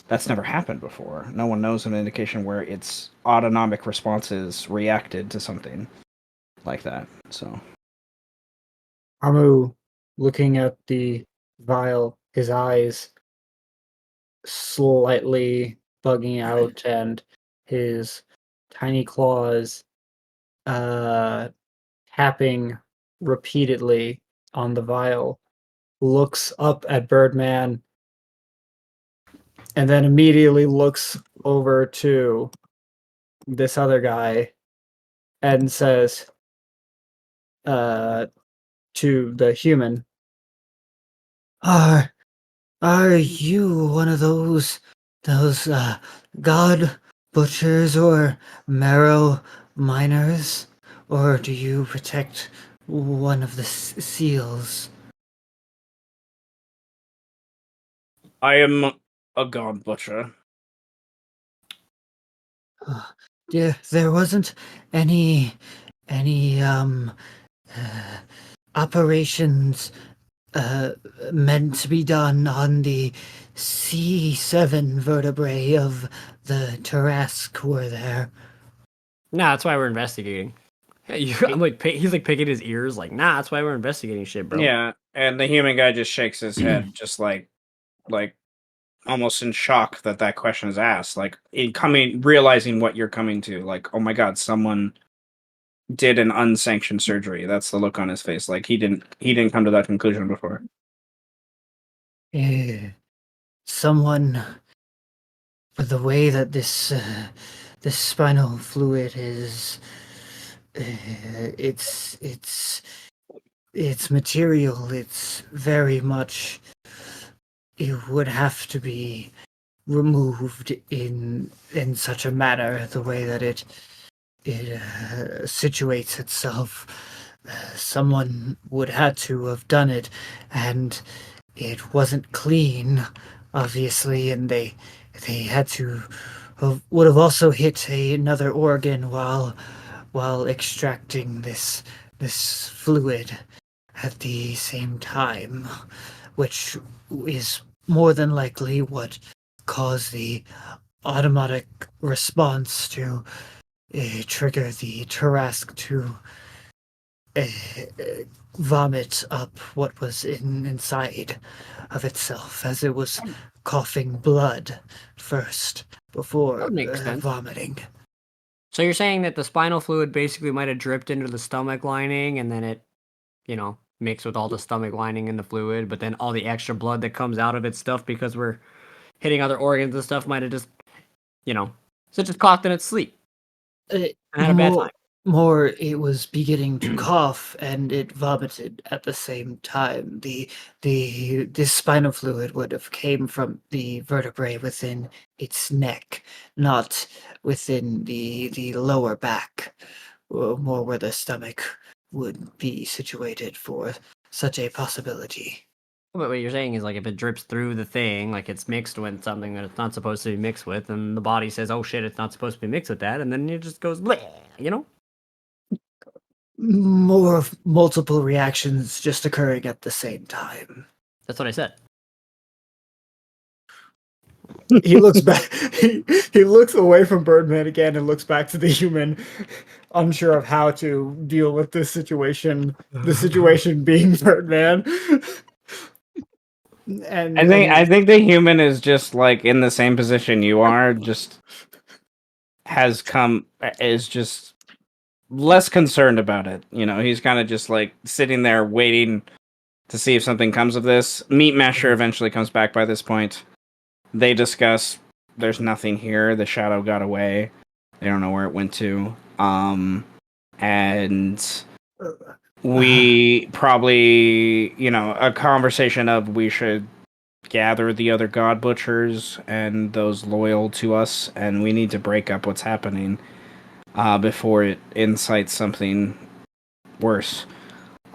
that's never happened before. No one knows an indication where its autonomic responses reacted to something like that. So Amu, looking at the vial, his eyes slightly bugging out, and his tiny claws tapping repeatedly on the vial, looks up at Birdman, and then immediately looks over to this other guy and says to the human, Are you one of those god butchers or marrow miners, or do you protect one of the seals? I am a god butcher. There wasn't any operations meant to be done on the C7 vertebrae of the Tarrasque, were there? Nah, that's why we're investigating. I'm like, he's like picking his ears, like, nah, that's why we're investigating shit, bro. Yeah, and the human guy just shakes his head, just like almost in shock that question is asked. Like realizing what you're coming to. Like, oh my god, someone did an unsanctioned surgery. That's the look on his face. Like he didn't come to that conclusion before. Someone, for the way that this spinal fluid is, it's material. It's very much. It would have to be removed in such a manner, the way that it situates itself. Someone would have to have done it, and it wasn't clean, obviously, and they had to would have also hit another organ while extracting this fluid at the same time, which is more than likely what caused the automatic response to trigger the Tarrasque to vomit up what was inside of itself, as it was coughing blood first before That makes sense. vomiting. So you're saying that the spinal fluid basically might have dripped into the stomach lining, and then it mixed with all the stomach lining and the fluid, but then all the extra blood that comes out of it stuff because we're hitting other organs and stuff might have just, so it just coughed in its sleep Uh, and had a bad time. more, it was beginning to cough and it vomited at the same time. The spinal fluid would have came from the vertebrae within its neck, not within the lower back, more where the stomach would be situated for such a possibility. But what you're saying is like if it drips through the thing, like it's mixed with something that it's not supposed to be mixed with, and the body says, "Oh shit, it's not supposed to be mixed with that," and then it just goes, bleh. More of multiple reactions just occurring at the same time. That's what I said. He looks back. He looks away from Birdman again and looks back to the human, unsure of how to deal with this situation. The situation being Birdman. And I think the human is just like in the same position you are, just is just less concerned about it. He's kind of just like sitting there waiting to see if something comes of this. Meat Masher eventually comes back by this point. They discuss there's nothing here. The shadow got away. They don't know where it went to. And we probably, a conversation of we should gather the other god butchers and those loyal to us, and we need to break up what's happening before it incites something worse.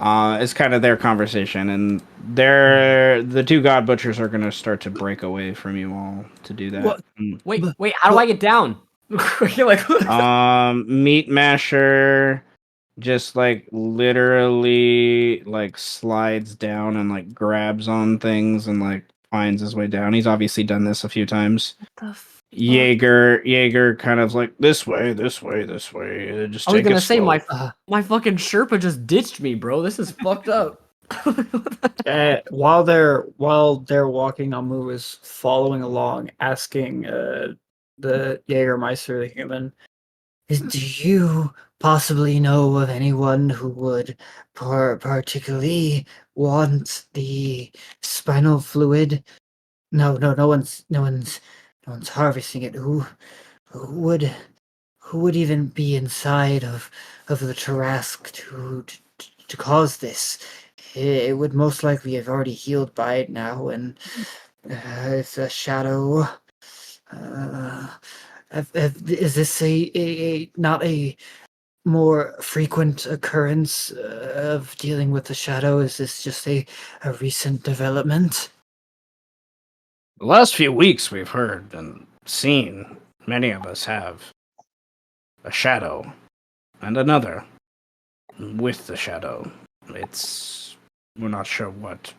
It's kind of their conversation, and the two god butchers are going to start to break away from you all to do that. What? Wait, how do I get down? You're like, Meat Masher just like literally like slides down and like grabs on things and like finds his way down. He's obviously done this a few times. what the fuck? Jaeger kind of like this way. Just I was take gonna it say slow. my fucking Sherpa just ditched me, bro. This is fucked up. while they're walking, Amu is following along, asking the Jägermeister, the human, do you possibly know of anyone who would particularly want the spinal fluid? No one's harvesting it. Who would even be inside of the Tarask to cause this? It would most likely have already healed by it now, and it's a shadow. Is this a not a more frequent occurrence of dealing with the shadow? Is this just a recent development? The last few weeks we've heard and seen, many of us have, a shadow and another with the shadow. We're not sure what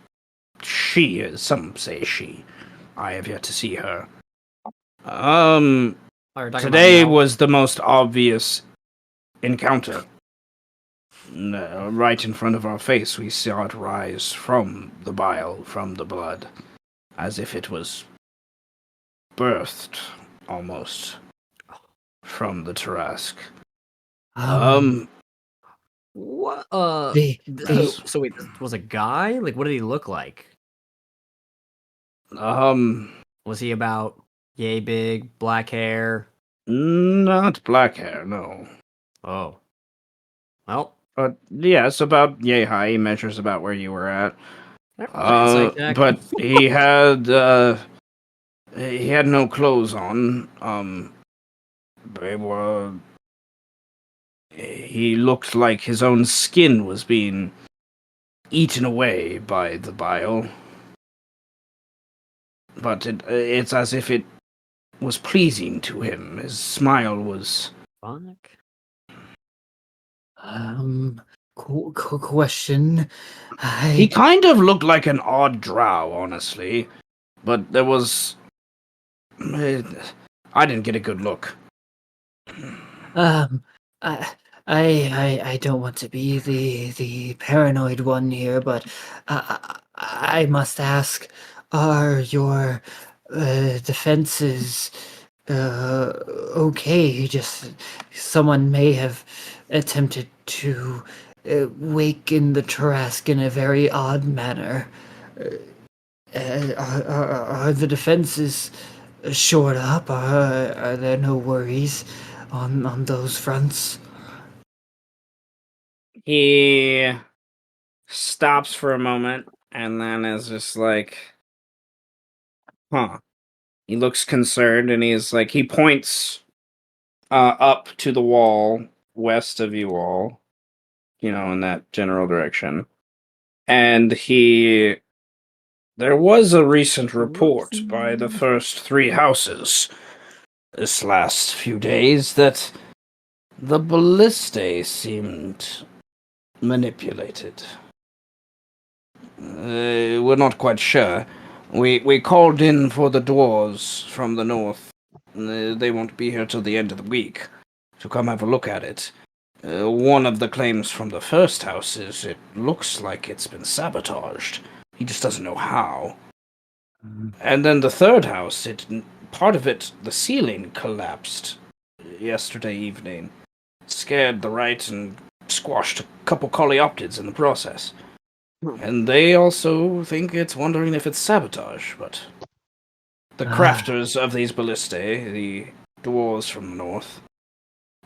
she is. Some say she. I have yet to see her. Today was the most obvious encounter. Right in front of our face, we saw it rise from the bile, from the blood, as if it was birthed, almost, from the Tarask. What? So wait, this was a guy? Like, what did he look like? Was he about yay big, black hair? Not black hair, no. Oh. Well. But yes, about yay high. He measures about where you were at. But he had no clothes on. He looked like his own skin was being eaten away by the bile. But it's as if it was pleasing to him. His smile was... Fuck. Question. He kind of looked like an odd drow, honestly. But there was... I didn't get a good look. I don't want to be the paranoid one here, but I must ask: are your defenses okay? Just someone may have attempted to waken the Tarrasque in a very odd manner. Are the defenses shored up? Are there no worries on those fronts? He stops for a moment and then is just like, huh. He looks concerned and he's like, he points up to the wall west of you all, in that general direction. And there was a recent report by the first 3 houses this last few days that the ballistae seemed manipulated. We're not quite sure. We called in for the dwarves from the north. They won't be here till the end of the week to come have a look at it. One of the claims from the first house is it looks like it's been sabotaged. He just doesn't know how. And then the third house, part of it, the ceiling collapsed yesterday evening. Scared the right and squashed a couple coleoptids in the process. And they also think it's wondering if it's sabotage, but the crafters of these ballistae, the dwarves from the north,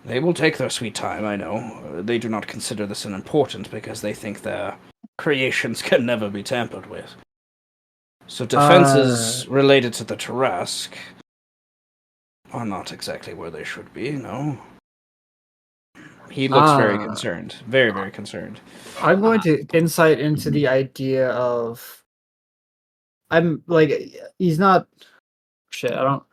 they will take their sweet time, I know. They do not consider this unimportant because they think their creations can never be tampered with. So defenses related to the Tarrasque are not exactly where they should be, no. He looks very concerned. Very, very concerned. I'm going to insight into the idea of. I'm like, he's not. Shit, I don't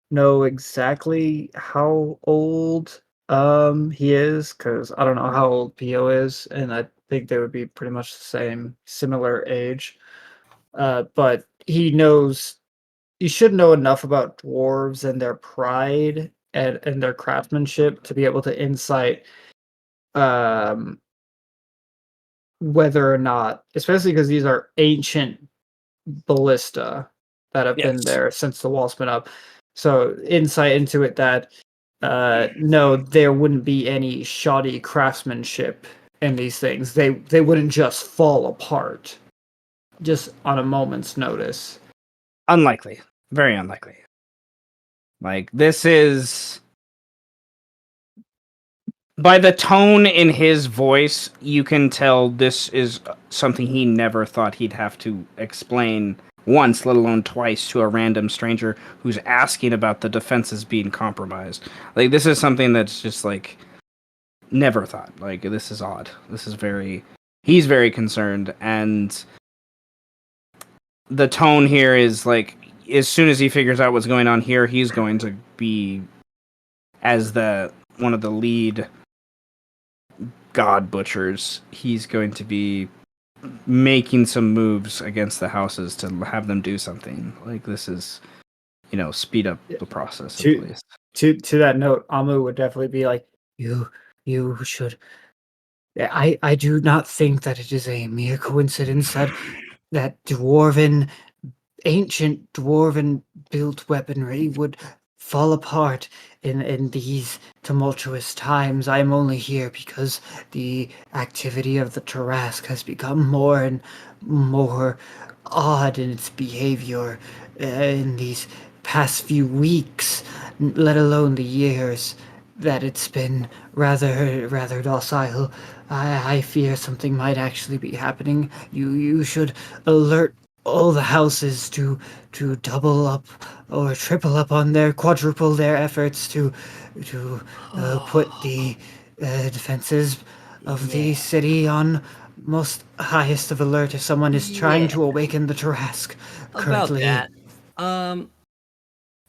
know exactly how old he is, because I don't know how old Pio is, and I think they would be pretty much the same, similar age. But he should know enough about dwarves and their pride and their craftsmanship to be able to insight whether or not, especially because these are ancient ballista that have been there since the wall's been up. So insight into it that no, there wouldn't be any shoddy craftsmanship in these things. They wouldn't just fall apart just on a moment's notice. Unlikely. Very unlikely. Like, this is... By the tone in his voice, you can tell this is something he never thought he'd have to explain once, let alone twice, to a random stranger who's asking about the defenses being compromised. Like, this is something that's just, like, never thought. Like, this is odd. This is very... He's very concerned, and the tone here is, like, as soon as he figures out what's going on here, he's going to be, as one of the lead god butchers, he's going to be making some moves against the houses to have them do something. Like, this is, speed up the process at least. To that note, Amu would definitely be like, you should. I do not think that it is a mere coincidence that ancient dwarven built weaponry would fall apart in these tumultuous times. I am only here because the activity of the Tarrasque has become more and more odd in its behavior in these past few weeks, let alone the years that it's been rather docile. I fear something might actually be happening. You should alert all the houses to double up or triple up on quadruple their efforts to put the defenses of the city on most highest of alert if someone is trying to awaken the Tarrasque currently. About that,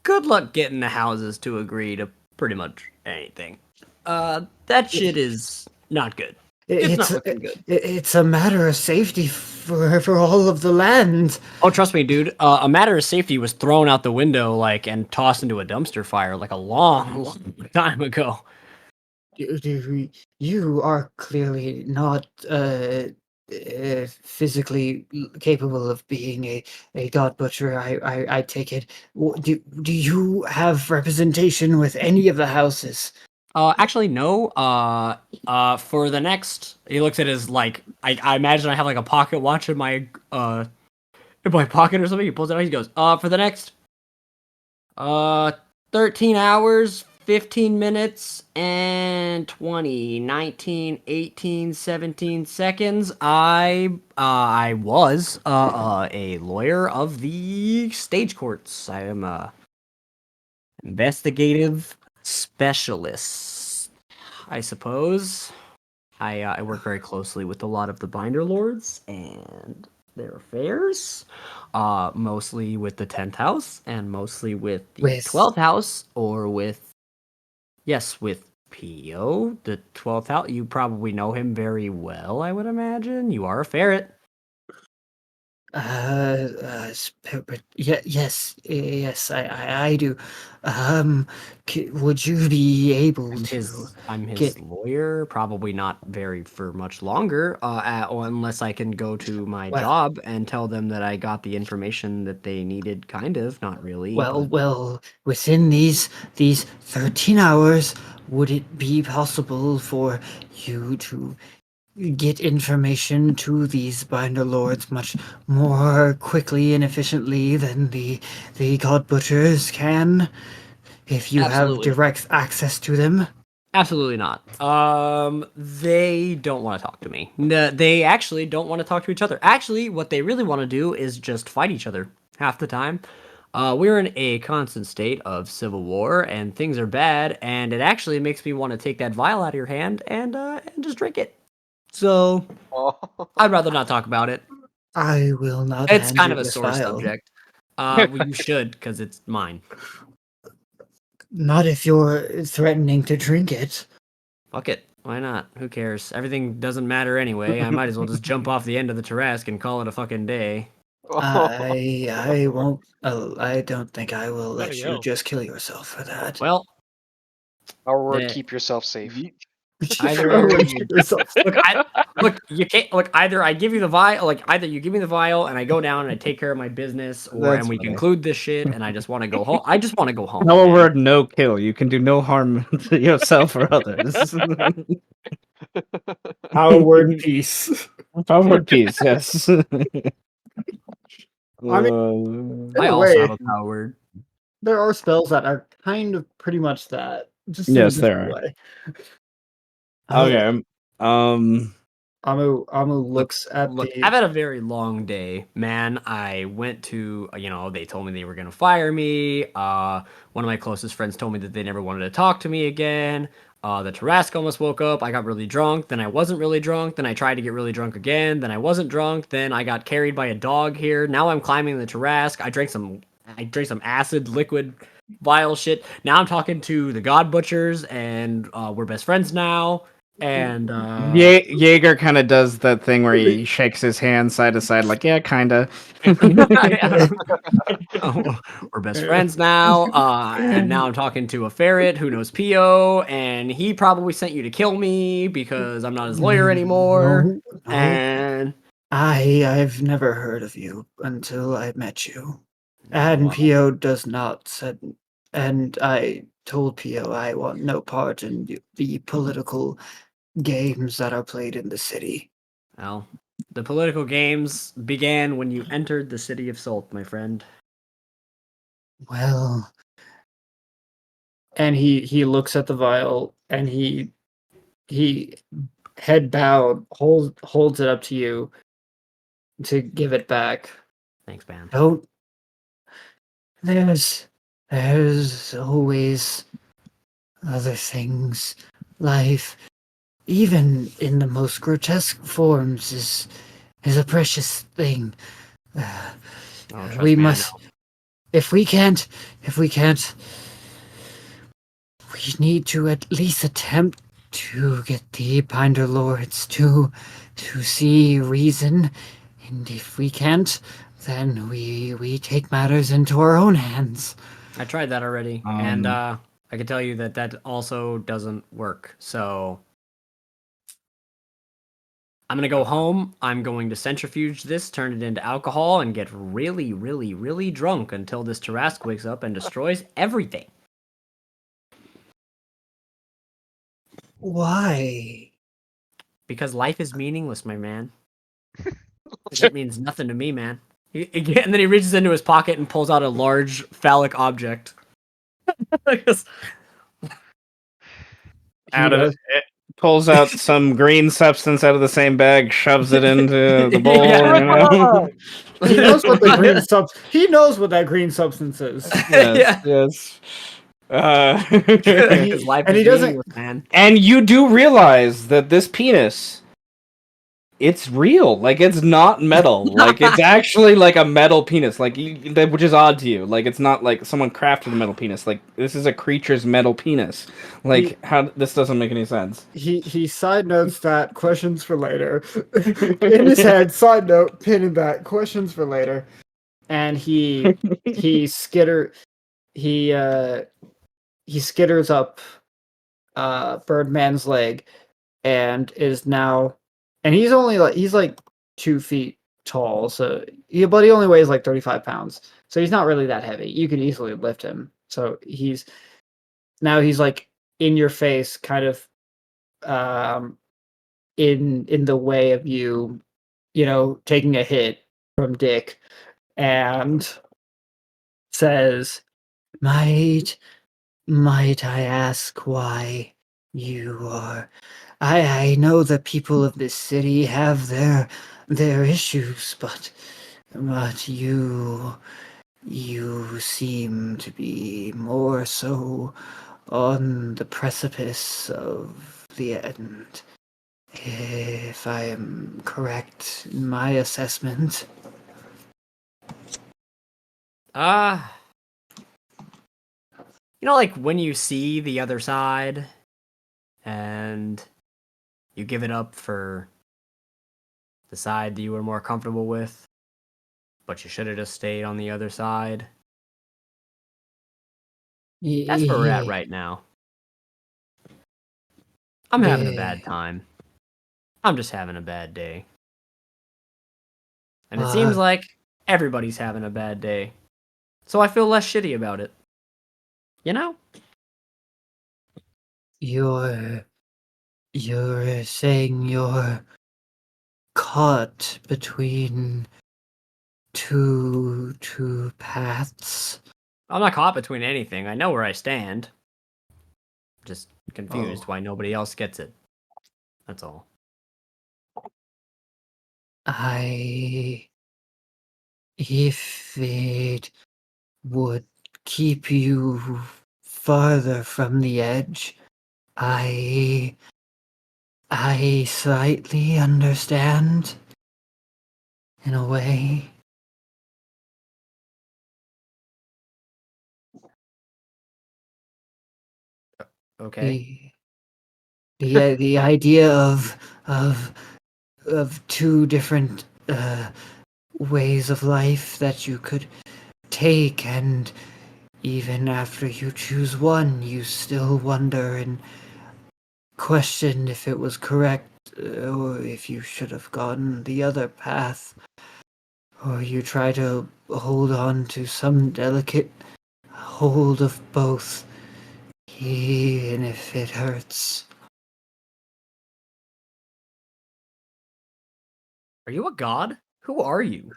good luck getting the houses to agree to pretty much anything. That shit is not good. It's not looking good. It's a matter of safety for all of the land. Oh, trust me, dude. A matter of safety was thrown out the window, and tossed into a dumpster fire, a long time ago. You are clearly not physically capable of being a god butcher. I take it. Do you have representation with any of the houses? Actually, no. For the next, he looks at his like. I imagine I have like a pocket watch in my pocket or something. He pulls it out. He goes, for the next, uh, 13 hours, 15 minutes, and 20, 19, 18, 17 seconds. I was a lawyer of the stage courts. I am a investigative specialist, I suppose. I work very closely with a lot of the binder lords and their affairs, mostly with the 10th house and mostly with the With 12th house, or with PO, the 12th house. You probably know him very well, I would imagine. You are a ferret. yes, I do. Would you be able to I'm get his lawyer. Probably not very for much longer, unless I can go to my well, job and tell them that I got the information that they needed. Kind of, not really, but within these 13 hours, would it be possible for you to get information to these binder lords much more quickly and efficiently than the god butchers can, if you have absolutely, direct access to them? absolutely not. They don't want to talk to me. No, they actually don't want to talk to each other. Actually, what they really want to do is just fight each other half the time. We're in a constant state of civil war, and things are bad. And it actually makes me want to take that vial out of your hand and just drink it. So Oh. I'd rather not talk about it. I will not It's hand kind you of a this sore vial. subject. Well, you should, because it's mine. Not if you're threatening to drink it. Fuck it. Why not? Who cares? Everything doesn't matter anyway. I might as well just jump off the end of the Tarrasque and call it a fucking day. I won't. I don't think I will Bloody let you hell. just kill yourself for that. Well, Our word, the, keep yourself safe. Yeet. either Would you yourself? look, you can't look. Either I give you the vial, like either you give me the vial and I go down and I take care of my business, and That's we funny. conclude this shit, and I just want to go home. I just want to go home. Our man. word, no kill. You can do no harm to yourself or others. Our word peace. Our word, peace. Yes. I mean, in I a also way, have a power word. there are spells that are kind of pretty much that, just in a Yes, there different are. way. Okay. Um. Amu Look, looks at look, the I've had a very long day, man. I went to, they told me they were going to fire me. One of my closest friends told me that they never wanted to talk to me again. The Tarrasque almost woke up. I got really drunk. Then I wasn't really drunk. Then I tried to get really drunk again. Then I wasn't drunk. Then I got carried by a dog here. Now I'm climbing the Tarrasque. I drank some acid, liquid, vile shit. Now I'm talking to the God Butchers, and we're best friends now. And Jaeger kind of does that thing where he shakes his hand side to side, like, yeah, kind of. we're best friends now. And now I'm talking to a ferret who knows PO, and he probably sent you to kill me because I'm not his lawyer anymore. No. And I've never heard of you until I met you. And well, Pio does not said, and I told Pio I want no part in the political games that are played in the city. well, the political games began when you entered the city of Salt, my friend. Well, and he looks at the vial and he head bowed holds it up to you to give it back. Thanks, man. Don't there's always other things. Life, even in the most grotesque forms, is a precious thing. Oh, trust We me, I must, know. if we can't, we need to at least attempt to get the Binder Lords to see reason, and if we can't, then we take matters into our own hands. I tried that already, and I can tell you that also doesn't work. So I'm gonna go home. I'm going to centrifuge this, turn it into alcohol, and get really, really, really drunk until this Tarrasque wakes up and destroys everything. Why? Because life is meaningless, my man. That means nothing to me, man. And then he reaches into his pocket and pulls out a large phallic object. Out of it, pulls out some green substance out of the same bag, shoves it into the bowl. Yeah. You know. He knows what the green He knows what that green substance is. Yes. Yeah. Yes. Because life And is he doesn't. meaningless, man. And you do realize that this penis, it's real. Like, it's not metal. Like, it's actually like a metal penis. Like, which is odd to you. Like, it's not like someone crafted a metal penis. Like, this is a creature's metal penis. Like, how this doesn't make any sense. He side notes that questions for later. In his head, side note, pinning back, questions for later. And he skitters up Birdman's leg and is now, and he's only like 2 feet tall, so but he only weighs like 35 pounds, so he's not really that heavy. You can easily lift him. So he's like in your face, kind of in the way of you, taking a hit from Dick, and says, "Might I ask why you are? I know the people of this city have their issues, but you seem to be more so on the precipice of the end. If I am correct in my assessment." Like when you see the other side and you give it up for the side that you were more comfortable with, but you should have just stayed on the other side. That's where we're at right now. I'm having a bad time. I'm just having a bad day. And it seems like everybody's having a bad day. So I feel less shitty about it. You know? You're saying you're caught between two paths? I'm not caught between anything. I know where I stand. Just confused why nobody else gets it. That's all. If it would keep you farther from the edge, I slightly understand, in a way. Okay. The idea of two different ways of life that you could take, and even after you choose one, you still wonder and question if it was correct, or if you should have gone the other path, or you try to hold on to some delicate hold of both, even if it hurts. Are you a god? Who are you?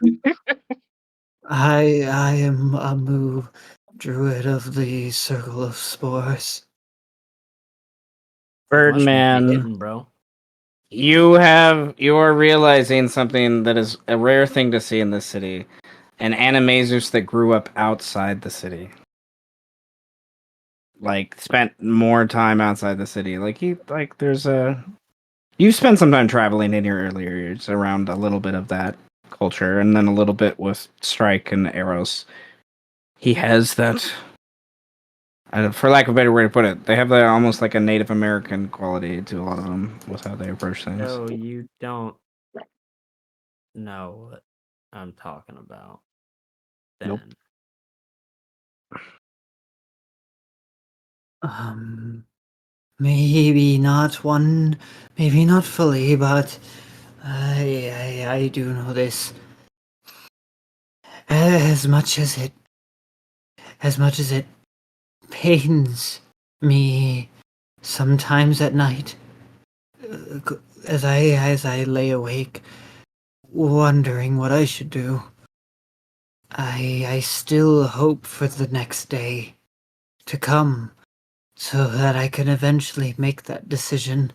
I am a Mu, druid of the Circle of Spores. Must be Birdman, hitting, bro. you are realizing something that is a rare thing to see in this city. An Animaesus that grew up outside the city. Like, spent more time outside the city. You spent some time traveling in your earlier years around a little bit of that culture, and then a little bit with Strike and Eros. He has that, for lack of a better way to put it, they have that almost like a Native American quality to a lot of them with how they approach things. No, you don't know what I'm talking about. Then. Nope. Maybe not fully, but I do know this. As much as it pains me sometimes at night, as I lay awake, wondering what I should do, I still hope for the next day to come so that I can eventually make that decision.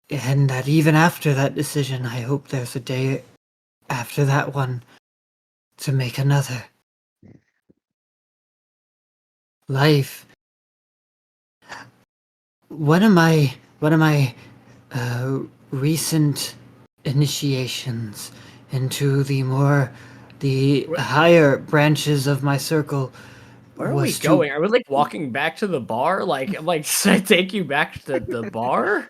And that even after that decision, I hope there's a day after that one to make another. Life. One of my recent initiations into the higher branches of my circle. Where are we was to- going? Are we like walking back to the bar? Like, I'm like, should I take you back to the bar?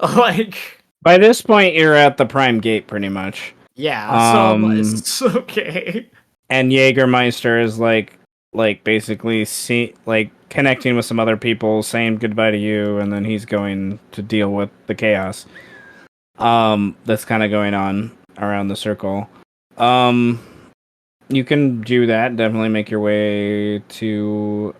Like, By this point, you're at the Prime Gate, pretty much. yeah. So Um, it's okay. and Jägermeister is like basically connecting with some other people, saying goodbye to you, and then he's going to deal with the chaos. That's kind of going on around the circle. You can do that. Definitely make your way to,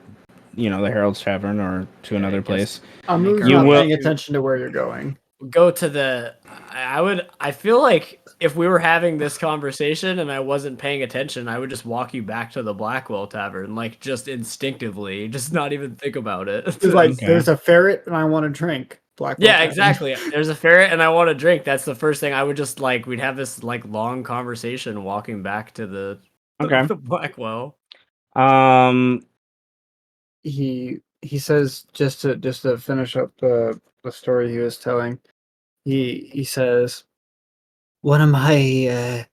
the Herald's Tavern or to Yeah, another I guess place. Amu's our You not will- paying attention to where you're going. Go to the. I feel like if we were having this conversation and I wasn't paying attention, I would just walk you back to the Blackwell Tavern, like just instinctively, just not even think about it. It's like, Okay. there's a ferret and I want to drink. Blackwell Yeah, Tavern. exactly. There's a ferret and I want a drink. That's the first thing I would just like. We'd have this like long conversation walking back to the Okay. the Blackwell. He says, just to finish up the story he was telling. He says, one of my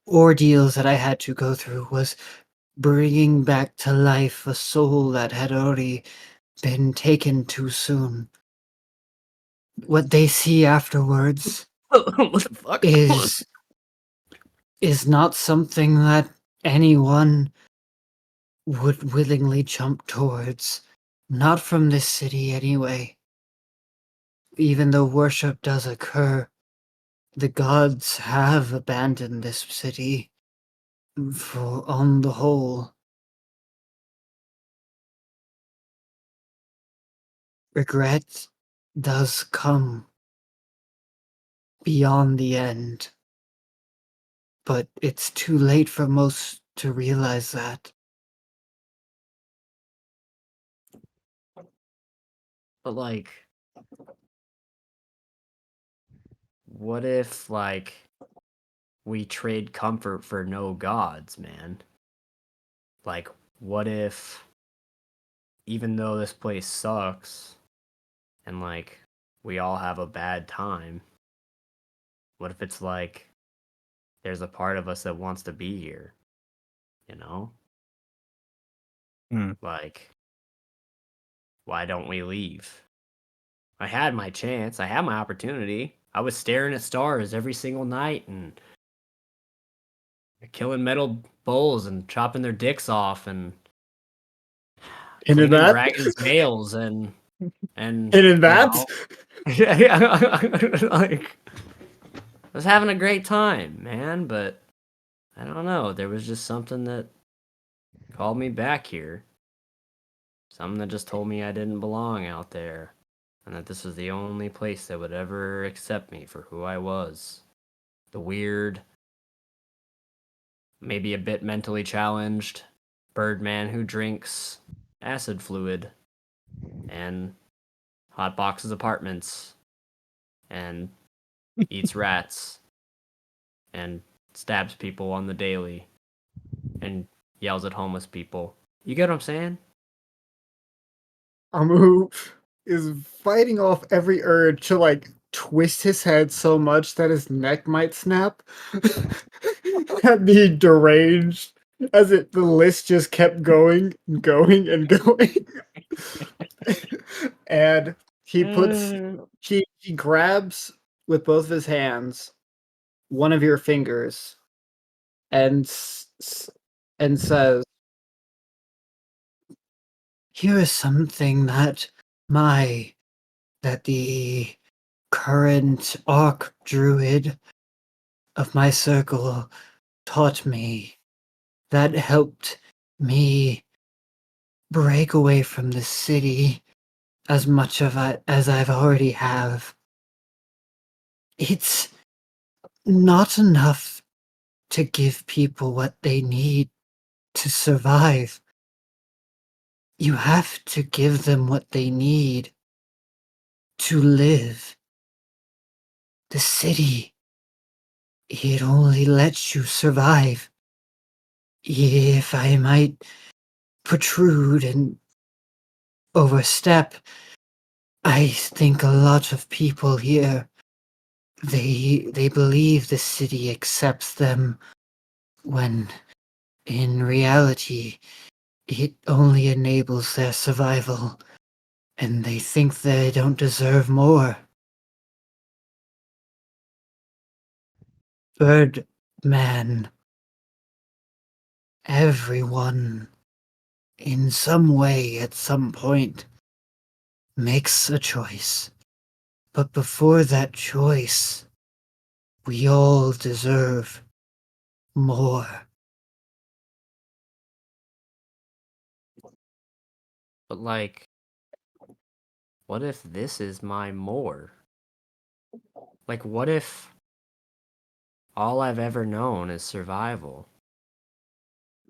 ordeals that I had to go through was bringing back to life a soul that had already been taken too soon. What they see afterwards What the fuck? is not something that anyone would willingly jump towards. Not from this city, anyway. Even though worship does occur, the gods have abandoned this city on the whole. Regret does come beyond the end, but it's too late for most to realize that. But like, what if like we trade comfort for no gods, man? Like, what if even though this place sucks and like we all have a bad time, what if it's like there's a part of us that wants to be here, you know? Hmm. Like, why don't we leave? I had my chance. I had my opportunity. I was staring at stars every single night and killing metal bulls and chopping their dicks off and into cleaning that? dragons' nails and into you that? know, yeah, like I was having a great time, man, but I don't know. There was just something that called me back here. Something that just told me I didn't belong out there, and that this was the only place that would ever accept me for who I was. The weird, maybe a bit mentally challenged Birdman who drinks acid fluid and hot boxes apartments and eats rats and stabs people on the daily and yells at homeless people. You get what I'm saying? Amu is fighting off every urge to like twist his head so much that his neck might snap. At the deranged as the list just kept going and going and going. And he grabs with both of his hands one of your fingers and says, Here is something that the current Arc Druid of my circle taught me that helped me break away from the city as much of it as I've already have, it's not enough to give people what they need to survive. You have to give them what they need to live. The city, it only lets you survive. If I might protrude and overstep, I think a lot of people here, they believe the city accepts them when in reality it only enables their survival, and they think they don't deserve more. Birdman, everyone, in some way at some point, makes a choice. But before that choice, we all deserve more. But like, what if this is my more? Like, what if all I've ever known is survival?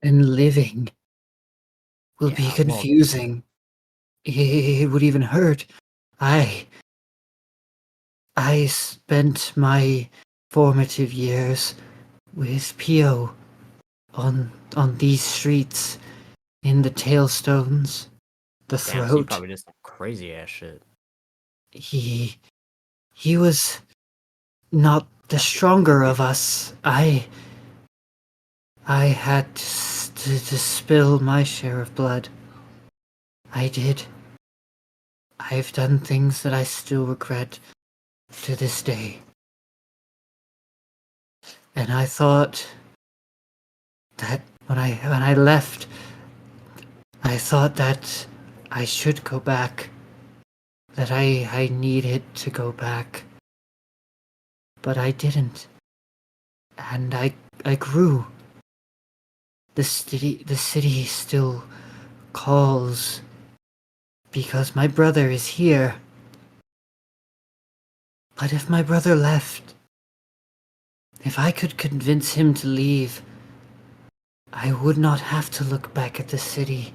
And living will be Yeah, well, confusing. It would even hurt. I spent my formative years with Pio on these streets, in the tailstones, the damn, so you throat. probably did some crazy ass shit. He was not the stronger of us. I had to spill my share of blood. I did. I've done things that I still regret to this day. And I thought that when I left, I thought that I should go back. That I needed to go back. But I didn't. And I grew. The city still calls because my brother is here. But if my brother left, if I could convince him to leave, I would not have to look back at the city.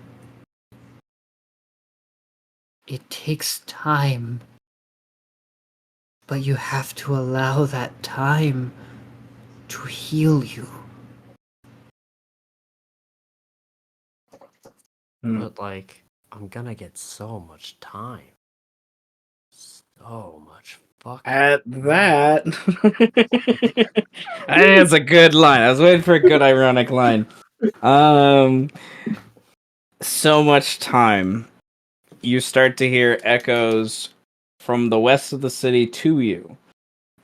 It takes time, but you have to allow that time to heal you. But like, I'm gonna get so much time. So much fucking At that, I think that's a good line. I was waiting for a good ironic line. So much time. You start to hear echoes from the west of the city to you.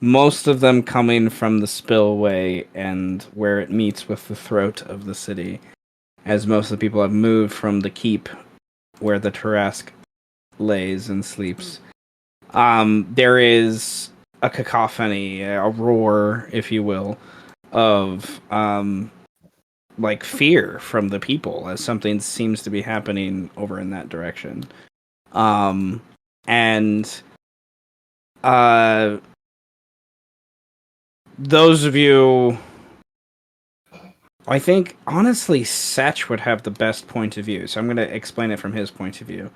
Most of them coming from the spillway and where it meets with the throat of the city, as most of the people have moved from the keep where the Tarask lays and sleeps. There is a cacophony, a roar, if you will, of like fear from the people as something seems to be happening over in that direction. And those of you, I think honestly, Setch would have the best point of view, so I'm going to explain it from his point of view.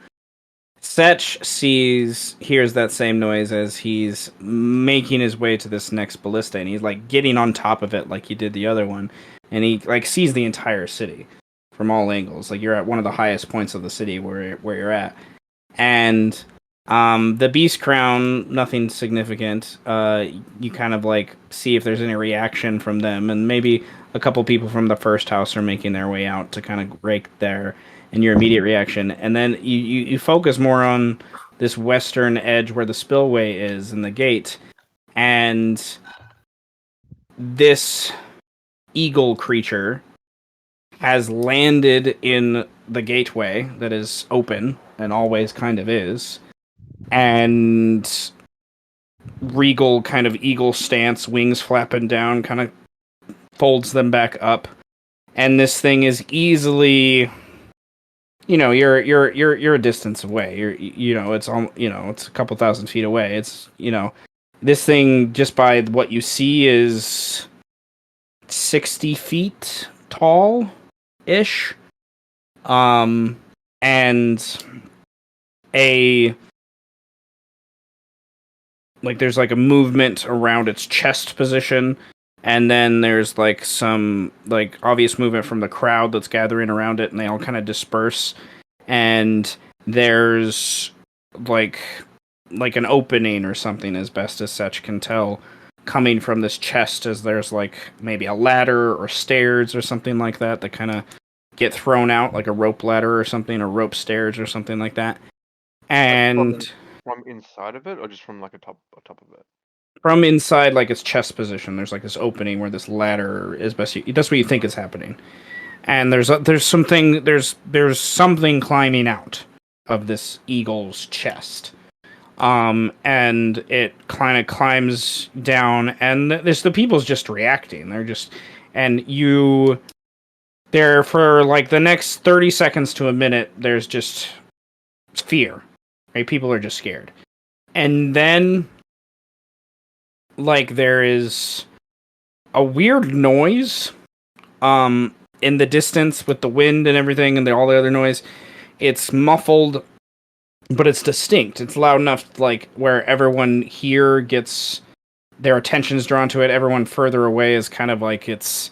Setch hears that same noise as he's making his way to this next ballista, and he's like getting on top of it like he did the other one, and he like sees the entire city from all angles. Like you're at one of the highest points of the city where you're at, and the beast crown, nothing significant. You kind of like see if there's any reaction from them, and maybe a couple people from the first house are making their way out to kind of rake there, and your immediate reaction. And then you focus more on this western edge where the spillway is and the gate, and this eagle creature has landed in the gateway that is open and always kind of is, and regal kind of eagle stance, wings flapping down, kind of folds them back up. And this thing is easily, you're a distance away. It's it's a couple thousand feet away. It's this thing, just by what you see, is 60 feet tall ish. And a there's like a movement around its chest position, and then there's like some like obvious movement from the crowd that's gathering around it, and they all kind of disperse. And there's like an opening or something, as best as such can tell, coming from this chest, as there's like maybe a ladder or stairs or something like that kind of get thrown out, like a rope ladder or something, or rope stairs or something like that. And from inside of it, or just from like a top of it? From inside, like its chest position, there's like this opening where this ladder is that's what you think is happening. And there's something climbing out of this eagle's chest. And it kind of climbs down, and the people's just reacting. They're just, and you there for like the next 30 seconds to a minute, there's just fear. Right? People are just scared. And then there is a weird noise in the distance with the wind and everything and all the other noise. It's muffled, but it's distinct. It's loud enough where everyone here gets their attention is drawn to it. Everyone further away is kind of it's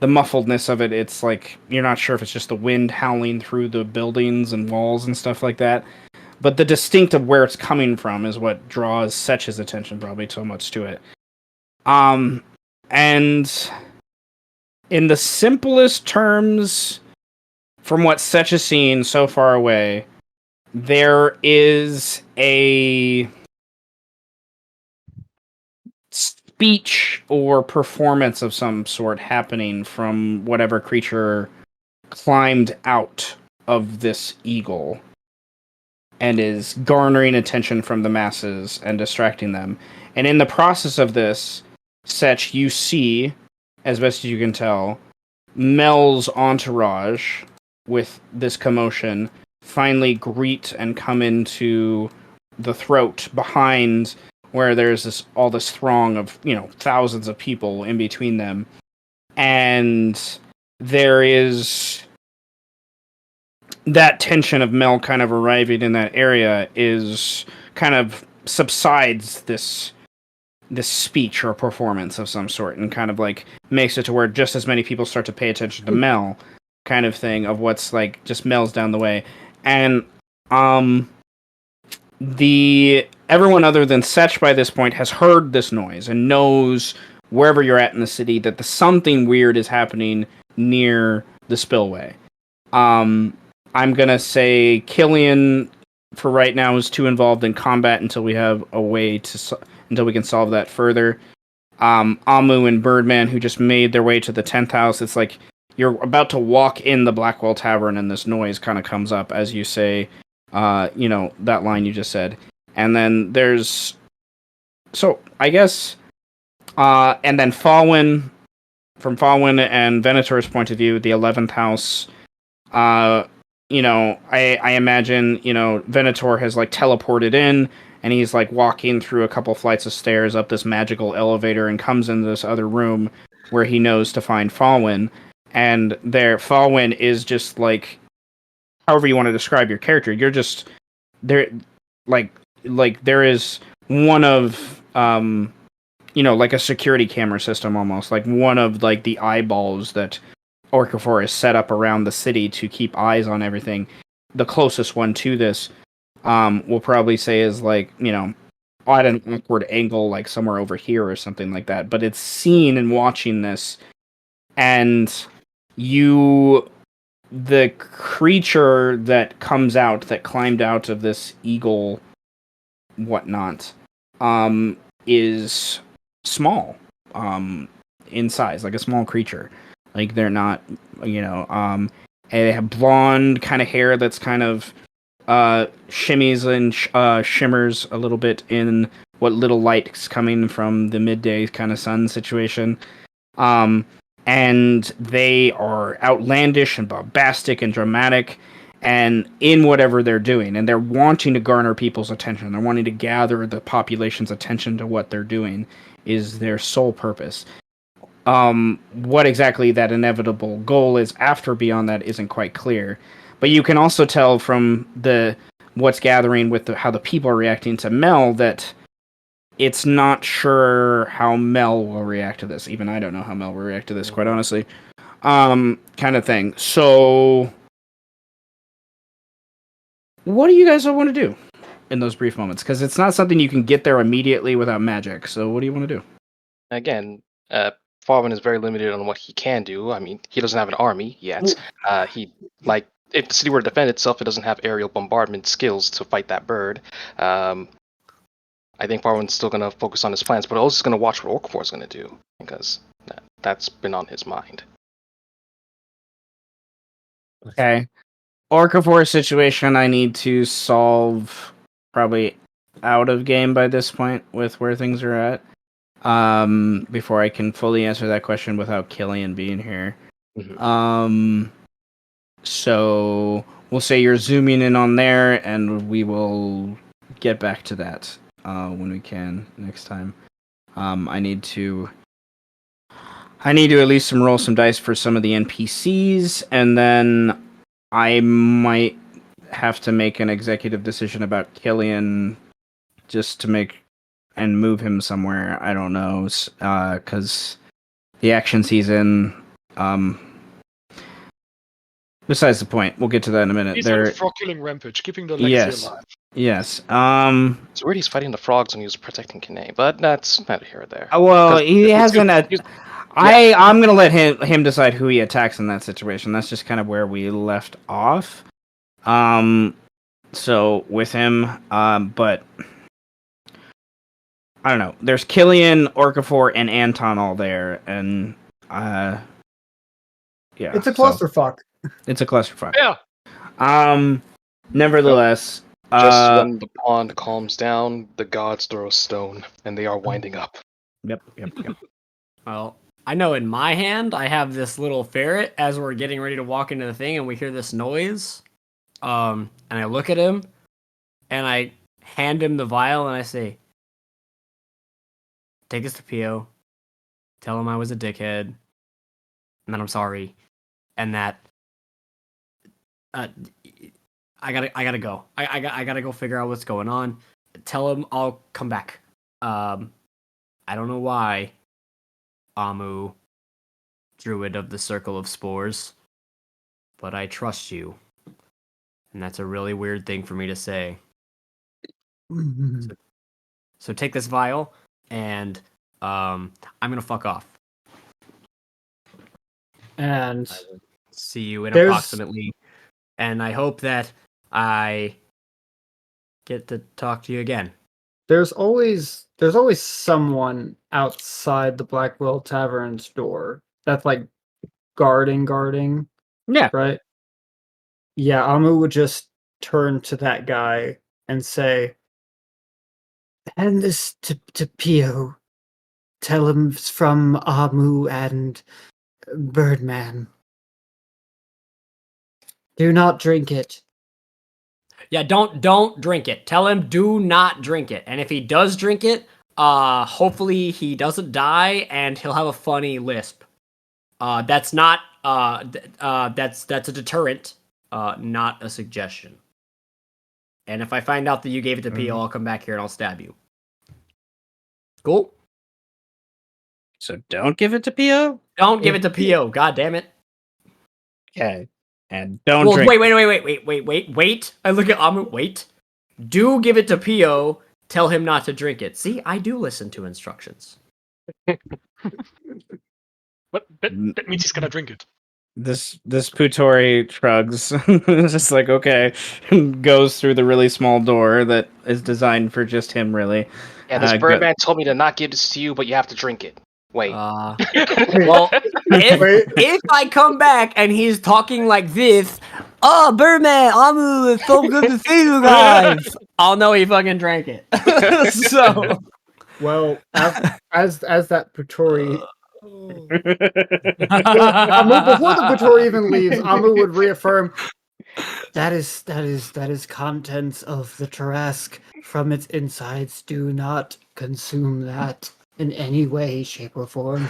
the muffledness of it. It's you're not sure if it's just the wind howling through the buildings and walls and stuff like that. But the distinct of where it's coming from is what draws Setch's attention probably so much to it. And in the simplest terms, from what Setch has seen so far away, there is a speech or performance of some sort happening from whatever creature climbed out of this eagle and is garnering attention from the masses and distracting them. And in the process of this, Setch, you see, as best as you can tell, Mel's entourage with this commotion finally greet and come into the throat behind where there's all this throng of, thousands of people in between them. And there is that tension of Mel kind of arriving in that area is kind of subsides this speech or performance of some sort, and kind of makes it to where just as many people start to pay attention to Mel, kind of thing, of what's just Mel's down the way. And everyone other than Setch by this point has heard this noise and knows, wherever you're at in the city, that something weird is happening near the spillway. I'm gonna say Killian, for right now, is too involved in combat until we have a way until we can solve that further. Amu and Birdman, who just made their way to the 10th house, it's you're about to walk in the Blackwell Tavern, and this noise kind of comes up as you say, that line you just said. And then there's, so I guess, and then Falwyn, from Falwyn and Venator's point of view, the 11th house, I imagine, Venator has teleported in, and he's walking through a couple flights of stairs up this magical elevator and comes into this other room where he knows to find Falwyn. And there, Falwyn is just however you want to describe your character, you're just there, there is one of, a security camera system almost, one of the eyeballs that Orcafor is set up around the city to keep eyes on everything. The closest one to this, we'll probably say is at an awkward angle, somewhere over here or something like that. But it's seen and watching this, and the creature that climbed out of this eagle, whatnot, is small, in size, like a small creature. They're not, and they have blonde kind of hair that's kind of shimmies and shimmers a little bit in what little light's coming from the midday kind of sun situation. And they are outlandish and bombastic and dramatic, and in whatever they're doing, and they're wanting to garner people's attention. They're wanting to gather the population's attention to what they're doing is their sole purpose. What exactly that inevitable goal is after beyond that isn't quite clear, but you can also tell from what's gathering with how the people are reacting to Mel that it's not sure how Mel will react to this. Even I don't know how Mel will react to this, quite honestly. Kind of thing. So, what do you guys all want to do in those brief moments? Because it's not something you can get there immediately without magic. So, what do you want to do? Again, Farman is very limited on what he can do. I mean, he doesn't have an army yet. If the city were to defend itself, it doesn't have aerial bombardment skills to fight that bird. I think Farman's still going to focus on his plans, but also going to watch what Orcafor is going to do, because that's been on his mind. Okay. Orcafor situation I need to solve probably out of game by this point with where things are at. Before I can fully answer that question without Killian being here. Mm-hmm. So we'll say you're zooming in on there, and we will get back to that when we can next time. I need to at least roll some dice for some of the NPCs, and then I might have to make an executive decision about Killian just to move him somewhere. I don't know, because the action season. Besides the point, we'll get to that in a minute. He's on a frog killing rampage, keeping the legacy alive. Yes. It's weird he's fighting the frogs when he was protecting Kine, but that's neither here or there. Well, he hasn't. I'm gonna let him decide who he attacks in that situation. That's just kind of where we left off. So with him, but I don't know. There's Killian, Orcafor, and Anton all there, and yeah. It's a clusterfuck. It's a clusterfuck. Yeah. Nevertheless, just when the pond calms down, the gods throw a stone, and they are winding up. Yep. Well, I know in my hand I have this little ferret as we're getting ready to walk into the thing, and we hear this noise. And I look at him, and I hand him the vial, and I say, "Take this to Pio. Tell him I was a dickhead, and that I'm sorry, and that I gotta go. I gotta go figure out what's going on. Tell him I'll come back. I don't know why, Amu, Druid of the Circle of Spores, but I trust you, and that's a really weird thing for me to say. So take this vial, and I'm gonna fuck off. And see you in approximately, and I hope that I get to talk to you again. There's always someone outside the Blackwell Tavern's door that's like guarding. Yeah. Right? Yeah, Amu would just turn to that guy and say, "Hand this to Pio. Tell him it's from Amu and Birdman. Do not drink it." Yeah, don't drink it. Tell him do not drink it. And if he does drink it, hopefully he doesn't die and he'll have a funny lisp. That's not that's a deterrent, not a suggestion. And if I find out that you gave it to Pio, I'll come back here and I'll stab you. Cool. So don't give it to Pio? Don't give it to Pio, god damn it. Okay. And don't drink. Wait. I look at Amu. Wait. Do give it to Pio. Tell him not to drink it. See, I do listen to instructions. But that means he's gonna drink it. This Putori shrugs. It's just like, okay. Goes through the really small door that is designed for just him, really. Yeah, this Birdman told me to not give this to you, but you have to drink it. Wait. Well, if I come back and he's talking like this, "Oh, Birdman, Amu, it's so good to see you guys," I'll know he fucking drank it. So, well, as that Putori, Amu, before the Putori even leaves, Amu would reaffirm, That is contents of the Tarask from its insides. Do not consume that in any way, shape, or form.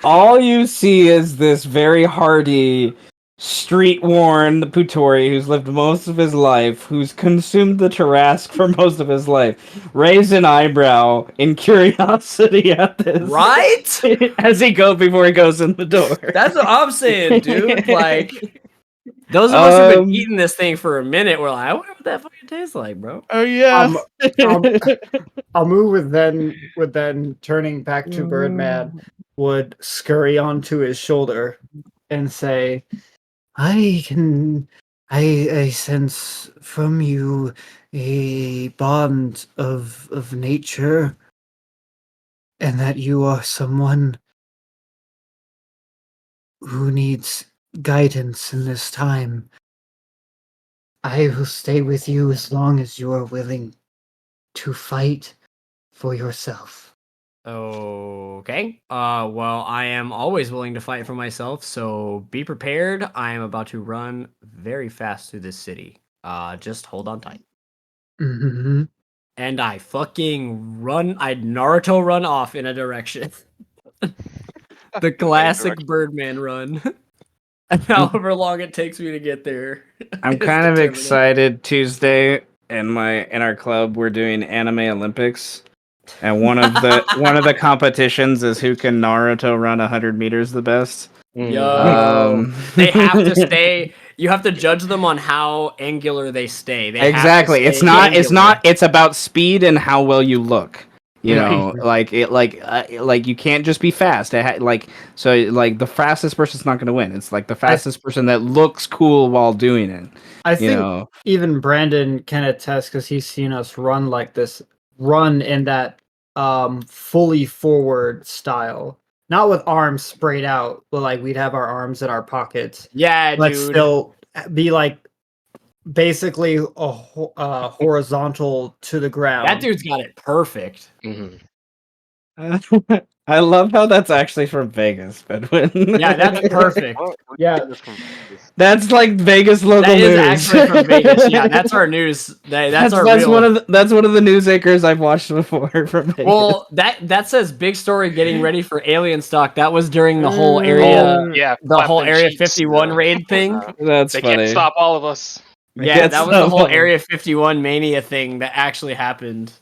All you see is this very hardy, street-worn Putori who's lived most of his life, who's consumed the Tarask for most of his life, raise an eyebrow in curiosity at this. Right? As before he goes in the door. That's what I'm saying, dude. Like, those of us who've been eating this thing for a minute, we're like, I wonder what that fucking tastes like, bro. Oh yeah. Amu would then turning back to Birdman would scurry onto his shoulder and say, I sense from you a bond of nature, and that you are someone who needs guidance in this time. I will stay with you as long as you are willing to fight for yourself. Okay. Well, I am always willing to fight for myself, so be prepared. I am about to run very fast through this city. Just hold on tight. Mm-hmm. And I fucking run. I Naruto run off in a direction. The classic direction. Birdman run. However long it takes me to get there. I'm is kind of determined. excited. Tuesday in our club we're doing Anime Olympics, and one of the competitions is who can Naruto run 100 meters the best. Yo, they have to stay. You have to judge them on how angular they stay. They Exactly. Have to It's stay not. It's angular. not. It's about speed and how well you look. You Right. know, like you can't just be fast. So the fastest person's not going to win. It's like the fastest person that looks cool while doing it. I You think know. even Brandon can attest because he's seen us run like this, run in that fully forward ststyle. Not with arms sprayed out, but like we'd have our arms in our pockets. Yeah, But dude. still be like basically horizontal to the ground. That dude's got it perfect. I love how that's actually from Vegas, Bedwin. Yeah, that's perfect. Oh, Yeah. this from Vegas. That's like Vegas local That is news. actually from Vegas. Yeah, that's our news. That's our real. That's one of the news anchors I've watched before from Vegas. Well, that says big story getting ready for alien stock. That was during the whole area, Yeah, the whole clap them Area cheeks. 51 raid thing. That's They funny. can't stop all of us. Yeah, that was the whole Area 51 mania thing that actually happened.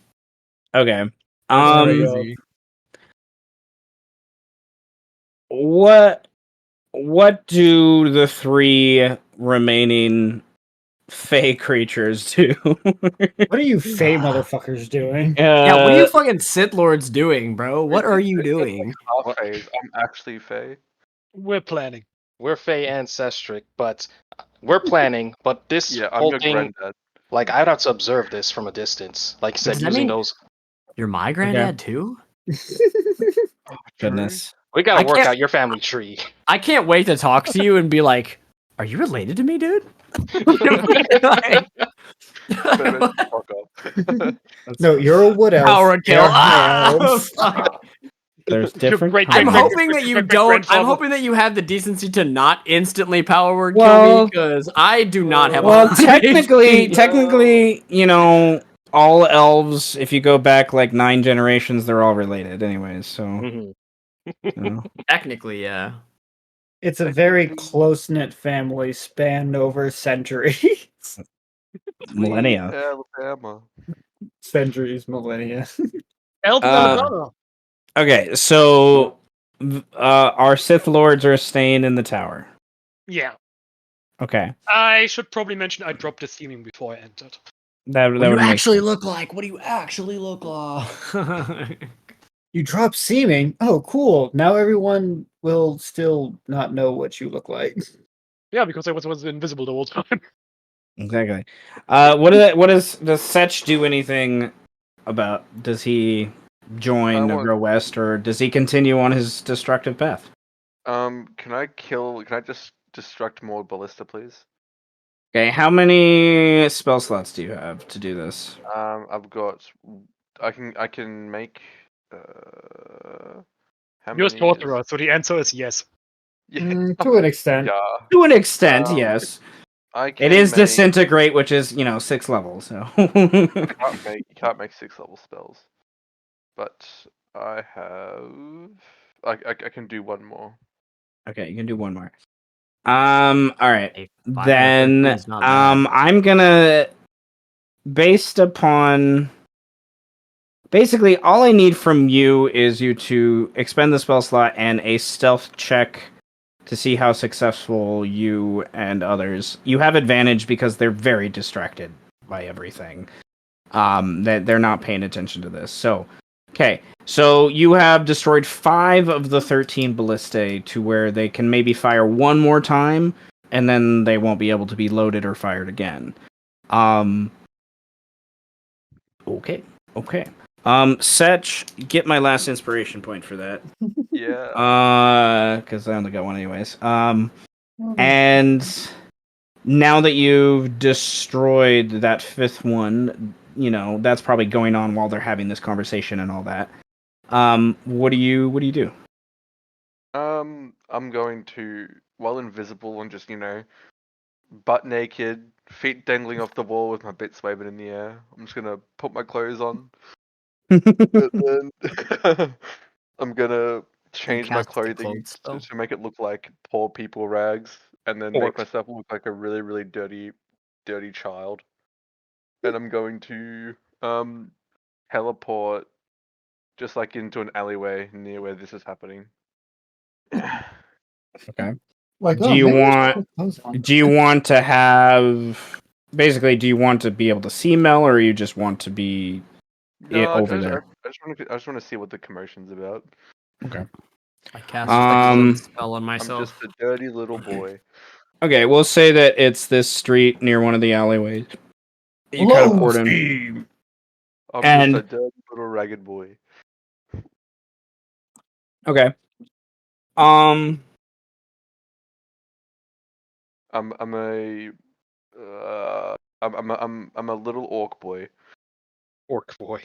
Okay. That's crazy. What do the three remaining Fey creatures do? What are you Fey motherfuckers doing? Yeah, what are you fucking Sith Lords doing, bro? What are you doing? Half phase. I'm actually Faye. We're planning. We're Fey ancestric, but we're planning. But this Yeah, I'm whole your thing, granddad. like I'd have to observe this from a distance. Like you said, Does that using mean- those. You're my granddad too? Oh, Goodness. We gotta I work can't- out your family tree. I can't wait to talk to you and be like, "Are you related to me, dude?" True. Fuck off. No, you're a wood elf. Power They're kill. high Oh, elves. fuck. There's different. great- I'm great- hoping that you don't. I'm grandfather. hoping that you have the decency to not instantly power word kill Well- me because I do not have. Well, a high HP. technically, you know, all elves. If you go back like 9 generations, they're all related, anyways. So, Mhm. you know. Technically, yeah. It's a very close knit family spanned over centuries. Millennia. Alabama. Centuries, millennia. Elf Alabama. Okay, so our Sith Lords are staying in the tower. Yeah. Okay, I should probably mention I dropped the theming before I entered. that What do you would make actually sense. look like? What do you actually look like? You drop seeming. Oh, cool. Now everyone will still not know what you look like. Yeah, because I was invisible the whole time. Exactly. Does Setch do anything about? Does he join want- Go West, or does he continue on his destructive path? Can I just destruct more ballista, please? Okay, how many spell slots do you have to do this? I've got. I can make. How You're a many? sorcerer, so the answer is yes. Yeah. To an extent. Yeah. To an extent, Um, yes. I It can is make. disintegrate, which is 6 levels. So You can't make 6 level spells, but I have. I can do one more. okay, you can do one more. All right. A 5 and a 13 Then is not bad. I'm gonna, based upon, basically all I need from you is you to expend the spell slot and a stealth check to see how successful you and others. You have advantage because they're very distracted by everything. That they're not paying attention to this. So, okay. So you have destroyed 5 of the 13 ballistae to where they can maybe fire one more time, and then they won't be able to be loaded or fired again. Okay. Okay. Setch, get my last inspiration point for that. Yeah. Because I only got one anyways. And now that you've destroyed that 5th one, that's probably going on while they're having this conversation and all that. What do you do? I'm going to, while invisible and just butt naked, feet dangling off the wall with my bits waving in the air. I'm just gonna put my clothes on, and then I'm gonna Do you change my cast the clothing clothes spell? to make it look like poor people rags, and then make Orc. myself look like a really, really dirty child. And I'm going to teleport just like into an alleyway near where this is happening. Okay. Like, Do oh, you maybe we should want put clothes on. do you want to have, basically, do you want to be able to see Mel, or you just want to be No, over there? I just want to see what the commotion's about. Okay. I cast the clothes Um spell on I'm just myself. a dirty little boy. okay, we'll say that it's this street near one of the alleyways. You kind of Hello, poured in. Steve. I'm just a And dirty little ragged boy. okay. Um I'm a I'm a little orc boy Orc boy.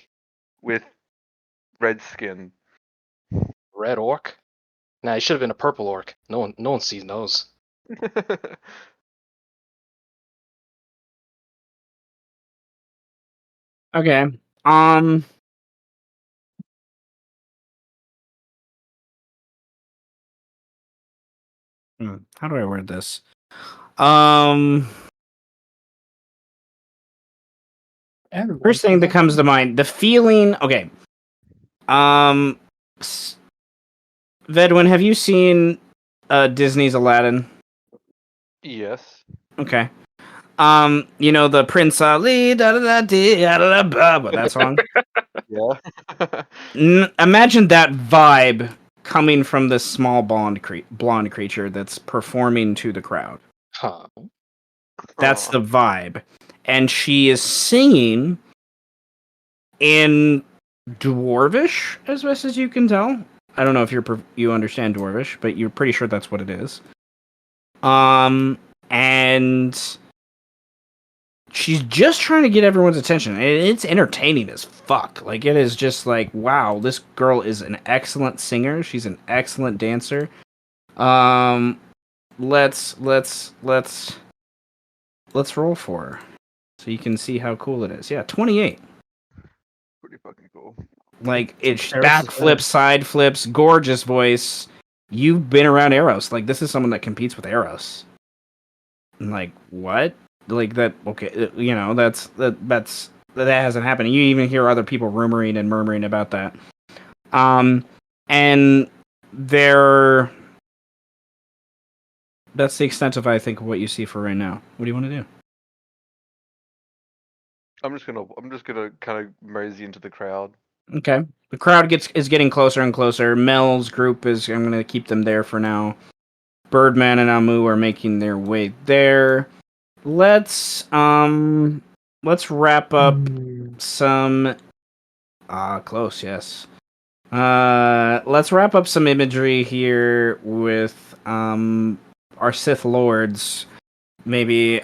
with red skin. Red orc? Nah, he should have been a purple orc. No one sees those. okay. How do I word this? Everyone First thing that comes to mind, the feeling. Okay. Vedwin, have you seen Disney's Aladdin? Yes. Okay. The Prince Ali da da da dee, da da da ba, that song. Yeah. Imagine that vibe coming from this small blonde creature that's performing to the crowd. Huh. That's Aw. the vibe, and she is singing in Dwarvish, as best as you can tell. I don't know if you understand Dwarvish, but you're pretty sure that's what it is. And she's just trying to get everyone's attention, and it's entertaining as fuck. Like, it is just like, wow, this girl is an excellent singer. She's an excellent dancer. Let's roll for her so you can see how cool it is. Yeah, 28. Pretty fucking cool. Like, it's Very back good. flips, side flips, gorgeous voice. You've been around Eros. Like, this is someone that competes with Eros. And like, what? Like, that, okay, that hasn't happened. You even hear other people rumoring and murmuring about that. And that's the extent of, I think, what you see for right now. What do you want to do? I'm just gonna kind of mosey into the crowd. Okay. The crowd is getting closer and closer. Mel's group I'm going to keep them there for now. Birdman and Amu are making their way there. Let's wrap up some close, yes. Let's wrap up some imagery here with our Sith Lords, maybe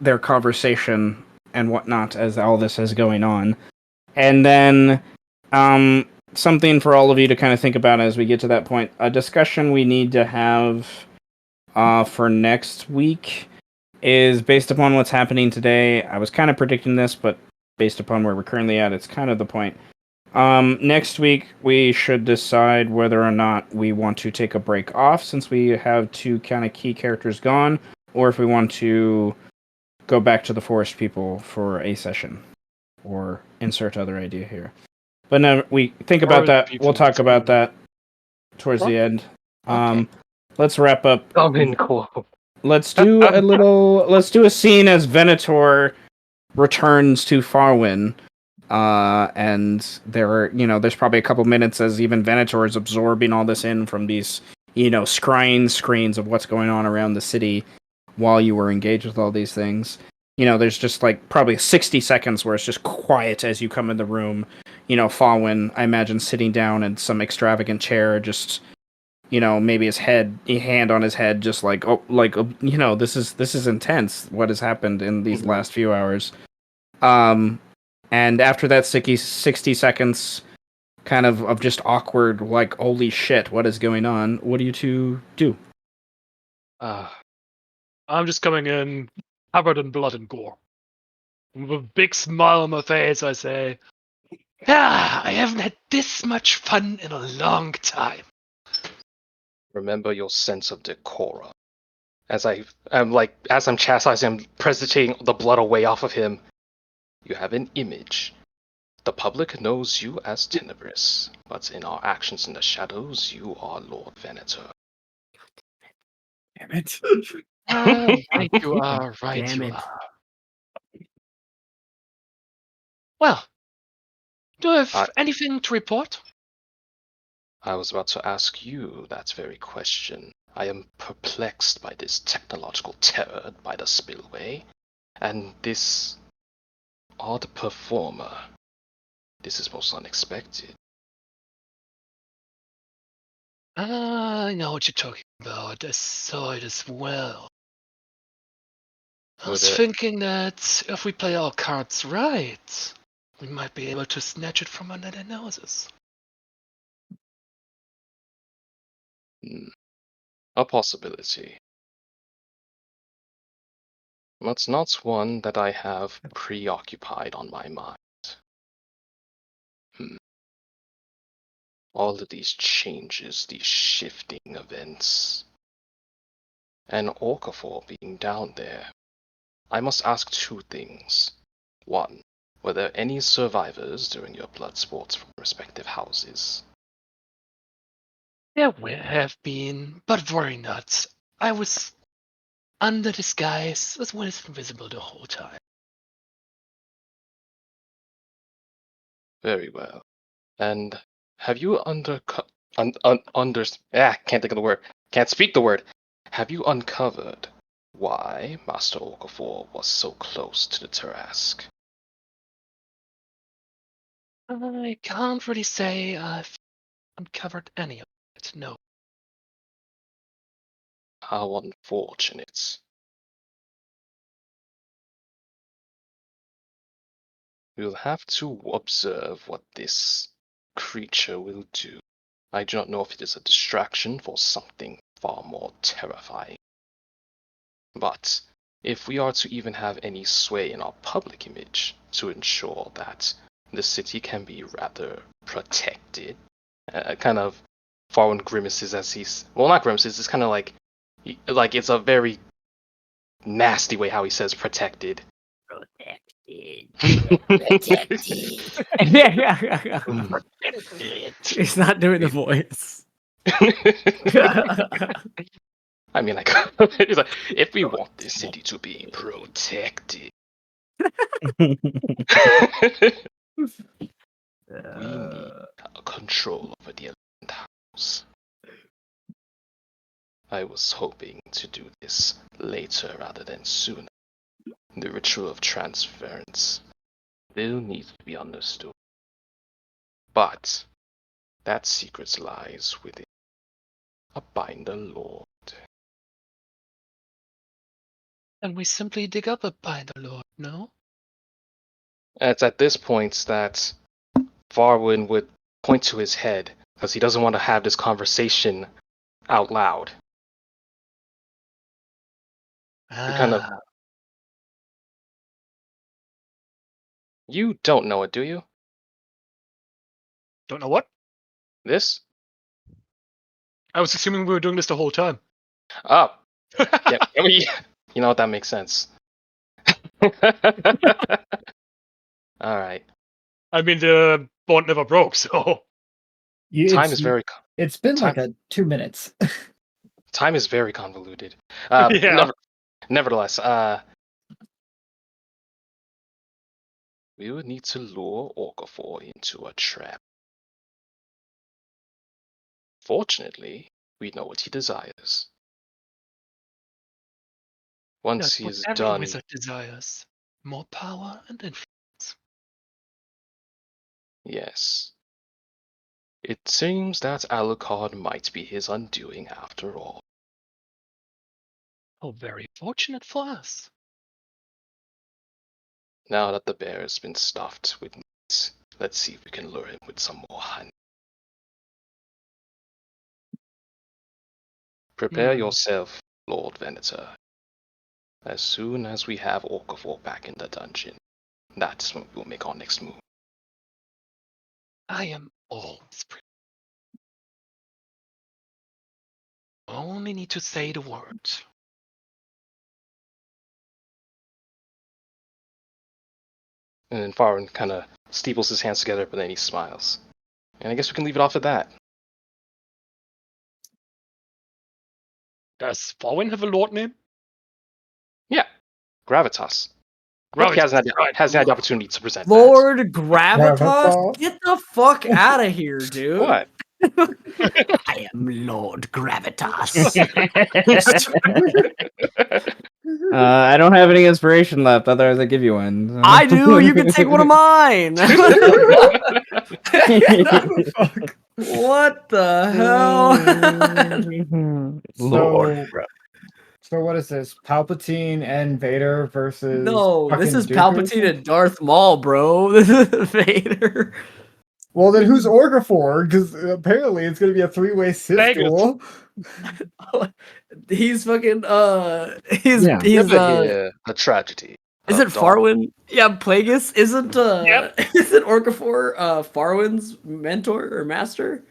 their conversation and whatnot as all this is going on. And then something for all of you to kind of think about as we get to that point. A discussion we need to have for next week is based upon what's happening today. I was kind of predicting this, but based upon where we're currently at, it's kind of the point. Next week, we should decide whether or not we want to take a break off since we have two kind of key characters gone, or if we want to go back to the forest people for a session, or insert other idea here. But now we think about Forest that. We'll people, talk about true. that towards the end. Okay. Let's wrap up. I'm in quote. Let's do a little. Let's do a scene as Venator returns to Farwyn. And there's probably a couple minutes as even Venator is absorbing all this in from these, scrying screens of what's going on around the city while you were engaged with all these things. There's just like probably 60 seconds where it's just quiet as you come in the room. Farwyn, I imagine, sitting down in some extravagant chair, just, maybe his hand on his head, just like, this is intense. What has happened in these last few hours? And after that 60 seconds kind of just awkward, like, holy shit, what is going on? What do you two do? I'm just coming in covered in blood and gore. With a big smile on my face, I say, I haven't had this much fun in a long time. Remember your sense of decorum. As I'm chastising him, presenting the blood away off of him, you have an image. The public knows you as Tenebris, but in our actions in the shadows, you are Lord Venator. Damn it. Right you are, right Damn you it. are. Well, do you have anything to report? I was about to ask you that very question. I am perplexed by this technological terror by the spillway, and this odd performer. This is most unexpected. I know what you're talking about. I saw it as well. I was thinking that if we play our cards right, we might be able to snatch it from under their noses. A possibility. But not one that I have preoccupied on my mind. All of these changes, these shifting events, and Okafor being down there. I must ask two things. One, were there any survivors during your blood sports from respective houses? There will have been, but worry not. I was under disguise as well as invisible the whole time. Very well. And have you can't think of the word. Can't speak the word. Have you uncovered why Master Okafor was so close to the Tarask? I can't really say I've uncovered any of it, no. How unfortunate. We'll have to observe what this creature will do. I do not know if it is a distraction for something far more terrifying. But if we are to even have any sway in our public image to ensure that the city can be rather protected, kind of Farwyn grimaces as he's not grimaces. It's kind of like it's a very nasty way how he says protected. Protected. He's not doing the voice. I mean, like, he's like, if we want this city to be protected, we need control over the 11th house. I was hoping to do this later rather than sooner. The ritual of transference still needs to be understood. But that secret lies within a binder lord. And we simply dig up a binder lord, no? It's at this point that Farwyn would point to his head because he doesn't want to have this conversation out loud. He kind of. You don't know it, do you? Don't know what? This? I was assuming we were doing this the whole time. Oh, yeah. I mean, you know what? That makes sense. All right. I mean, the bond never broke, so. Time is very. It's been time- like 2 minutes. Time is very convoluted. Yeah. Nevertheless, we would need to lure Okafor into a trap. Fortunately, we know what he desires. Once That's he what is every done, wizard desires. More power and influence. yes. It seems that Alucard might be his undoing after all. Oh, very fortunate for us. Now that the bear has been stuffed with meat, let's see if we can lure him with some more honey. Prepare yourself, Lord Venator. As soon as we have Okafor back in the dungeon, that's when we'll make our next move. I am always prepared. Only need to say the word. And then Farron kind of steeples his hands together, but then he smiles. And I guess we can leave it off at that. Does Farwin have a lord name? Yeah, Gravitas. But he hasn't had the opportunity to present Lord Gravitas? Gravitas? Get the fuck out of here, dude. What? I am Lord Gravitas. I don't have any inspiration left, otherwise I'd give you one. So. I do. You can take one of mine. What the hell? So what is this? Palpatine and Vader versus No, this fucking is Dooku? Palpatine and Darth Maul, bro. This is Vader. Well, then who's Orgafor? Because apparently it's going to be a 3-way Sith Vegas. duel. He's fucking Yeah. he's A tragedy. is it Farwin? Yeah, Plagueis. Isn't Yep. isn't Orcafor Farwin's mentor or master?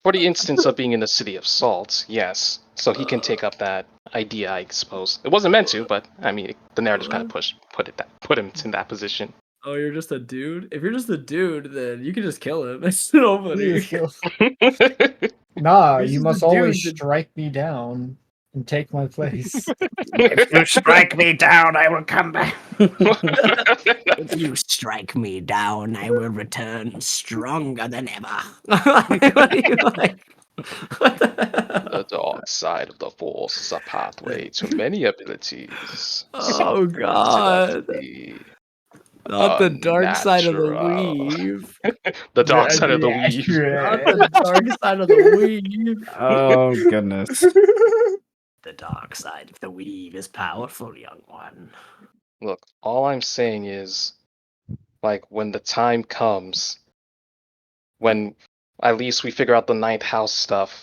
For the instance of being in the city of salt, yes. So he can take up that idea, I suppose. It wasn't meant to, but I mean, the narrative kind of put him in that position. Oh, you're just a dude? If you're just a dude, then you can just kill him. It's nobody. Nah, He's you just must a always dude. strike me down and take my place. If you strike me down, I will come back. If you strike me down, I will return stronger than ever. What are you like? What the hell? The dark side of the Force is a pathway to many abilities. Oh, Some God. consider Not the dark side of the unnatural. weave. The dark side of the weave. Not the dark side of the weave. Oh goodness. The dark side of the weave is powerful, young one. Look, all I'm saying is, like, when the time comes, when at least we figure out the ninth house stuff,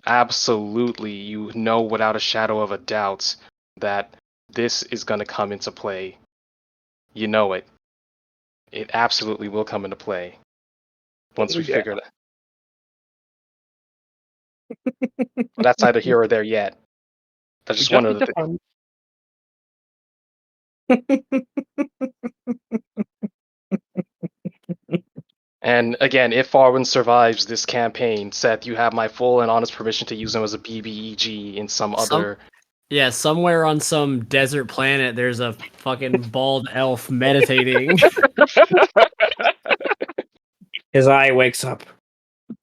absolutely, you know without a shadow of a doubt that this is going to come into play. You know it. It absolutely will come into play once we figure it out. But that's neither here or there yet. That's just one of the things. And again, if Farwin survives this campaign, Seth, you have my full and honest permission to use him as a BBEG in some other. Yeah, somewhere on some desert planet, there's a fucking bald elf meditating. His eye wakes up.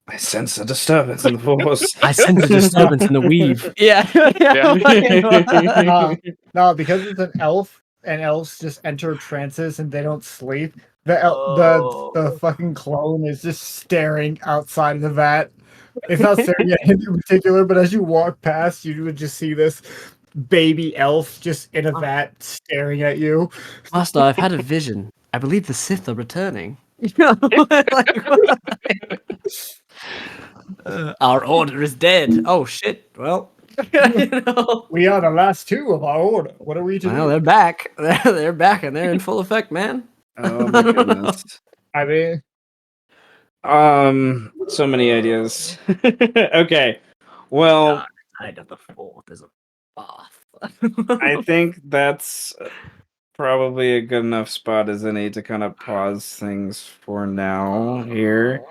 I sense a disturbance in the force. I sense a disturbance in the weave. Yeah. No, because it's an elf, and elves just enter trances and they don't sleep. The Oh. fucking clone is just staring outside of the vat. It's not staring at him in particular, but as you walk past, you would just see this baby elf just in a vat staring at you. Master, I've had a vision. I believe the Sith are returning. You know, our order is dead. Oh shit. Well, you know. We are the last two of our order. What are we to Well, do? they're back. They're back and they're in full effect, man. Oh my goodness. I mean, So many ideas. Okay. Well, Side of the fourth is a bath. I think that's probably a good enough spot as any to kind of pause things for now here.